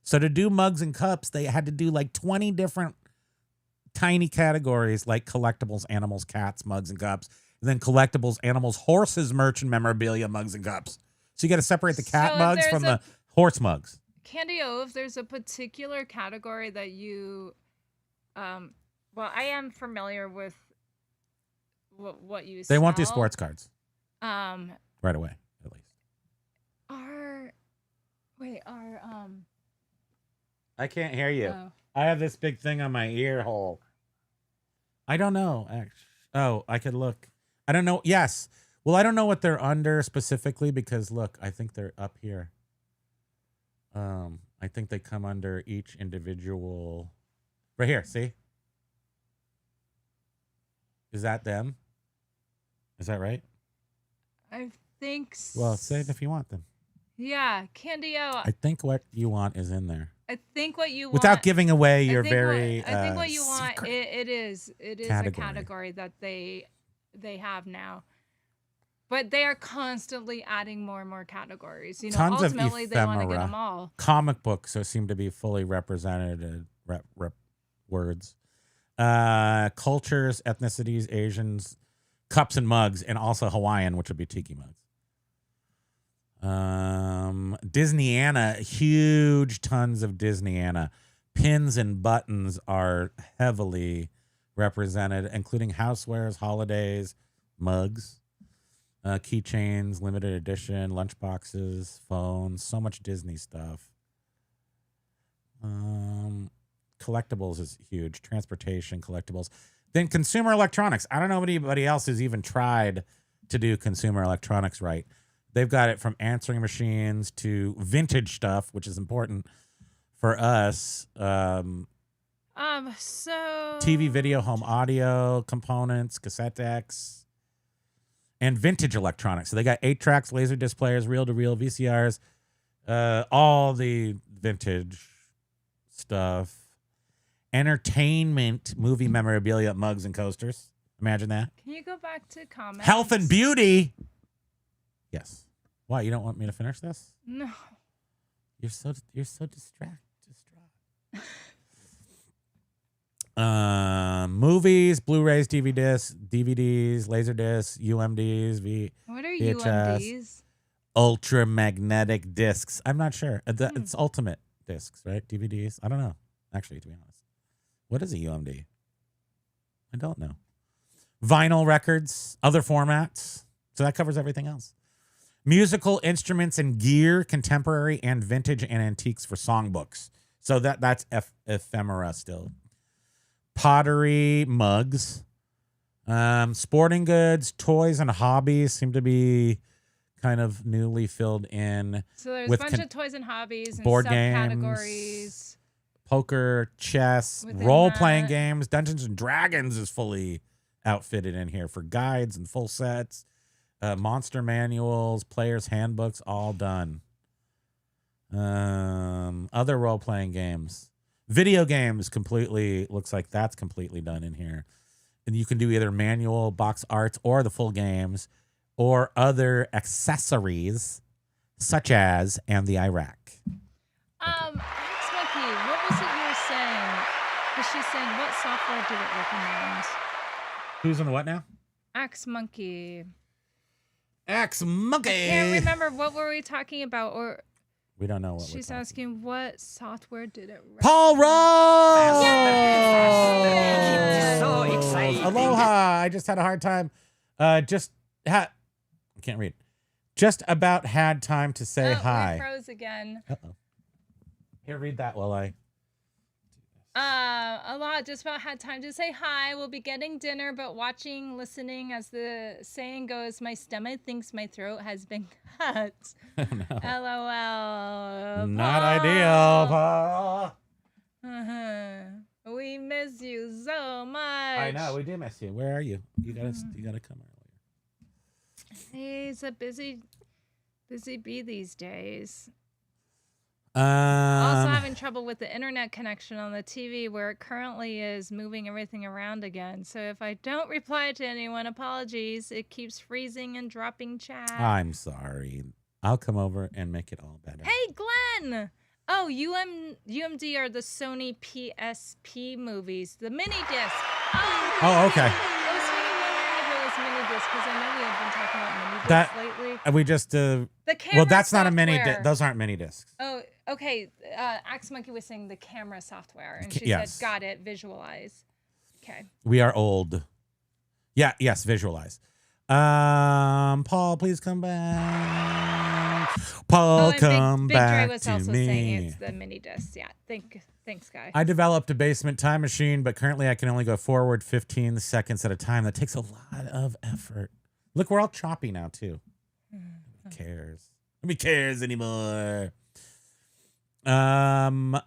So to do mugs and cups, they had to do like 20 different tiny categories like collectibles, animals, cats, mugs, and cups. And then collectibles, animals, horses, merch, and memorabilia, mugs, and cups. So you got to separate the cat mugs from the horse mugs. Candio, if there's a particular category that you, well, I am familiar with what you sell. They won't do sports cards. Right away, at least. I can't hear you. Oh. I have this big thing on my ear hole. I don't know. Oh, I could look. I don't know. Yes. Well, I don't know what they're under specifically because look, I think they're up here. I think they come under each individual. Right here. See? Is that them? Is that right? I think so. Well, say it if you want them. Yeah, Candy-O. I think what you want is in there. I think what you want. Without giving away your I think what you want. It is a category that they have now. But they are constantly adding more and more categories. You know, Tons ultimately of they want to get ephemera. them all. Comic books seem to be fully represented. Words, cultures, ethnicities, Asians, cups and mugs, and also Hawaiian, which would be tiki mugs. Disneyana, huge tons of Disneyana. Pins and buttons are heavily represented, including housewares, holidays, mugs, keychains, limited edition, lunchboxes, phones, so much Disney stuff. Collectibles is huge. Transportation, collectibles. Then consumer electronics. I don't know if anybody else has even tried to do consumer electronics right. They've got it from answering machines to vintage stuff, which is important for us. So TV, video, home audio, components, cassette decks, and vintage electronics. So they got 8-tracks, laser disc players, reel-to-reel, VCRs, all the vintage stuff. Entertainment, movie memorabilia, mugs, and coasters. Imagine that. Can you go back to comments? Health and beauty. Yes. Why, you don't want me to finish this? No. You're so distraught. Movies, Blu-rays, DVDs, laser discs, UMDs, What are VHS, UMDs? ultramagnetic discs. I'm not sure. It's ultimate discs, right? DVDs. I don't know. Actually, to be honest, what is a UMD? I don't know. Vinyl records, other formats. So that covers everything else. Musical instruments and gear, contemporary and vintage and antiques for songbooks. So that's ephemera still. Pottery, mugs, sporting goods, toys, and hobbies seem to be kind of newly filled in. So there's a bunch of toys and hobbies and board subcategories. games, poker, chess, Within role-playing that. games. Dungeons and Dragons is fully outfitted in here for guides and full sets. Monster manuals, players' handbooks, all done. Other role-playing games. Video games completely, looks like that's completely done in here. And you can do either manual, box arts, or the full games, or other accessories, such as, and the Iraq. Smokey, what was it you were saying? Was she saying, what software did it recommend? Who's on the what now? Axe Monkey. Axe Monkey. I can't remember, what were we talking about? Or We don't know what she's we're talking asking, what software did it recommend? Paul Rose! Yes! So exciting. Aloha. I just had a hard time. I can't read. Just about had time to say We hi. froze again. Uh-oh. Here, read that while I... A lot just about had time to say hi. We'll be getting dinner, but watching, listening, as the saying goes, my stomach thinks my throat has been cut. No. LOL. Not Paul. ideal, Paul. We miss you so much. I know, we do miss you. Where are you? You gotta come earlier. He's a busy bee these days. Also having trouble with the internet connection on the TV where it currently is, moving everything around again. So if I don't reply to anyone, apologies. It keeps freezing and dropping chat. I'm sorry. I'll come over and make it all better. Hey, Glenn! Oh, UMD are the Sony PSP movies, the mini disc. Oh, okay. I was wondering if it was mini disc because I know we have been talking about mini discs That lately. we just The camera well, that's not a mini. software. Those aren't mini discs. Oh, okay. Axe Monkey was saying the camera software, and she Yes. said, "Got it. Visualize." Okay. We are old. Yeah. Yes. Visualize. Paul, please come back. Paul, and come Big back Dre was to also saying me. it's the mini disc. Yeah. Thanks, guy. I developed a basement time machine, but currently I can only go forward 15 seconds at a time. That takes a lot of effort. Look, we're all choppy now too. Who cares? Nobody cares anymore. My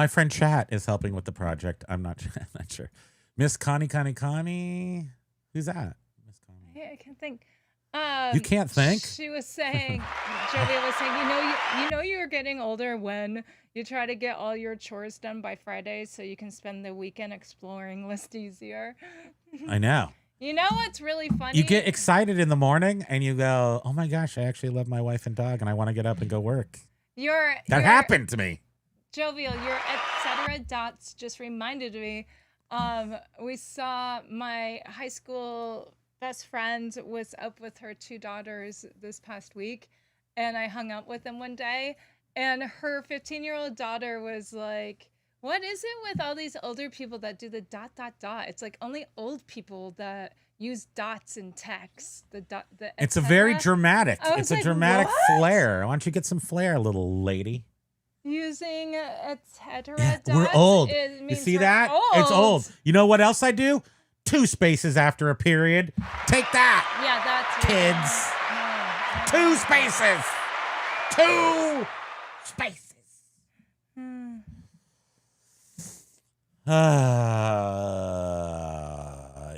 friend Chat is helping with the project. I'm not sure. Miss Connie. Who's that? Miss Connie. I can't think. You can't think? She was saying, Jovial was saying, you know you're getting older when you try to get all your chores done by Friday so you can spend the weekend exploring List Easier. I know. You know what's really funny? You get excited in the morning and you go, oh my gosh, I actually love my wife and dog and I want to get up and go work. That happened to me. Jovial, your etc. dots just reminded me. We saw my high school best friend was up with her 2 daughters this past week, and I hung out with them one day, and her 15-year-old daughter was like, what is it with all these older people that do the ... It's like only old people that use dots in text. It's a very dramatic. It's a like, dramatic what? flair. Why don't you get some flair, little lady? Using etc. Yeah, dots. we're old. It You means see we're that? Old. It's old. You know what else I do? 2 spaces after a period. Take that, Yeah, that's kids. No. 2 spaces. 2 spaces.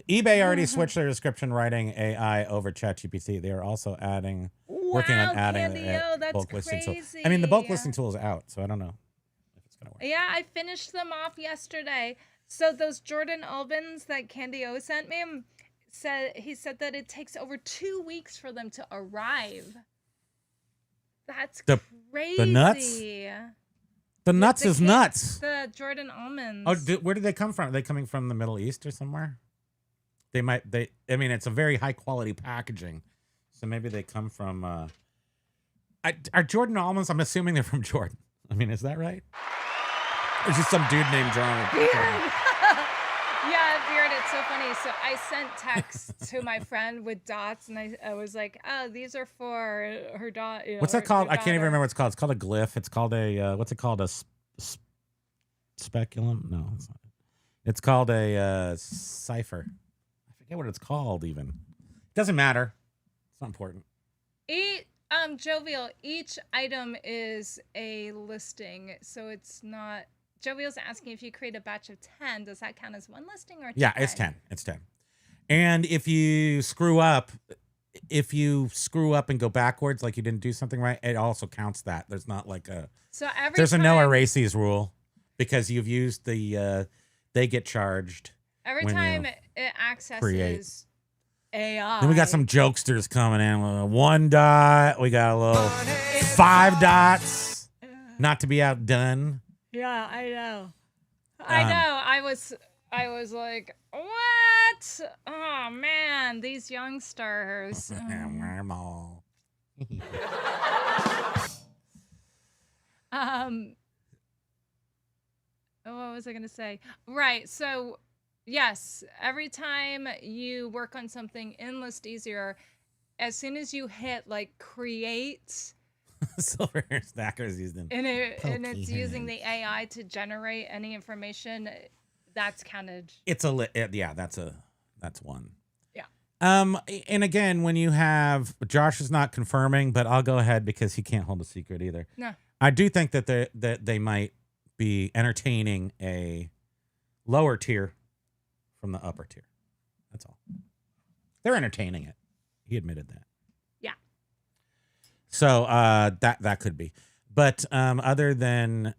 eBay already switched their description writing AI over ChatGPT. They are also working on adding that's bulk listing tool. crazy. I mean, the bulk listing tool is out, so I don't know if it's gonna work. Yeah, I finished them off yesterday. So those Jordan Albans that Candy O sent me, he said that it takes over 2 weeks for them to arrive. That's crazy. The nuts? The nuts is nuts. The Jordan almonds. Oh, where did they come from? Are they coming from the Middle East or somewhere? I mean, it's a very high quality packaging. So maybe they come from, are Jordan almonds? I'm assuming they're from Jordan. I mean, is that right? Or just some dude named Jordan. Yeah, Beard, it's so funny. So I sent text to my friend with dots, and I was like, oh, these are for her daughter. What's that called? I can't even remember what it's called. It's called a glyph. It's called a, what's it called? A speculum? No, it's not. It's called a cipher. I forget what it's called even. Doesn't matter. It's not important. Jovial, each item is a listing, so it's not... Jovial's asking if you create a batch of 10, does that count as one listing or 10? Yeah, it's 10. It's 10. And if you screw up and go backwards, like you didn't do something right, it also counts that. There's not like a... So there's a no erases rule because you've used the... they get charged. Every time it accesses AI. Then we got some jokesters coming in with a 1 dot. We got a little 5 dots. Not to be outdone. Yeah, I know. I was like, what? Oh man, these youngsters. What was I gonna say? Right. So, yes, every time you work on something in List Easier, as soon as you hit like create. Silver hair stackers used in and it's using the AI to generate any information that's counted. That's one. Yeah. And again, when you have Josh is not confirming, but I'll go ahead because he can't hold a secret either. No. I do think that they might be entertaining a lower tier from the upper tier. That's all. They're entertaining it. He admitted that. So that could be, but other than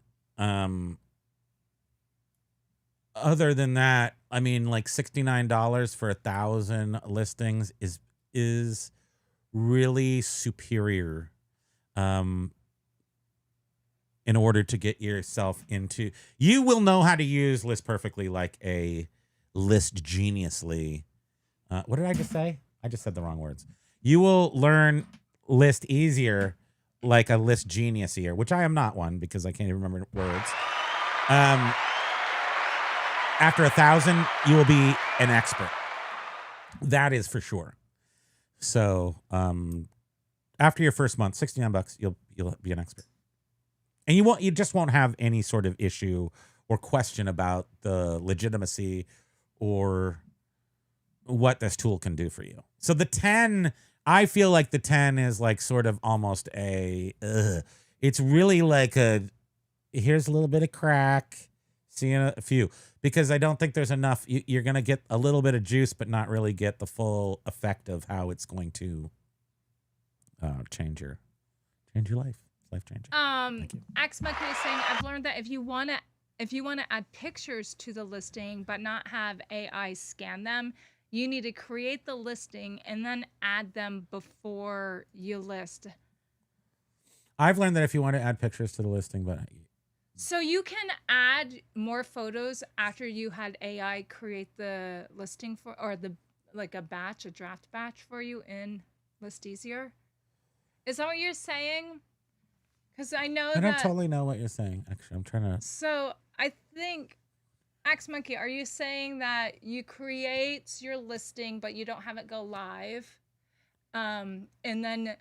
that, I mean, like $69 for 1,000 listings is really superior. In order to get yourself into, you will know how to use List Perfectly like a List Geniusly. What did I just say? I just said the wrong words. You will learn List Easier like a List Geniusier, which I am not one because I can't even remember words. After 1,000, you will be an expert. That is for sure. So after your first month, $69, you'll be an expert. And you just won't have any sort of issue or question about the legitimacy or what this tool can do for you. So the 10, I feel like the 10 is like sort of almost it's really like here's a little bit of crack, Seeing a few, because I don't think there's enough. You're going to get a little bit of juice, but not really get the full effect of how it's going to change your life. Life changing. Axe Monkey is saying, I've learned that if you want to add pictures to the listing but not have AI scan them, you need to create the listing and then add them before you list. I've learned that if you want to add pictures to the listing, but so you can add more photos after you had AI create the listing for, or a draft batch for you in List Easier. Is that what you're saying? Because I don't totally know what you're saying. Actually, I'm trying to. So I think, Axe Monkey, are you saying that you create your listing but you don't have it go live, and then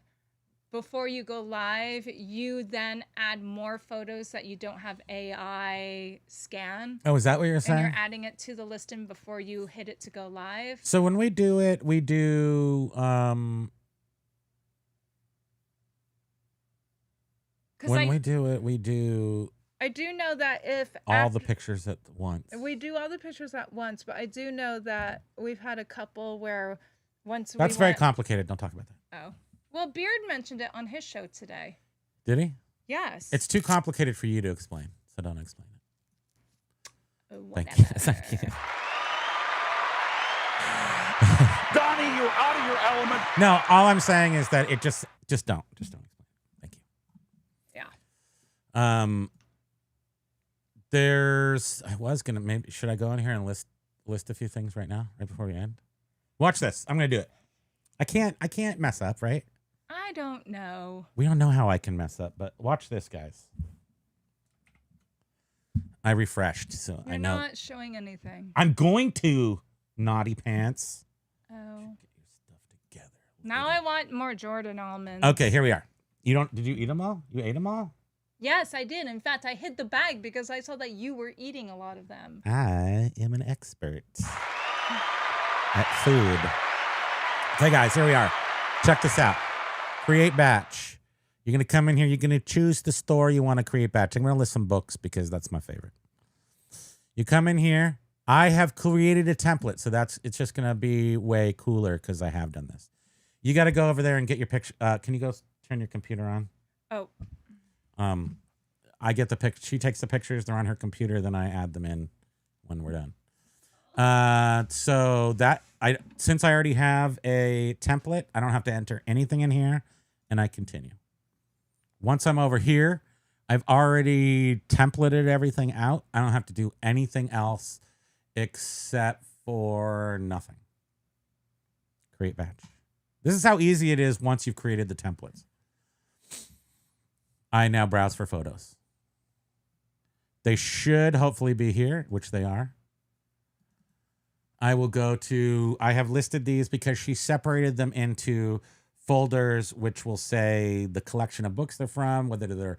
before you go live, you then add more photos that you don't have AI scan? Oh, is that what you're saying? And you're adding it to the listing before you hit it to go live? So when we do it, we do. We do. I do know that if all the pictures at once. We do all the pictures at once, but I do know that we've had a couple where That's very complicated. Don't talk about that. Oh. Well, Beard mentioned it on his show today. Did he? Yes. It's too complicated for you to explain, so don't explain it. Whatever. Thank you. Donnie, you're out of your element. No, all I'm saying is that it just don't explain. Thank you. Yeah. Should I go in here and list a few things right now, right before we end? Watch this. I'm gonna do it. I can't mess up, right? I don't know. We don't know how I can mess up, but watch this, guys. I refreshed, so You're I know. not showing anything. I'm going to, naughty pants. Oh. Get your stuff together. Now I want more Jordan almonds. Okay, here we are. Did you eat them all? You ate them all? Yes, I did. In fact, I hid the bag because I saw that you were eating a lot of them. I am an expert at food. Okay, guys, here we are. Check this out. Create batch. You're going to come in here. You're going to choose the store you want to create batch. I'm going to list some books because that's my favorite. You come in here. I have created a template, so it's just going to be way cooler because I have done this. You got to go over there and get your picture. Can you go turn your computer on? Oh. I get the pic. She takes the pictures. They're on her computer. Then I add them in when we're done. Since I already have a template, I don't have to enter anything in here, and I continue. Once I'm over here, I've already templated everything out. I don't have to do anything else except for nothing. Create batch. This is how easy it is once you've created the templates. I now browse for photos. They should hopefully be here, which they are. I have listed these because she separated them into folders, which will say the collection of books they're from, whether they're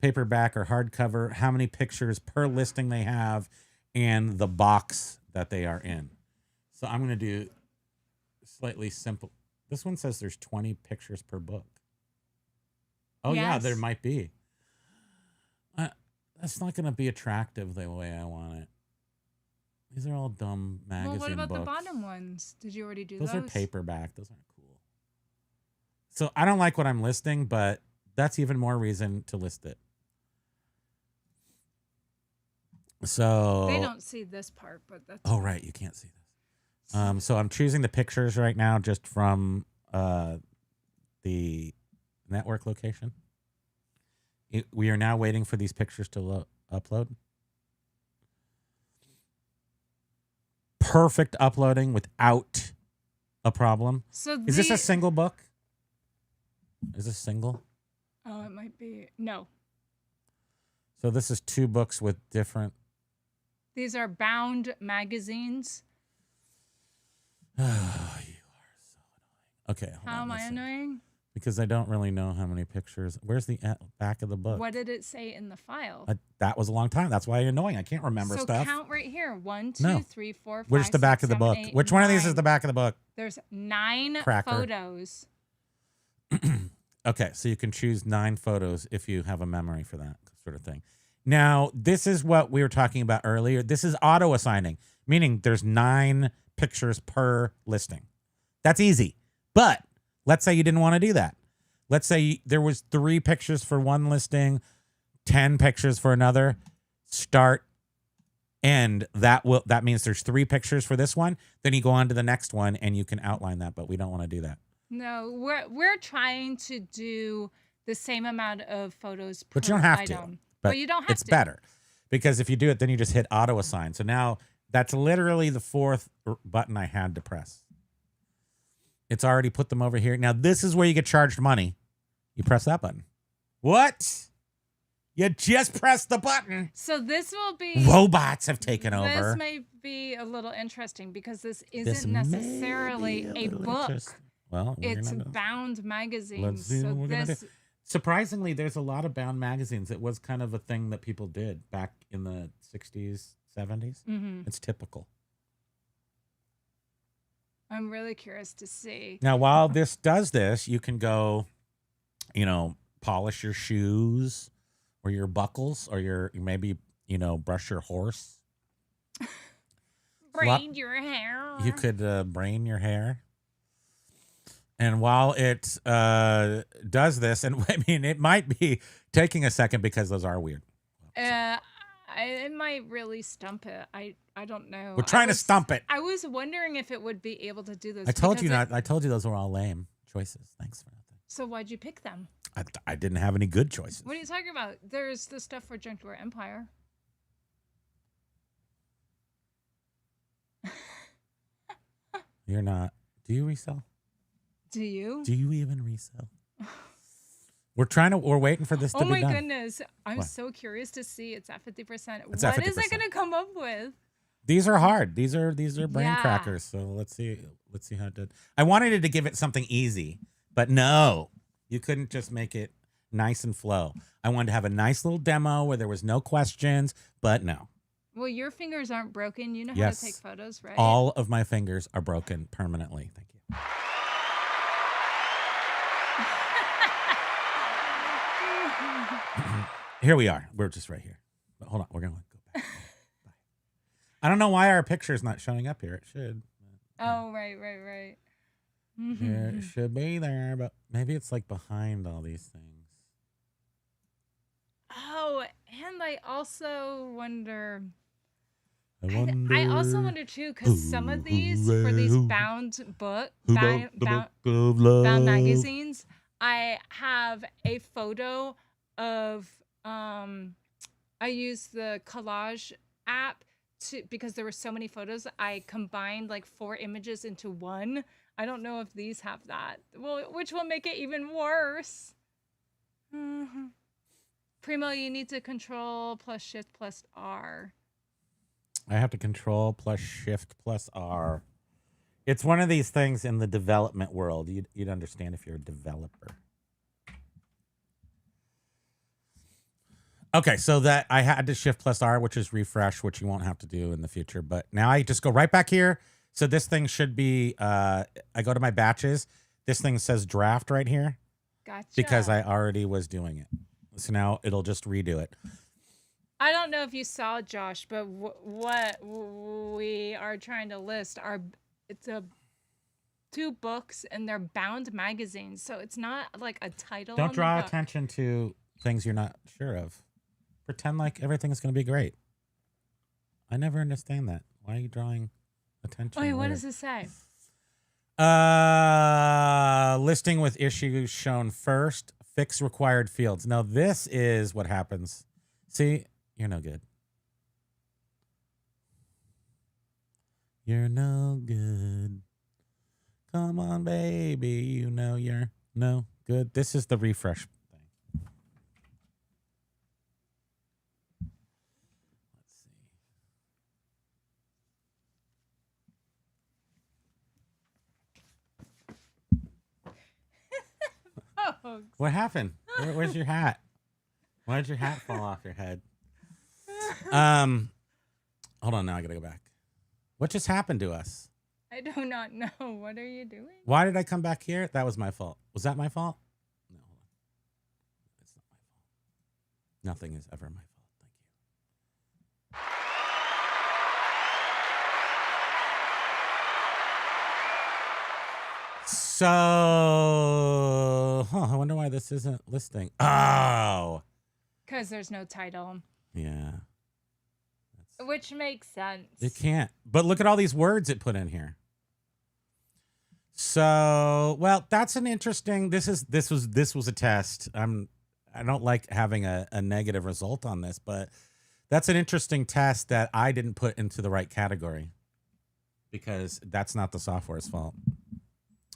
paperback or hardcover, how many pictures per listing they have, and the box that they are in. So I'm going to do slightly simple. This one says there's 20 pictures per book. Oh, yes. Yeah, there might be. That's not going to be attractive the way I want it. These are all dumb magazine books. Well, what about the bottom ones? Did you already do those? Those are paperback. Those aren't cool. So I don't like what I'm listing, but that's even more reason to list it. So they don't see this part, but that's right, you can't see this. So I'm choosing the pictures right now just from the network location. We are now waiting for these pictures to upload. Perfect uploading without a problem. So is this a single book? Is this single? Oh, it might be. No. So this is 2 books with different. These are bound magazines. Oh, you are so annoying. Okay. How am I annoying? Because I don't really know how many pictures. Where's the back of the book? What did it say in the file? That was a long time. That's why you're annoying. I can't remember stuff. So count right here. 1, 2, 3, 4, 5, Where's the back 6, of the 7, book? 8, Which 9. one of these is the back of the book? There's 9 photos. Okay, so you can choose 9 photos if you have a memory for that sort of thing. Now, this is what we were talking about earlier. This is auto assigning, meaning there's 9 pictures per listing. That's easy. But let's say you didn't want to do that. Let's say there was 3 pictures for one listing, 10 pictures for another. Start, end. That means there's 3 pictures for this one. Then you go on to the next one and you can outline that, but we don't want to do that. No, we're trying to do the same amount of photos per But you don't have item. to. But you don't have it's to. better because if you do it, then you just hit auto assign. So now that's literally the 4th button I had to press. It's already put them over here. Now this is where you get charged money. You press that button. What? You just press the button. So this will be... Robots have taken over. This may be a little interesting because this isn't necessarily a book. Well, it's bound magazines. Let's see so what we're gonna this... do. Surprisingly, there's a lot of bound magazines. It was kind of a thing that people did back in the 60s, 70s. Mm-hmm. It's typical. I'm really curious to see. Now, while this does this, you can go, polish your shoes or your buckles or maybe, brush your horse. Braid your hair. You could braid your hair. And while it does this, and I mean, it might be taking a second because those are weird. It might really stump it. I don't know. We're trying to stump it. I was wondering if it would be able to do this. I told you not. I told you those were all lame choices. Thanks for nothing. So why'd you pick them? I didn't have any good choices. What are you talking about? There's the stuff for Junkwear Empire. You're not. Do you resell? Do you? Do you even resell? We're waiting for this to be done. Oh my goodness. I'm so curious to see it's at 50%. It's at 50%. What is it going to come up with? These are hard. These are brain crackers. So let's see how it did. I wanted it to give it something easy, but no. You couldn't just make it nice and flow. I wanted to have a nice little demo where there was no questions, but no. Well, your fingers aren't broken. You know how Yes. to take photos, right? All of my fingers are broken permanently. Thank you. Here we are. We're just right here. But hold on. We're going to go back. Bye. I don't know why our picture is not showing up here. It should. Oh, right. It should be there, but maybe it's like behind all these things. Oh, and I also wonder... I also wonder too, because some of these for these bound magazines, I have a photo of I used the collage app because there were so many photos. I combined like 4 images into one. I don't know if these have that. Well, which will make it even worse. Primo, you need to Control plus Shift plus R. I have to Control plus Shift plus R. It's one of these things in the development world. You'd understand if you're a developer. Okay, so that I had to Shift plus R, which is refresh, which you won't have to do in the future. But now I just go right back here. So this thing should be, I go to my batches. This thing says draft right here. Gotcha. Because I already was doing it. So now it'll just redo it. I don't know if you saw, Josh, but what we are trying to list it's 2 books and they're bound magazines. So it's not like a title. Don't draw book. attention to things you're not sure of. Pretend like everything's going to be great. I never understand that. Why are you drawing attention? Wait, what does it say? Listing with issues shown first. Fix required fields. Now this is what happens. See, you're no good. You're no good. Come on, baby. You know you're no good. This is the refresh thing. Let's see. Oh, What happened? Where's your hat? Why did your hat fall off your head? Hold on. Now I gotta go back. What just happened to us? I do not know. What are you doing? Why did I come back here? That was my fault. Was that my fault? No, hold on. It's not my fault. Nothing is ever my fault. Thank you. So, I wonder why this isn't listing. Oh, Because there's no title. yeah. Which makes sense. It can't. But look at all these words it put in here. So, well, that's an interesting. This was a test. I don't like having a negative result on this, but that's an interesting test that I didn't put into the right category because that's not the software's fault.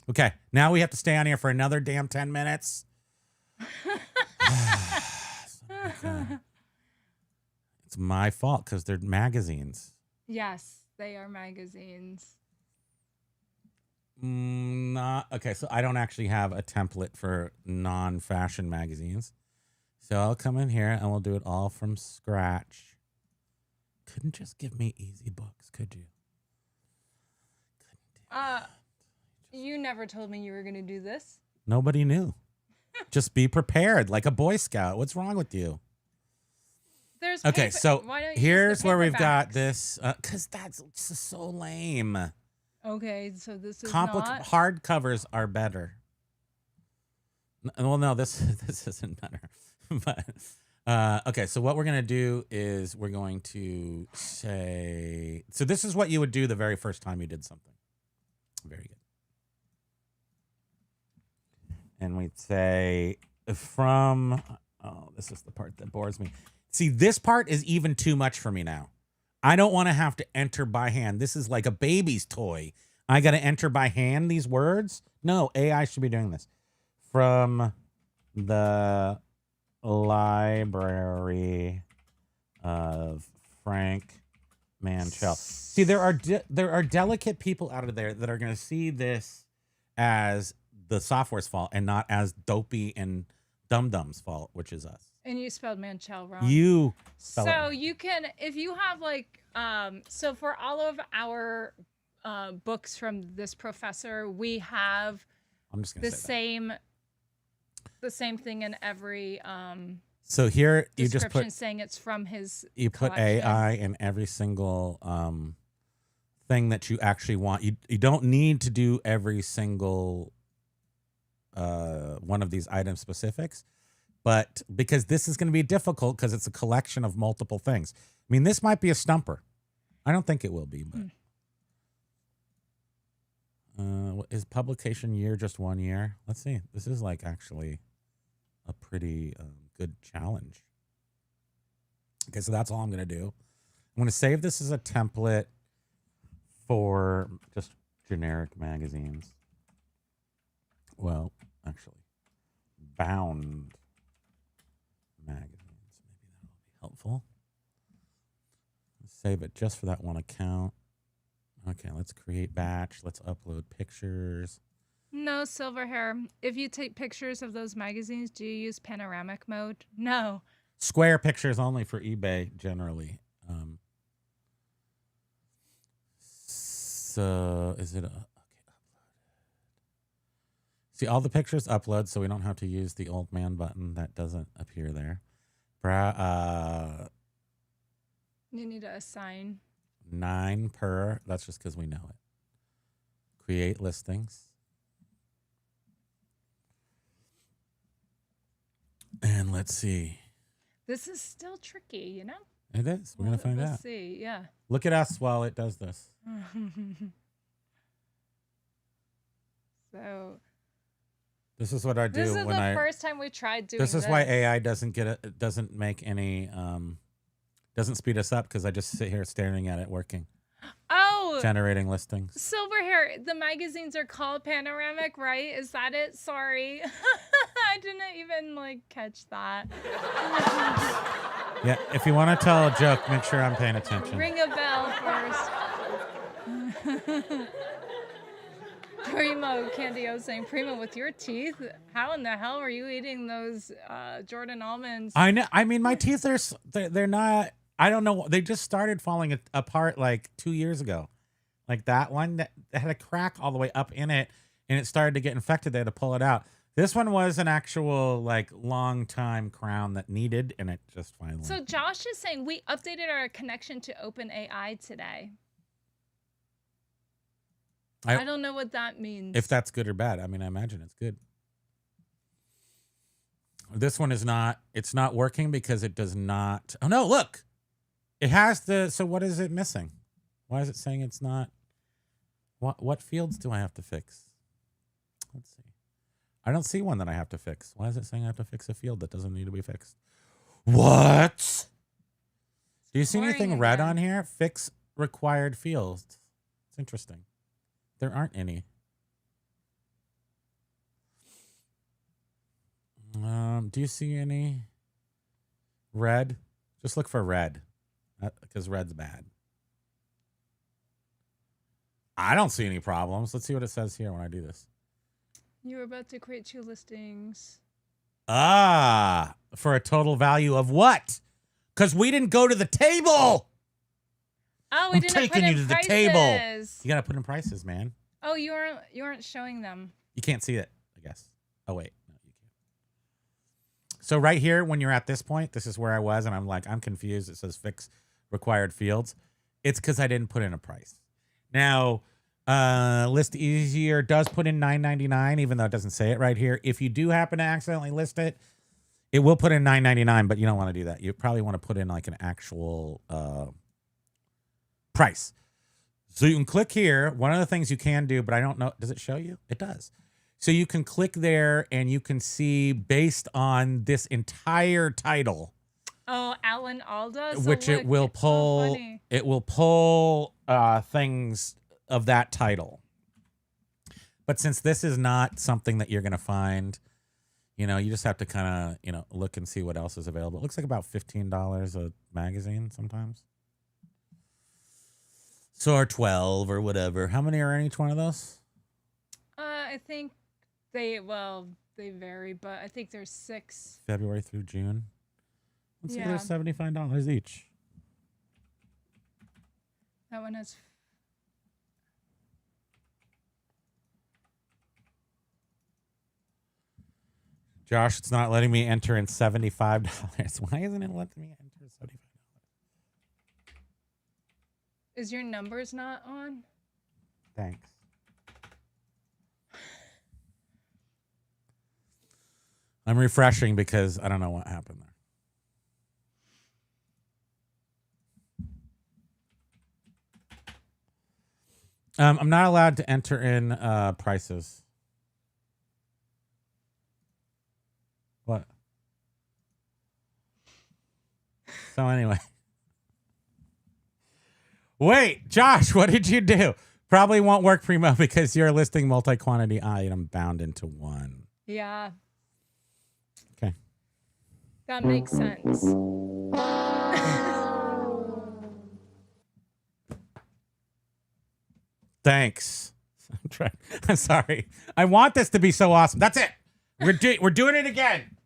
Okay, now we have to stay on here for another damn 10 minutes. Okay. It's my fault because they're magazines. Yes, they are magazines. Not okay. So I don't actually have a template for non-fashion magazines. So I'll come in here and we'll do it all from scratch. Couldn't just give me easy books, could you? You never told me you were going to do this. Nobody knew. Just be prepared, like a Boy Scout. What's wrong with you? There's okay. paper. So Why don't you here's use the where we've got paperbacks? this, because that's just so lame. Okay, so this is Hard covers are better. Well, no, this isn't better. But okay, so what we're gonna do is we're going to say. So this is what you would do the very first time you did something. Very good. And we'd say from. Oh, this is the part that bores me. See, this part is even too much for me now. I don't want to have to enter by hand. This is like a baby's toy. I got to enter by hand these words. No, AI should be doing this. From the library of Frank Manchell. See, there are delicate people out of there that are going to see this as the software's fault and not as Dopey and Dum Dum's fault, which is us. And you spelled Manchell wrong. You spell it So right. you can, if you have like, so for all of our books from this professor, we have I'm just gonna the say same thing in every so here you just description put saying it's from his you put collection. AI in every single thing that you actually want. You don't need to do every single one of these item specifics, but because this is going to be difficult because it's a collection of multiple things. I mean, this might be a stumper. I don't think it will be, but is publication year just 1 year? Let's see. This is like actually a pretty good challenge. Okay, so that's all I'm going to do. I'm going to save this as a template for just generic magazines. Well, actually, bound magazines. Maybe that'll be helpful. Let's save it just for that one account. Okay, let's create batch. Let's upload pictures. No, Silverhair. If you take pictures of those magazines, do you use panoramic mode? No. Square pictures only for eBay generally. So is it okay? Uploaded. See, all the pictures upload, so we don't have to use the old man button that doesn't appear there. You need to assign. 9 per. That's just because we know it. Create listings. And let's see. This is still tricky, you know? It is. We're going to find we'll out. See, yeah. Look at us while it does this. So This is what I do this is when the first time we tried doing this. This is why AI doesn't make any doesn't speed us up because I just sit here staring at it working. Oh, Generating listings. Silverhair, the magazines are called panoramic, right? Is that it? Sorry. I didn't even catch that. Yeah, if you want to tell a joke, make sure I'm paying attention. Ring a bell first. Primo, Candio saying, Primo, with your teeth, how in the hell are you eating those Jordan almonds? I know. I mean, my teeth they're not. I don't know. They just started falling apart like 2 years ago. Like that one that had a crack all the way up in it, and it started to get infected. They had to pull it out. This one was an actual long time crown that needed, and it just finally. So Josh is saying we updated our connection to OpenAI today. I don't know what that means. If that's good or bad. I mean, I imagine it's good. This one is not, it's not working because it does not. Oh no, look. It has the, so what is it missing? Why is it saying it's not? What fields do I have to fix? Let's see. I don't see one that I have to fix. Why is it saying I have to fix a field that doesn't need to be fixed? What? Do you see anything red on here? Fix required fields. It's interesting. There aren't any. Do you see any red? Just look for red, because red's bad. I don't see any problems. Let's see what it says here when I do this. You were about to create 2 listings. Ah, for a total value of what? Because we didn't go to the table. Oh, we didn't put in prices. Table. You got to put in prices, man. Oh, you aren't showing them. You can't see it, I guess. Oh, wait. No, you can't. So right here, when you're at this point, this is where I was, and I'm like, I'm confused. It says fix required fields. It's because I didn't put in a price. Now, list easier does put in $9.99, even though it doesn't say it right here. If you do happen to accidentally list it, it will put in $9.99, but you don't want to do that. You probably want to put in like an actual price. So you can click here. One of the things you can do, but I don't know, does it show you? It does. So you can click there and you can see based on this entire title. Oh, Alan Alda. So which look, it will pull. So it will pull things of that title. But since this is not something that you're going to find, you know, you just have to kind of, you know, look and see what else is available. It looks like about $15 a magazine sometimes. So or 12 or whatever. How many are in each one of those? I think they vary, but I think there's 6. February through June. Let's see, they're $75 each. That one has. Josh, it's not letting me enter in $75. Why isn't it letting me enter $75? Is your numbers not on? Thanks. I'm refreshing because I don't know what happened there. I'm not allowed to enter in prices. What? So anyway. Wait, Josh, what did you do? Probably won't work, Primo, because you're listing multi-quantity item bound into one. Yeah. Okay. That makes sense. Thanks. I'm sorry. I want this to be so awesome. That's it. We're doing it again.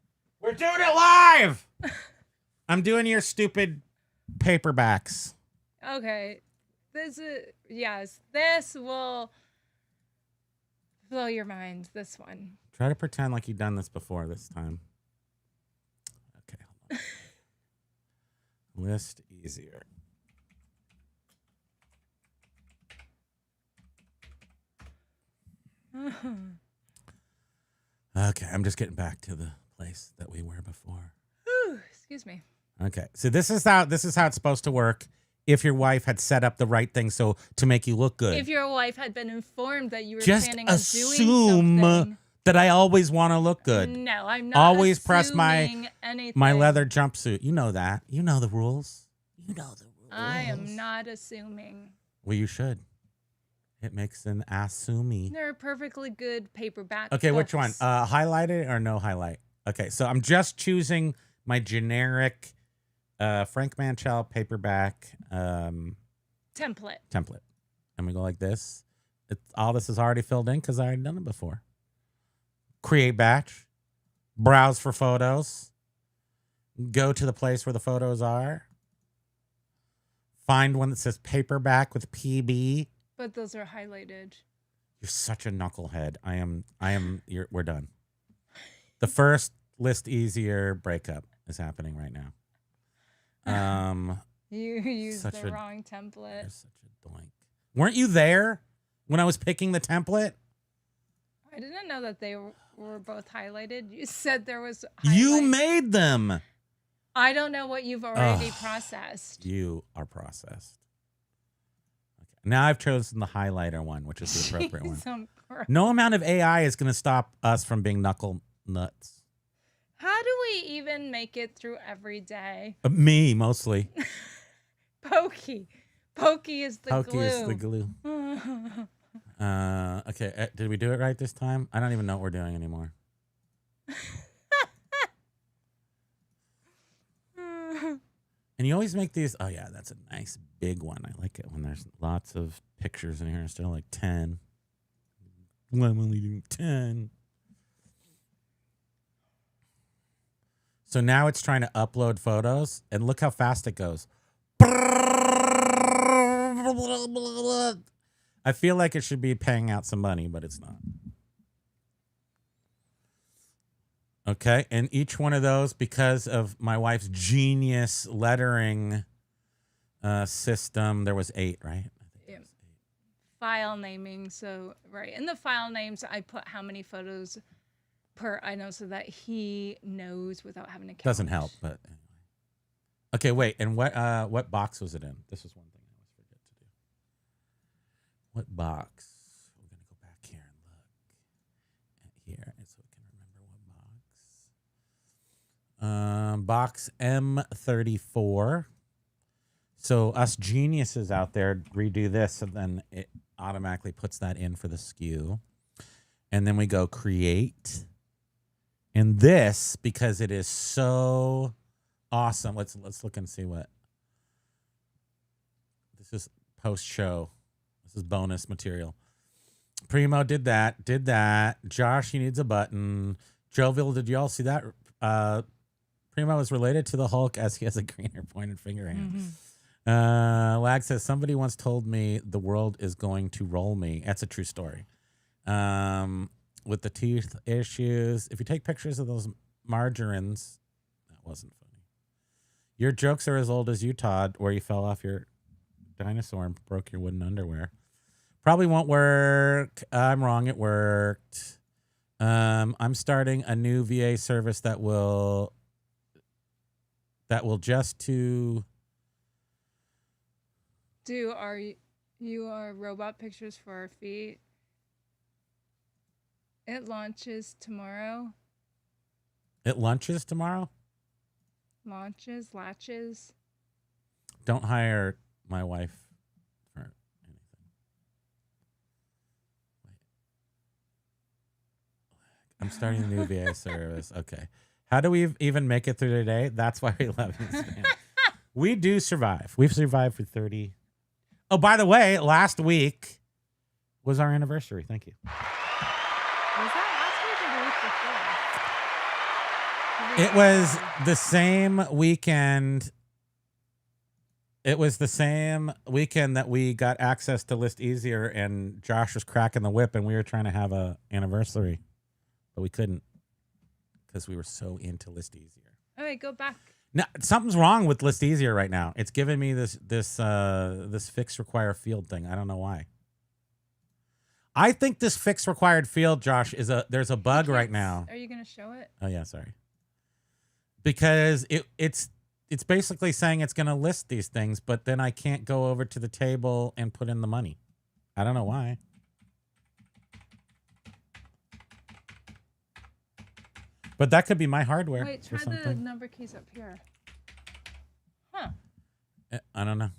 We're doing it live. I'm doing your stupid paperbacks. Okay. This will blow your mind, this one. Try to pretend like you've done this before this time. Okay. Hold on. List easier. Okay, I'm just getting back to the place that we were before. Excuse me. Okay, so this is how it's supposed to work. If your wife had set up the right thing so to make you look good. If your wife had been informed that you were just planning on doing assume something. that I always want to look good. No, I'm not. Always press my anything. leather jumpsuit. You know that. You know the rules. You know the rules. I am not assuming. Well, you should. It makes an assumey. They're perfectly good paperback. Okay, books. which one? Highlighted or no highlight? Okay, so I'm just choosing my generic Frank Manchel paperback template. And we go like this. All this is already filled in because I already done it before. Create batch. Browse for photos. Go to the place where the photos are. Find one that says paperback with PB. But those are highlighted. You're such a knucklehead. We're done. The first list easier breakup is happening right now. You used the wrong template. You're such a doink. Weren't you there when I was picking the template. I didn't know that they were both highlighted. You said there was You highlight. made them. I don't know what you've already processed. You are processed. Okay. Now I've chosen the highlighter one, which is the appropriate one. No amount of AI is going to stop us from being knuckle nuts. How do we even make it through every day? Me, mostly. Pokey. Pokey is the Pokey glue. is the glue. Okay, did we do it right this time? I don't even know what we're doing anymore. And you always make these. Oh, yeah, that's a nice big one. I like it when there's lots of pictures in here instead of like 10. I'm only doing 10. So now it's trying to upload photos, and look how fast it goes. I feel like it should be paying out some money, but it's not. Okay, and each one of those, because of my wife's genius lettering system, there was 8, right? Yeah. File naming. So, right. In the file names, I put how many photos per item so that he knows without having to count. Doesn't help, but anyway. Okay, wait, and what box was it in? This is one thing I always forget to do. What box? We're going to go back here and look at here so we can remember what box. Box M34. So us geniuses out there redo this, and then it automatically puts that in for the SKU. And then we go create. And this, because it is so awesome. Let's look and see what. This is post-show. This is bonus material. Primo did that. Josh, he needs a button. Jovial, did you all see that? Primo is related to the Hulk as he has a greener pointed finger hand. Lag says, somebody once told me the world is going to roll me. That's a true story. With the teeth issues, if you take pictures of those margarines, that wasn't funny. Your jokes are as old as you, Todd, where you fell off your dinosaur and broke your wooden underwear. Probably won't work. I'm wrong. It worked. I'm starting a new VA service that will just to do our robot pictures for our feet. It launches tomorrow. It lunches tomorrow? Latches. Don't hire my wife for anything. Wait. I'm starting a new VA service. Okay. How do we even make it through today? That's why we love this man. We do survive. We've survived for 30. Oh, by the way, last week was our anniversary. Thank you. Was that last week or the week before? It was the same weekend. It was the same weekend that we got access to List Easier, and Josh was cracking the whip, and we were trying to have a anniversary, but we couldn't because we were so into List Easier. All right, go back. Now, something's wrong with List Easier right now. It's giving me this fix require field thing. I don't know why. I think this fix required field, Josh, there's a bug right now. Are you going to show it? Oh yeah, sorry. Because it's basically saying it's going to list these things, but then I can't go over to the table and put in the money. I don't know why. But that could be my hardware. Wait, try the number keys up here. Huh. I don't know.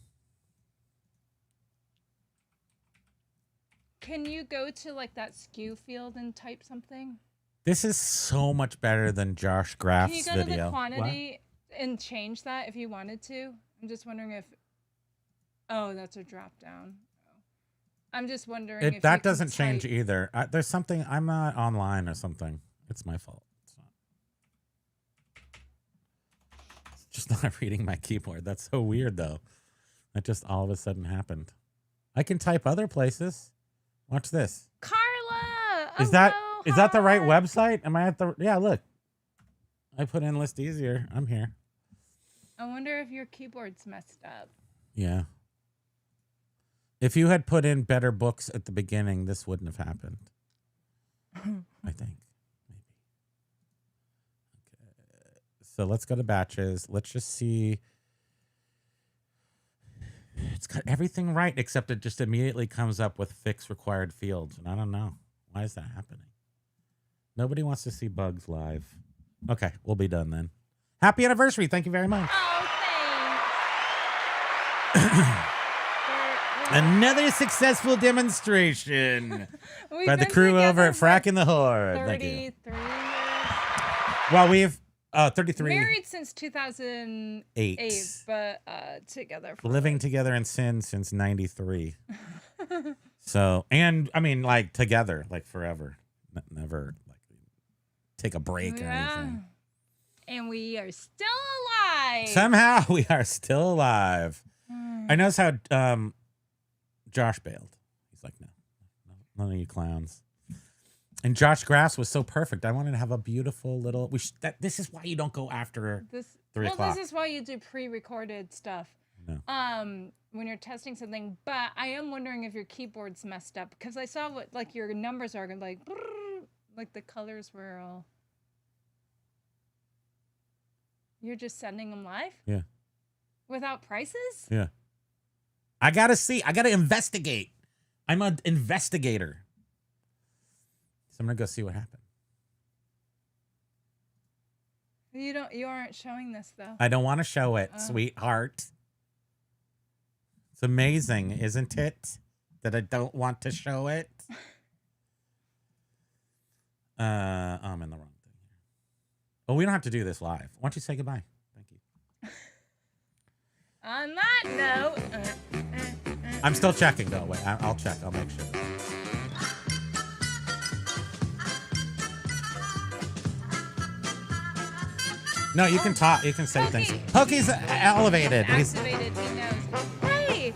Can you go to like that SKU field and type something? This is so much better than Josh Graff's video. Can you go to the quantity and change that if you wanted to? I'm just wondering if... Oh, that's a drop down. I'm just wondering if that doesn't change either. There's something... I'm not online or something. It's my fault. It's just not reading my keyboard. That's so weird, though. That just all of a sudden happened. I can type other places. Watch this. Carla! Is that the right website? Am I at the... Yeah, look. I put in List Easier. I'm here. I wonder if your keyboard's messed up. Yeah. If you had put in better books at the beginning, this wouldn't have happened. I think. Maybe. Okay. So let's go to batches. Let's just see. It's got everything right, except it just immediately comes up with fix required fields. And I don't know. Why is that happening? Nobody wants to see bugs live. Okay, we'll be done then. Happy anniversary. Thank you very much. Oh, thanks. Another successful demonstration We've by the been crew over together at for Fracking the Horde. Thank you. 33 years. Well, we've 33. Married since 2008, but together. For Living together in sin since 93. So, and I mean, like together, like forever. Never like take a break or anything. And we are still alive. Somehow we are still alive. I noticed how Josh bailed. He's like, no, none of you clowns. And Josh Grass was so perfect. I wanted to have a beautiful little. This is why you don't go after 3 o'clock. This is why you do pre-recorded stuff. No. When you're testing something. But I am wondering if your keyboard's messed up because I saw what like your numbers are like the colors were all. You're just sending them live? Yeah. Without prices? Yeah. I gotta see. I gotta investigate. I'm an investigator. So I'm gonna go see what happened. You aren't showing this though. I don't want to show it, sweetheart. It's amazing, isn't it? That I don't want to show it. I'm in the wrong thing here. Oh, we don't have to do this live. Why don't you say goodbye? Thank you. On that note, I'm still checking though. Wait, I'll check. I'll make sure. No, you can talk. You can say things. Pokey's elevated. He's activated. He knows. Hey.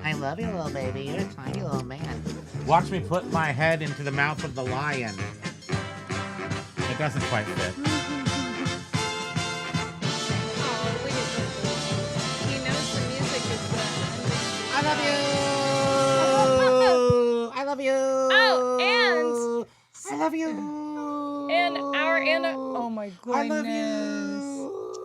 I love you, little baby. You're a tiny little man. Watch me put my head into the mouth of the lion. It doesn't quite fit. Oh, look at this. He knows the music is the. I love you. I love you. Oh, and I love you. And our oh my goodness. I love you.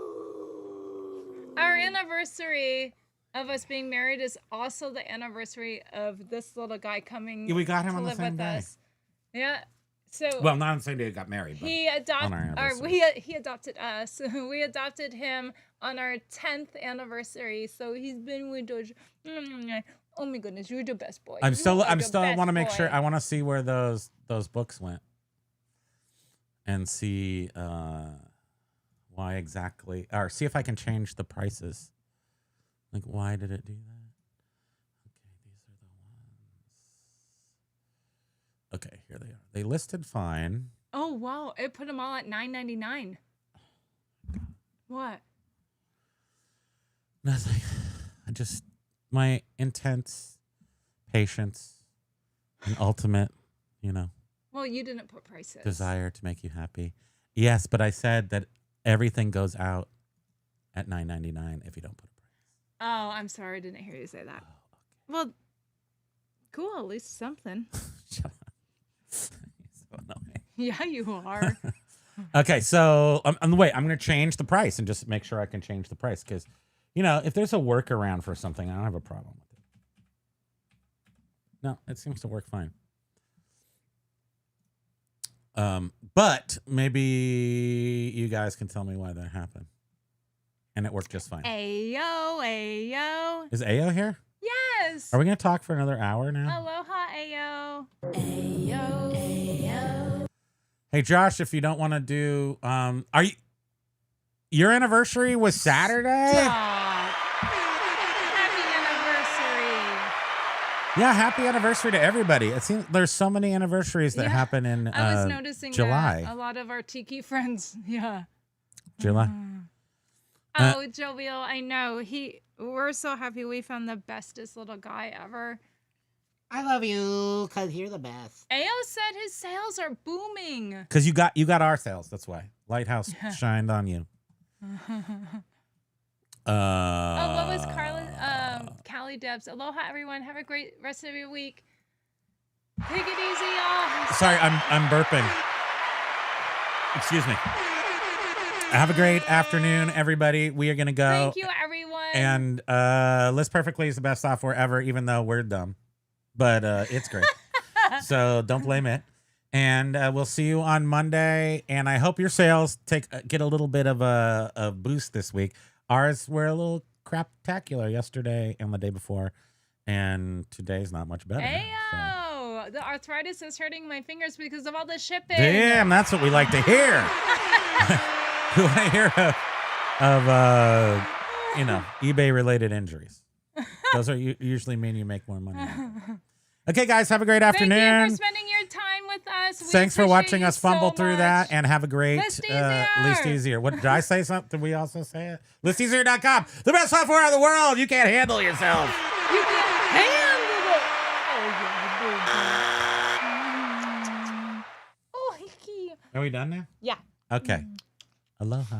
Our anniversary of us being married is also the anniversary of this little guy coming. Yeah, we got him to on the live same with day. us. Yeah. So Well, not on the same day we got married, but he on our anniversary. he adopted us. We adopted him on our 10th anniversary. So he's been with us. Oh my goodness, you're the best boy. I'm still want to make sure. I want to see where those books went and see why exactly, or see if I can change the prices. Like, why did it do that? Okay, these are the ones. Okay, here they are. They listed fine. Oh wow, it put them all at $9.99. What? Nothing. My intense patience and ultimate, Well, you didn't put prices. desire to make you happy. Yes, but I said that everything goes out at $9.99 if you don't put a price. Oh, I'm sorry, I didn't hear you say that. Well, cool, at least something. Shut up. So annoying. Yeah, you are. Okay, so wait, I'm going to change the price and just make sure I can change the price because, if there's a workaround for something, I don't have a problem with it. No, it seems to work fine. But maybe you guys can tell me why that happened. And it worked just fine. Ayo, ayo. Is Ayo here? Yes. Are we going to talk for another hour now? Aloha, ayo. Ayo, ayo. Hey, Josh, if you don't want to do, your anniversary was Saturday? Stop. Happy anniversary. Yeah, happy anniversary to everybody. It seems there's so many anniversaries that happen in I was noticing July. that a lot of our tiki friends. Yeah. July. Oh, Jovial, I know. We're so happy we found the bestest little guy ever. I love you, because you're the best. Ao said his sales are booming. Because you got our sales. That's why Lighthouse shined on you. Oh, what was Callie Debs? Aloha, everyone. Have a great rest of your week. Take it easy, y'all. Sorry, I'm burping. Excuse me. Have a great afternoon, everybody. We are gonna go. Thank you, everyone. And List Perfectly is the best software ever, even though we're dumb. But it's great. So don't blame it. And we'll see you on Monday. And I hope your sales get a little bit of a boost this week. Ours were a little craptacular yesterday and the day before. And today's not much better. Ayo! The arthritis is hurting my fingers because of all the shipping. Damn, that's what we like to hear. We want to hear of eBay-related injuries. Those are usually mean you make more money. Okay, guys, have a great afternoon. Thank you for spending your time with us. Thanks for watching us fumble so through much. that, and have a great List Easier. What did I say? Something? Did we also say it? ListEasier.com, the best software in the world. You can't handle yourself. You can handle it. Oh, yeah. Are we done now? Yeah. Okay. Aloha.